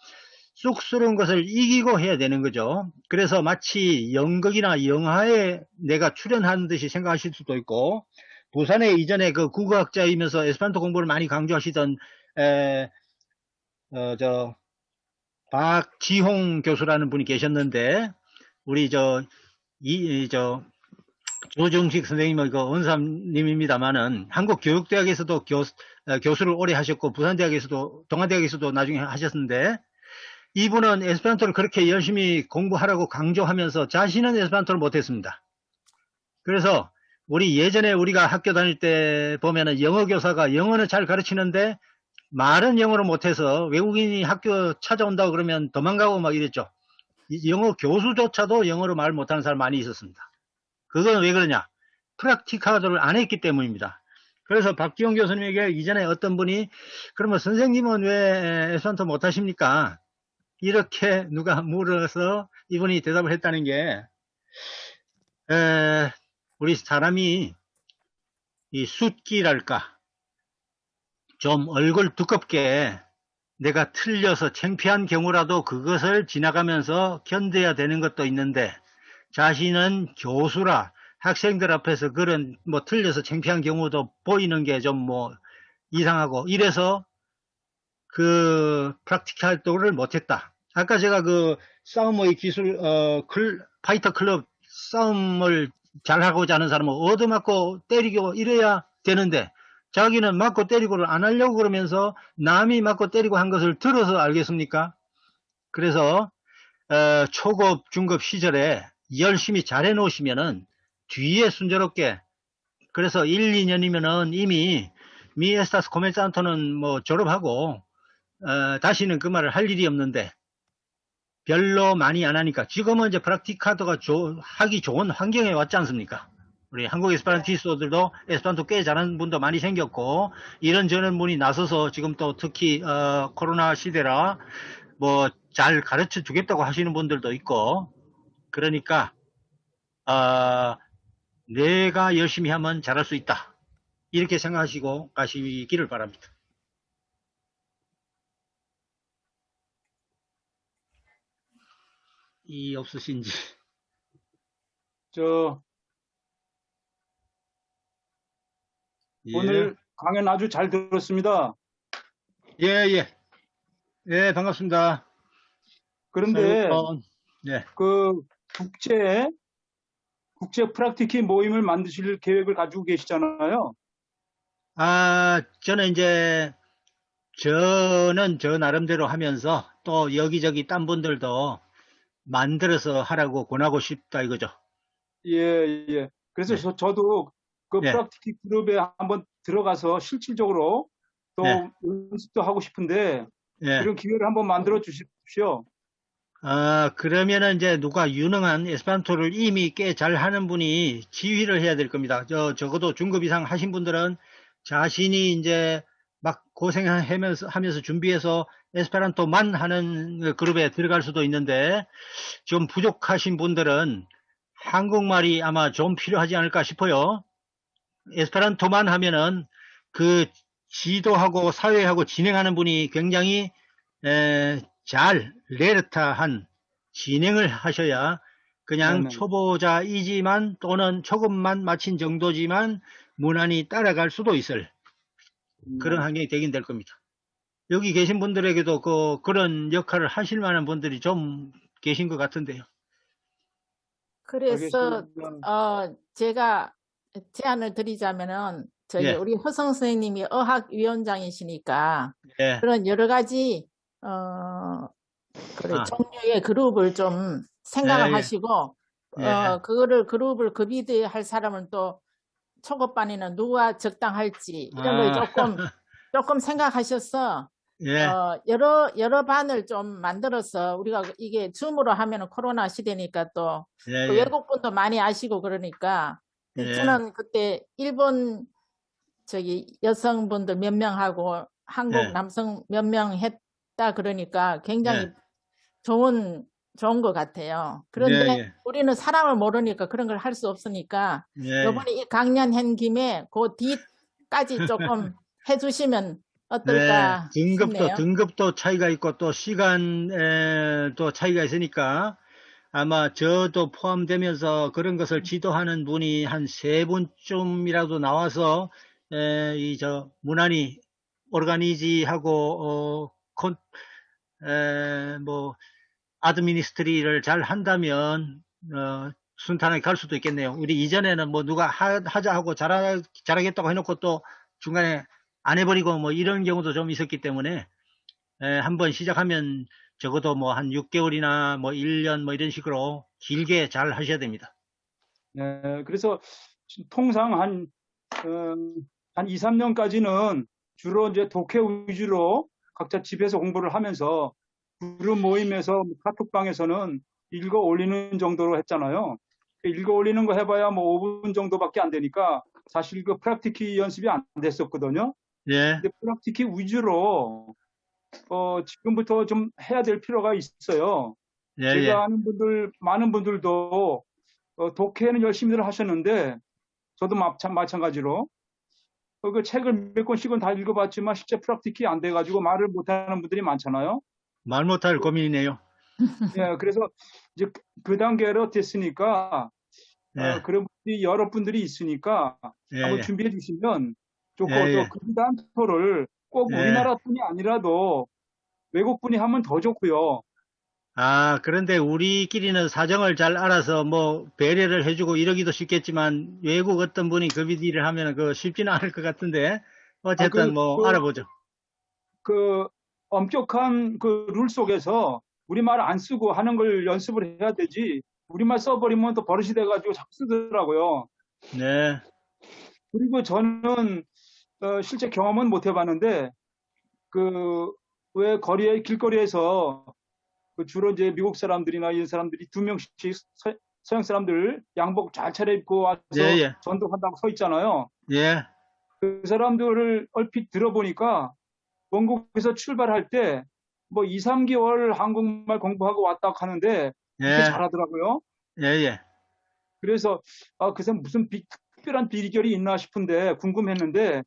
B: 쑥스러운 것을 이기고 해야 되는 거죠. 그래서 마치 연극이나 영화에 내가 출연하는 듯이 생각하실 수도 있고 부산에 이전에 그 국어학자이면서 에스페란토 공부를 많이 강조하시던 박지홍 교수라는 분이 계셨는데 우리 조정식 선생님은 그 원삼님입니다만은 한국교육대학에서도 교수를 오래 하셨고 부산대학에서도 동아대학에서도 나중에 하셨는데 이분은 에스페란토를 그렇게 열심히 공부하라고 강조하면서 자신은 에스페란토를 못했습니다. 그래서 예전에 우리가 학교 다닐 때 보면은 영어 교사가 영어는 잘 가르치는데 말은 영어를 못해서 외국인이 학교 찾아온다고 그러면 도망가고 막 이랬죠. 영어 교수조차도 영어로 말 못하는 사람 많이 있었습니다. 그건 왜 그러냐? 프락티카도를 안 했기 때문입니다. 그래서 박지용 교수님에게 이전에 어떤 분이 그러면 선생님은 왜 에스페란토 못하십니까? 이렇게 누가 물어서 이분이 대답을 했다는 게 우리 사람이 이 숫기랄까 좀 얼굴 두껍게 내가 틀려서 창피한 경우라도 그것을 지나가면서 견뎌야 되는 것도 있는데 자신은 교수라 학생들 앞에서 그런 틀려서 창피한 경우도 보이는 게 좀 이상하고 이래서 그 프락티컬도를 못했다. 아까 제가 그 싸움의 기술 파이터 클럽 싸움을 잘하고자 하는 사람은 얻어맞고 때리고 이래야 되는데 자기는 맞고 때리고를 안 하려고 그러면서 남이 맞고 때리고 한 것을 들어서 알겠습니까? 그래서 초급 중급 시절에 열심히 잘해 놓으시면은 뒤에 순조롭게 그래서 1, 2년이면은 이미 미 에스타스 코멘산토는 졸업하고 다시는 그 말을 할 일이 없는데 별로 많이 안 하니까 지금은 이제 프락티카도가 하기 좋은 환경에 왔지 않습니까? 우리 한국 에스페란티스트들도 에스페란토 꽤 잘하는 분도 많이 생겼고 이런저런 분이 나서서 지금 또 특히 코로나 시대라 잘 가르쳐 주겠다고 하시는 분들도 있고 그러니까 내가 열심히 하면 잘할 수 있다 이렇게 생각하시고 가시기를 바랍니다. 이 없으신지
G: 오늘 강연 아주 잘 들었습니다.
B: 예, 반갑습니다.
G: 그런데
B: 네.
G: 그 국제 프락티키 모임을 만드실 계획을 가지고 계시잖아요.
B: 저는 저 나름대로 하면서 또 여기저기 딴 분들도 만들어서 하라고 권하고 싶다 이거죠.
G: 예. 그래서
B: 네.
G: 저도 그
B: 네.
G: 프락티키 그룹에 한번 들어가서 실질적으로 또
B: 네.
G: 연습도 하고 싶은데
B: 네.
G: 이런 기회를 한번 만들어 주십시오.
B: 그러면은 이제 누가 유능한 에스페란토를 이미 꽤 잘하는 분이 지휘를 해야 될 겁니다. 적어도 중급 이상 하신 분들은 자신이 이제 막 고생하면서 준비해서 에스페란토만 하는 그룹에 들어갈 수도 있는데 좀 부족하신 분들은 한국말이 아마 좀 필요하지 않을까 싶어요. 에스페란토만 하면은 그 지도하고 사회하고 진행하는 분이 굉장히 잘 레르타한 진행을 하셔야 그냥
G: 네네.
B: 초보자이지만 또는 조금만 마친 정도지만 무난히 따라갈 수도 있을 그런 환경이 되긴 될 겁니다. 여기 계신 분들에게도 그런 역할을 하실 만한 분들이 좀 계신 것 같은데요.
H: 그래서
G: 알겠습니다.
H: 제가 제안을 드리자면은 저기
B: 예.
H: 우리 허성 선생님이 어학위원장이시니까
B: 예.
H: 그런 여러 가지 그래 종류의 그룹을 좀 생각을
B: 예, 예.
H: 하시고
B: 예.
H: 그룹을 급이할 사람은 또 초급반에는 누가 적당할지 이런 걸 조금 생각하셔서
B: 예.
H: 여러 반을 좀 만들어서 우리가 이게 줌으로 하면은 코로나 시대니까 또
B: 예,
H: 그
B: 예.
H: 외국분도 많이 아시고 그러니까
B: 예.
H: 저는 그때 일본 저기 여성분들 몇 명하고 한국
B: 예.
H: 남성 몇 명 했다 그러니까 굉장히
B: 예.
H: 좋은 것 같아요. 그런데
B: 예, 예.
H: 우리는 사람을 모르니까 그런 걸 할 수 없으니까
B: 예.
H: 이번에 이 강연한 김에 그 뒤까지 조금 해주시면 어떨까 싶네요.
B: 등급도 차이가 있고 또 시간도 차이가 있으니까 아마 저도 포함되면서 그런 것을 지도하는 분이 한 3분쯤이라도 나와서 무난히 오르가니지하고 아드미니스트리를 잘 한다면 순탄하게 갈 수도 있겠네요. 우리 이전에는 뭐 누가 하자 하고 잘하겠다고 해놓고 또 중간에 안 해버리고 뭐 이런 경우도 좀 있었기 때문에 한번 시작하면 적어도 뭐 한 6개월이나 뭐 1년 뭐 이런 식으로 길게 잘 하셔야 됩니다.
G: 네, 그래서 통상 한 2, 3년까지는 주로 이제 독해 위주로 각자 집에서 공부를 하면서 그룹 모임에서 카톡방에서는 읽어 올리는 정도로 했잖아요. 읽어 올리는 거 해봐야 뭐 5분 정도밖에 안 되니까 사실 그 프랙티키 연습이 안 됐었거든요.
B: 예.
G: 근데 프랙티키 위주로 지금부터 좀 해야 될 필요가 있어요.
B: 예,
G: 제가
B: 예.
G: 아는 분들, 많은 분들도 독해는 열심히들 하셨는데 저도 마찬가지로 그 책을 몇 권씩은 다 읽어봤지만 실제 프랙티키 안 돼가지고 말을 못하는 분들이 많잖아요.
B: 말 못할 고민이네요.
G: 예, 그래서 이제 그 단계로 됐으니까
B: 예.
G: 그런 분들이 여러 분들이 있으니까
B: 예,
G: 한번
B: 예.
G: 준비해 주시면 좋고
B: 예, 예.
G: 또 그 단토를 꼭
B: 예.
G: 우리나라 분이 아니라도 외국 분이 하면 더 좋고요.
B: 그런데 우리끼리는 사정을 잘 알아서 뭐 배려를 해주고 이러기도 쉽겠지만 외국 어떤 분이 급이디를 하면 그 쉽지는 않을 것 같은데 어쨌든 알아보죠.
G: 그 엄격한 그 룰 속에서 우리말 안 쓰고 하는 걸 연습을 해야 되지 우리말 써버리면 또 버릇이 돼가지고 자꾸 쓰더라고요.
B: 네.
G: 그리고 저는 실제 경험은 못 해봤는데 왜 길거리에서 주로 이제 미국 사람들이나 이런 사람들이 2명씩 서양 사람들 양복 잘 차려입고 와서
B: 예, 예.
G: 전도한다고 서 있잖아요.
B: 예.
G: 그 사람들을 얼핏 들어보니까 원국에서 출발할 때 뭐 2, 3개월 한국말 공부하고 왔다 하는데 그렇게
B: 예.
G: 잘하더라고요.
B: 예, 예.
G: 그래서 그 사람 무슨 특별한 비결이 있나 싶은데 궁금했는데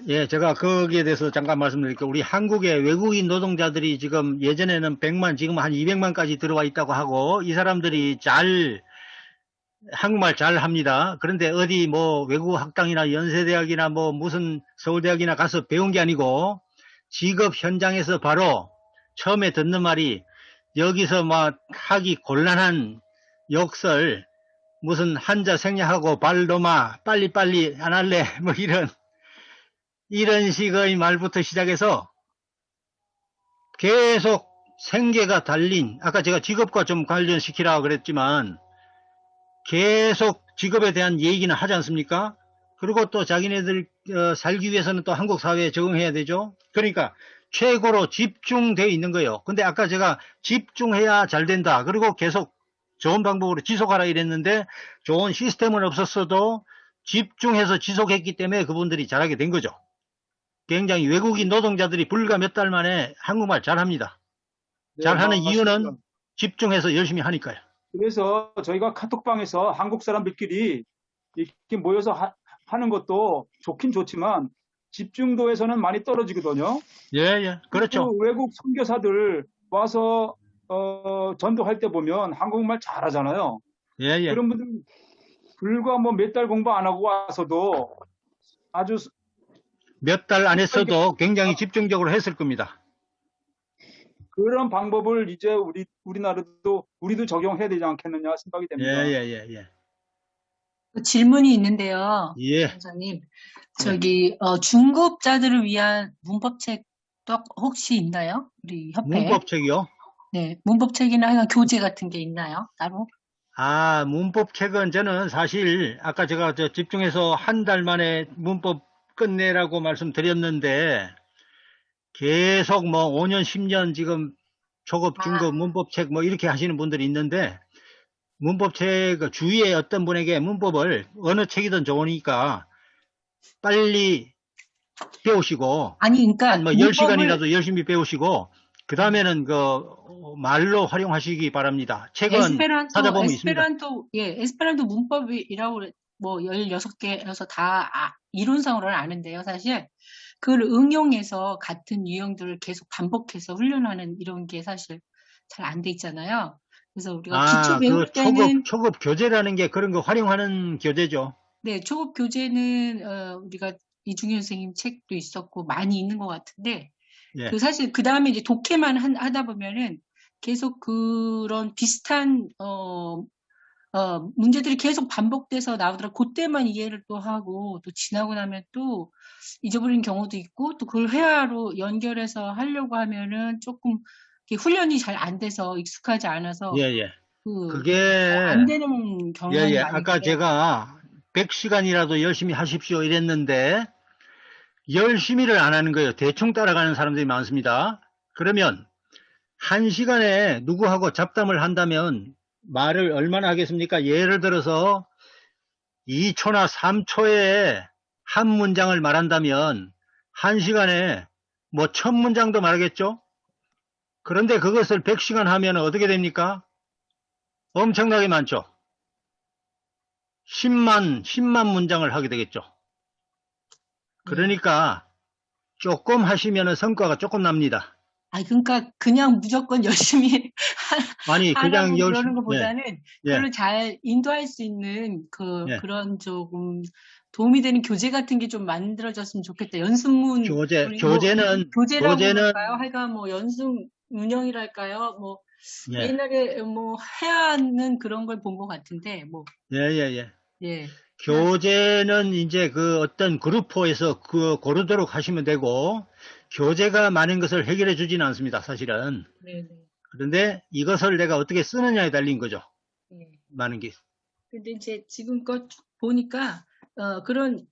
B: 예, 제가 거기에 대해서 잠깐 말씀드릴게요. 우리 한국의 외국인 노동자들이 지금 예전에는 100만, 지금 한 200만까지 들어와 있다고 하고, 이 사람들이 한국말 잘 합니다. 그런데 어디 뭐 외국 학당이나 연세대학이나 뭐 무슨 서울대학이나 가서 배운 게 아니고, 직업 현장에서 바로 처음에 듣는 말이 여기서 막 하기 곤란한 욕설, 무슨 한자 생략하고 발로마 빨리빨리 안 할래 뭐 이런 식의 말부터 시작해서 계속 생계가 달린, 아까 제가 직업과 좀 관련시키라고 그랬지만 계속 직업에 대한 얘기는 하지 않습니까? 그리고 또 자기네들 살기 위해서는 또 한국 사회에 적응해야 되죠. 그러니까 최고로 집중되어 있는 거예요. 근데 아까 제가 집중해야 잘 된다. 그리고 계속 좋은 방법으로 지속하라 이랬는데 좋은 시스템은 없었어도 집중해서 지속했기 때문에 그분들이 잘하게 된 거죠. 굉장히 외국인 노동자들이 불과 몇 달 만에 한국말 잘합니다. 잘하는 이유는 집중해서 열심히 하니까요.
G: 그래서 저희가 카톡방에서 한국 사람들끼리 이렇게 모여서 하는 것도 좋긴 좋지만 집중도에서는 많이 떨어지거든요.
B: 예, 예. 그렇죠.
G: 그 외국 선교사들 와서 전도할 때 보면 한국말 잘하잖아요.
B: 예, 예.
G: 그런 분들 불과 뭐 몇 달 공부 안 하고 와서도 아주
B: 몇 달 안 했어도 굉장히 집중적으로 했을 겁니다.
G: 그런 방법을 이제 우리도 적용해야 되지 않겠느냐 생각이
B: 예,
G: 됩니다.
B: 예, 예, 예.
I: 질문이 있는데요.
B: 예.
I: 선생님, 저기 중급자들을 위한 문법책도 혹시 있나요? 우리 협회?
B: 문법책이요?
I: 네, 문법책이나 하여간 교재 같은 게 있나요? 따로?
B: 아, 문법책은 저는 사실 아까 제가 집중해서 한 달 만에 문법 끝내라고 말씀드렸는데 계속 뭐 5년, 10년 지금 초급, 중급 문법책 뭐 이렇게 하시는 분들이 있는데 문법책 주위에 어떤 분에게 문법을 어느 책이든 좋으니까 빨리 배우시고
I: 아니, 그러니까
B: 뭐 10시간이라도 열심히 배우시고 그 다음에는 그 말로 활용하시기 바랍니다. 책은 찾아보면 있습니다.
I: 에스페란토 문법이라고 뭐 16개여서 다 이론상으로는 아는데요. 사실 그걸 응용해서 같은 유형들을 계속 반복해서 훈련하는 이런 게 사실 잘 안 돼 있잖아요. 그래서 우리가 기초 배울 때는
B: 초급 교재라는 게 그런 거 활용하는 교재죠.
I: 네, 초급 교재는 우리가 이중현 선생님 책도 있었고 많이 있는 것 같은데
B: 예.
I: 그 사실 그 다음에 이제 독해만 하다 보면은 계속 그런 비슷한 문제들이 계속 반복돼서 나오더라. 그때만 이해를 또 하고 또 지나고 나면 또 잊어버리는 경우도 있고 또 그걸 회화로 연결해서 하려고 하면은 조금 훈련이 잘 안 돼서 익숙하지 않아서
B: 예. 그게
I: 안 되는 경우가 많은데
B: 아까 제가 100시간이라도 열심히 하십시오 이랬는데 열심히를 안 하는 거예요. 대충 따라가는 사람들이 많습니다. 그러면 1시간에 누구하고 잡담을 한다면 말을 얼마나 하겠습니까? 예를 들어서 2초나 3초에 한 문장을 말한다면 1시간에 뭐 1000문장도 말하겠죠? 그런데 그것을 100시간 하면 어떻게 됩니까? 엄청나게 많죠. 10만 문장을 하게 되겠죠. 그러니까 조금 하시면 성과가 조금 납니다.
I: 그러니까 그냥 무조건 열심히
B: 아니 그냥
I: 그러는 것보다는
B: 예.
I: 그걸 잘 인도할 수 있는 그런 조금 도움이 되는 교재 같은 게 좀 만들어졌으면 좋겠다. 연습문
B: 교재는
I: 할까요? 하여간 뭐 연습 운영이랄까요? 뭐 옛날에 뭐 해야 하는 그런 걸 본 것 같은데 뭐
B: 예. 교재는 이제 그 어떤 그룹포에서 그 고르도록 하시면 되고 교재가 많은 것을 해결해 주지는 않습니다. 사실은.
I: 네네.
B: 그런데 이것을 내가 어떻게 쓰느냐에 달린 거죠.
I: 네.
B: 많은 게.
I: 근데 이제 지금껏 보니까 그런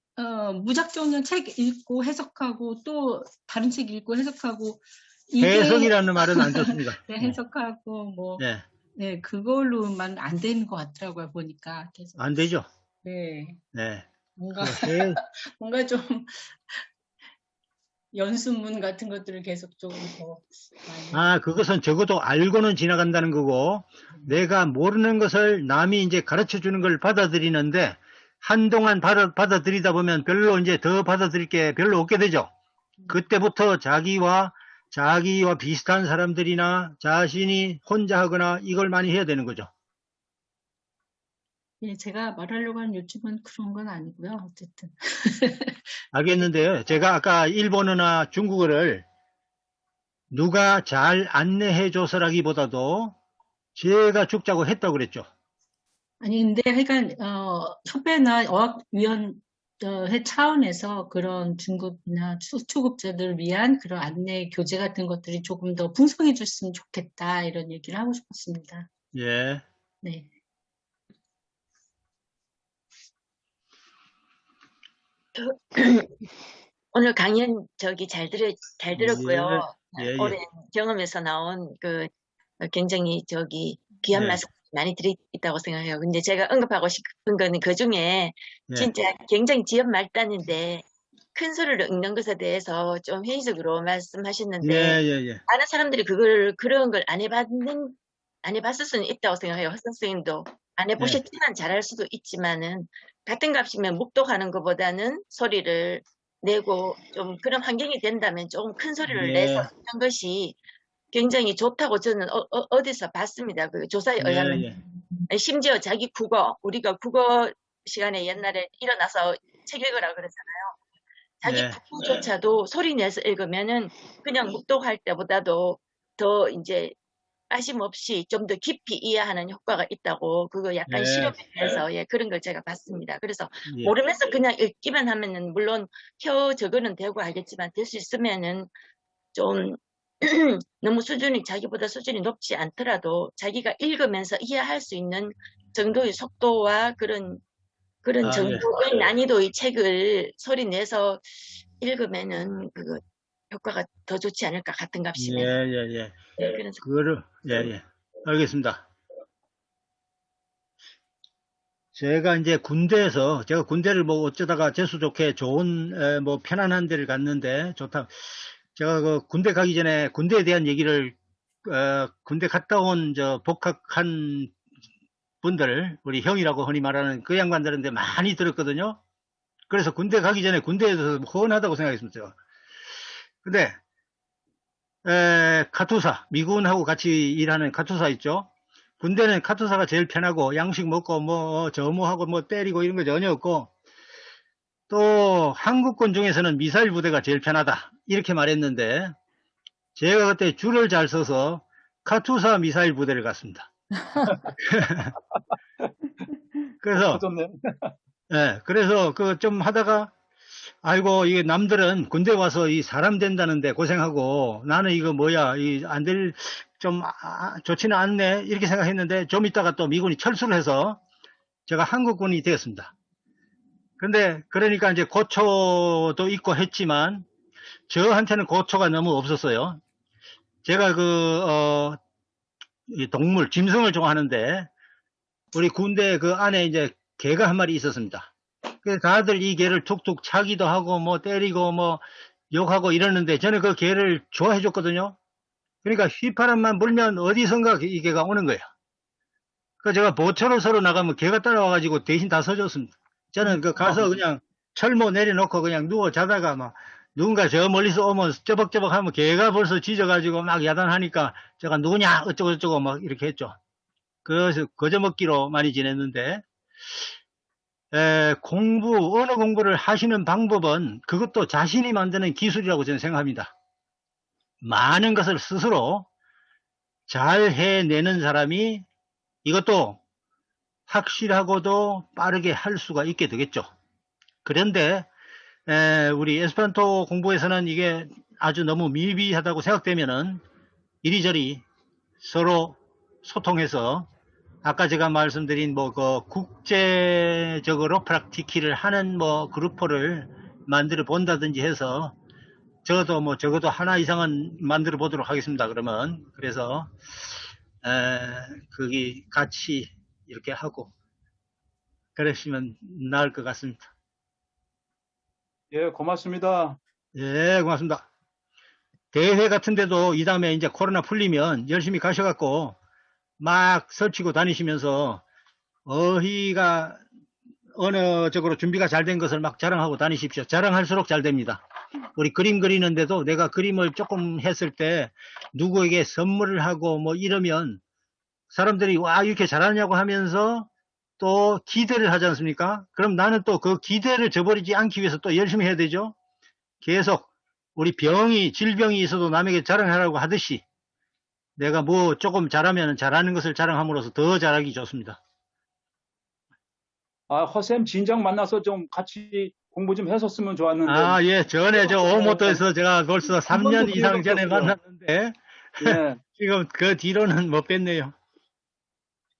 I: 무작정 그냥 책 읽고 해석하고 또 다른 책 읽고 해석하고
B: 해석이라는 말은 안 좋습니다.
I: 네, 해석하고 뭐 네, 그걸로만 안 되는 것 같더라고요. 보니까 계속.
B: 안 되죠.
I: 네.
B: 네.
I: 뭔가 좀 연습문 같은 것들을 계속 조금 더 많이.
B: 그것은 적어도 알고는 지나간다는 거고 내가 모르는 것을 남이 이제 가르쳐 주는 걸 받아들이는데 한동안 받아들이다 보면 별로 이제 더 받아들일 게 별로 없게 되죠. 그때부터 자기와 비슷한 사람들이나 자신이 혼자 하거나 이걸 많이 해야 되는 거죠.
I: 예, 제가 말하려고 하는 요즘은 그런 건 아니고요. 어쨌든.
B: 알겠는데요. 제가 아까 일본어나 중국어를 누가 잘 안내해 줘서라기보다도 제가 죽자고 했다고 그랬죠.
I: 아니 근데 하여간 협회나 어학위원회 차원에서 그런 중급이나 초급자들을 위한 그런 안내 교재 같은 것들이 조금 더 풍성해 줬으면 좋겠다 이런 얘기를 하고 싶었습니다.
B: 예.
I: 네.
J: 오늘 강연 잘 들었고요.
B: 예.
J: 오랜 경험에서 나온 굉장히 귀한 말씀 많이 드렸다고 생각해요. 근데 제가 언급하고 싶은 거는 그 중에 진짜 굉장히 지연 말단인데 큰 소리를 읽는 것에 대해서 좀 회의적으로 말씀하셨는데 많은 사람들이 그런 걸 안 해봤을 수는 있다고 생각해요. 허 선생님도 안 해보셨지만 잘할 수도 있지만은 같은 값이면 묵독하는 것보다는 소리를 내고 좀 그런 환경이 된다면 조금 큰 소리를
B: 예.
J: 내서 하는 것이 굉장히 좋다고 저는 어디서 봤습니다. 그 조사에
B: 예,
J: 의하면.
B: 예.
J: 심지어 자기 국어, 우리가 국어 시간에 옛날에 일어나서 책 읽으라 그러잖아요. 자기
B: 예.
J: 국어조차도 소리 내서 읽으면은 그냥 묵독할 때보다도 더 이제 빠심 없이 좀 더 깊이 이해하는 효과가 있다고 그거 약간
B: 예.
J: 실험해서 예, 그런 걸 제가 봤습니다. 그래서
B: 예.
J: 모르면서 그냥 읽기만 하면은 물론 혀 저거는 되고 알겠지만 될 수 있으면은 좀 너무 수준이 자기보다 수준이 높지 않더라도 자기가 읽으면서 이해할 수 있는 정도의 속도와 그런
B: 아, 예.
J: 정도의 난이도의 책을 소리 내서 읽으면은 그거 효과가 더 좋지 않을까
B: 예,
J: 같은갑시네.
B: 예, 예.
J: 그래서
B: 예, 예. 알겠습니다. 제가 이제 군대에서, 제가 군대를 뭐 어쩌다가 재수 좋게 좋은, 뭐 편안한 데를 갔는데, 좋다. 제가 그 군대 가기 전에 군대에 대한 얘기를, 군대 갔다 온 복학한 분들, 우리 형이라고 흔히 말하는 그 양반들한테 많이 들었거든요. 그래서 군대 가기 전에 군대에 대해서 훤하다고 생각했습니다. 근데, 카투사, 미군하고 같이 일하는 카투사 있죠? 군대는 카투사가 제일 편하고 양식 먹고 뭐 점호하고 뭐 때리고 이런 거 전혀 없고 또 한국군 중에서는 미사일 부대가 제일 편하다 이렇게 말했는데 제가 그때 줄을 잘 서서 카투사 미사일 부대를 갔습니다. 그래서 예, 그래서 그 좀 하다가 아이고 이게 남들은 군대 와서 이 사람 된다는데 고생하고 나는 이거 뭐야 이 안 될 좀 좋지는 않네 이렇게 생각했는데 좀 있다가 또 미군이 철수를 해서 제가 한국군이 되었습니다. 근데 그러니까 이제 고초도 있고 했지만 저한테는 고초가 너무 없었어요. 제가 이 동물 짐승을 좋아하는데 우리 군대 그 안에 이제 개가 한 마리 있었습니다. 그래서 다들 이 개를 툭툭 차기도 하고 뭐 때리고 뭐 욕하고 이러는데 저는 그 개를 좋아해 줬거든요. 그러니까 휘파람만 불면 어디선가 이 개가 오는 거예요. 그래서 제가 보초로 서로 나가면 개가 따라와가지고 대신 다 서줬습니다. 저는 그 가서 그냥 철모 내려놓고 그냥 누워 자다가 막 누군가 저 멀리서 오면 쩌벅쩌벅 하면 개가 벌써 짖어가지고 막 야단하니까 제가 누구냐 어쩌고저쩌고 막 이렇게 했죠. 그래서 거저먹기로 많이 지냈는데 언어 공부를 하시는 방법은 그것도 자신이 만드는 기술이라고 저는 생각합니다. 많은 것을 스스로 잘 해내는 사람이 이것도 확실하고도 빠르게 할 수가 있게 되겠죠. 그런데 우리 에스페란토 공부에서는 이게 아주 너무 미비하다고 생각되면은 이리저리 서로 소통해서 아까 제가 말씀드린 뭐 그 국제적으로 프락티키를 하는 뭐 그룹을 만들어 본다든지 해서 적어도 하나 이상은 만들어 보도록 하겠습니다. 그러면 그래서 거기 같이 이렇게 하고 그러시면 나을 것 같습니다.
G: 예, 고맙습니다.
B: 예, 고맙습니다. 대회 같은 데도 이 다음에 이제 코로나 풀리면 열심히 가셔갖고 막 설치고 다니시면서 어휘가 언어적으로 준비가 잘 된 것을 막 자랑하고 다니십시오. 자랑할수록 잘 됩니다. 우리 그림 그리는데도 내가 그림을 조금 했을 때 누구에게 선물을 하고 뭐 이러면 사람들이 와 이렇게 잘하냐고 하면서 또 기대를 하지 않습니까? 그럼 나는 또 그 기대를 저버리지 않기 위해서 또 열심히 해야 되죠. 계속 우리 질병이 있어도 남에게 자랑하라고 하듯이 내가 뭐 조금 잘하면 잘하는 것을 자랑함으로써 더 잘하기 좋습니다.
G: 허쌤 진작 만나서 좀 같이 공부 좀 했었으면 좋았는데.
B: 예, 전에 오모토에서 제가 벌써 3년 이상 전에 만났는데,
G: 예.
B: 지금 그 뒤로는 못 뵀네요.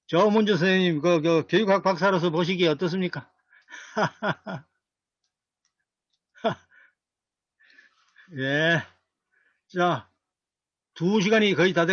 B: 조문주 선생님, 교육학 박사로서 보시기에 어떻습니까? 예. 자, 2시간이 거의 다 돼.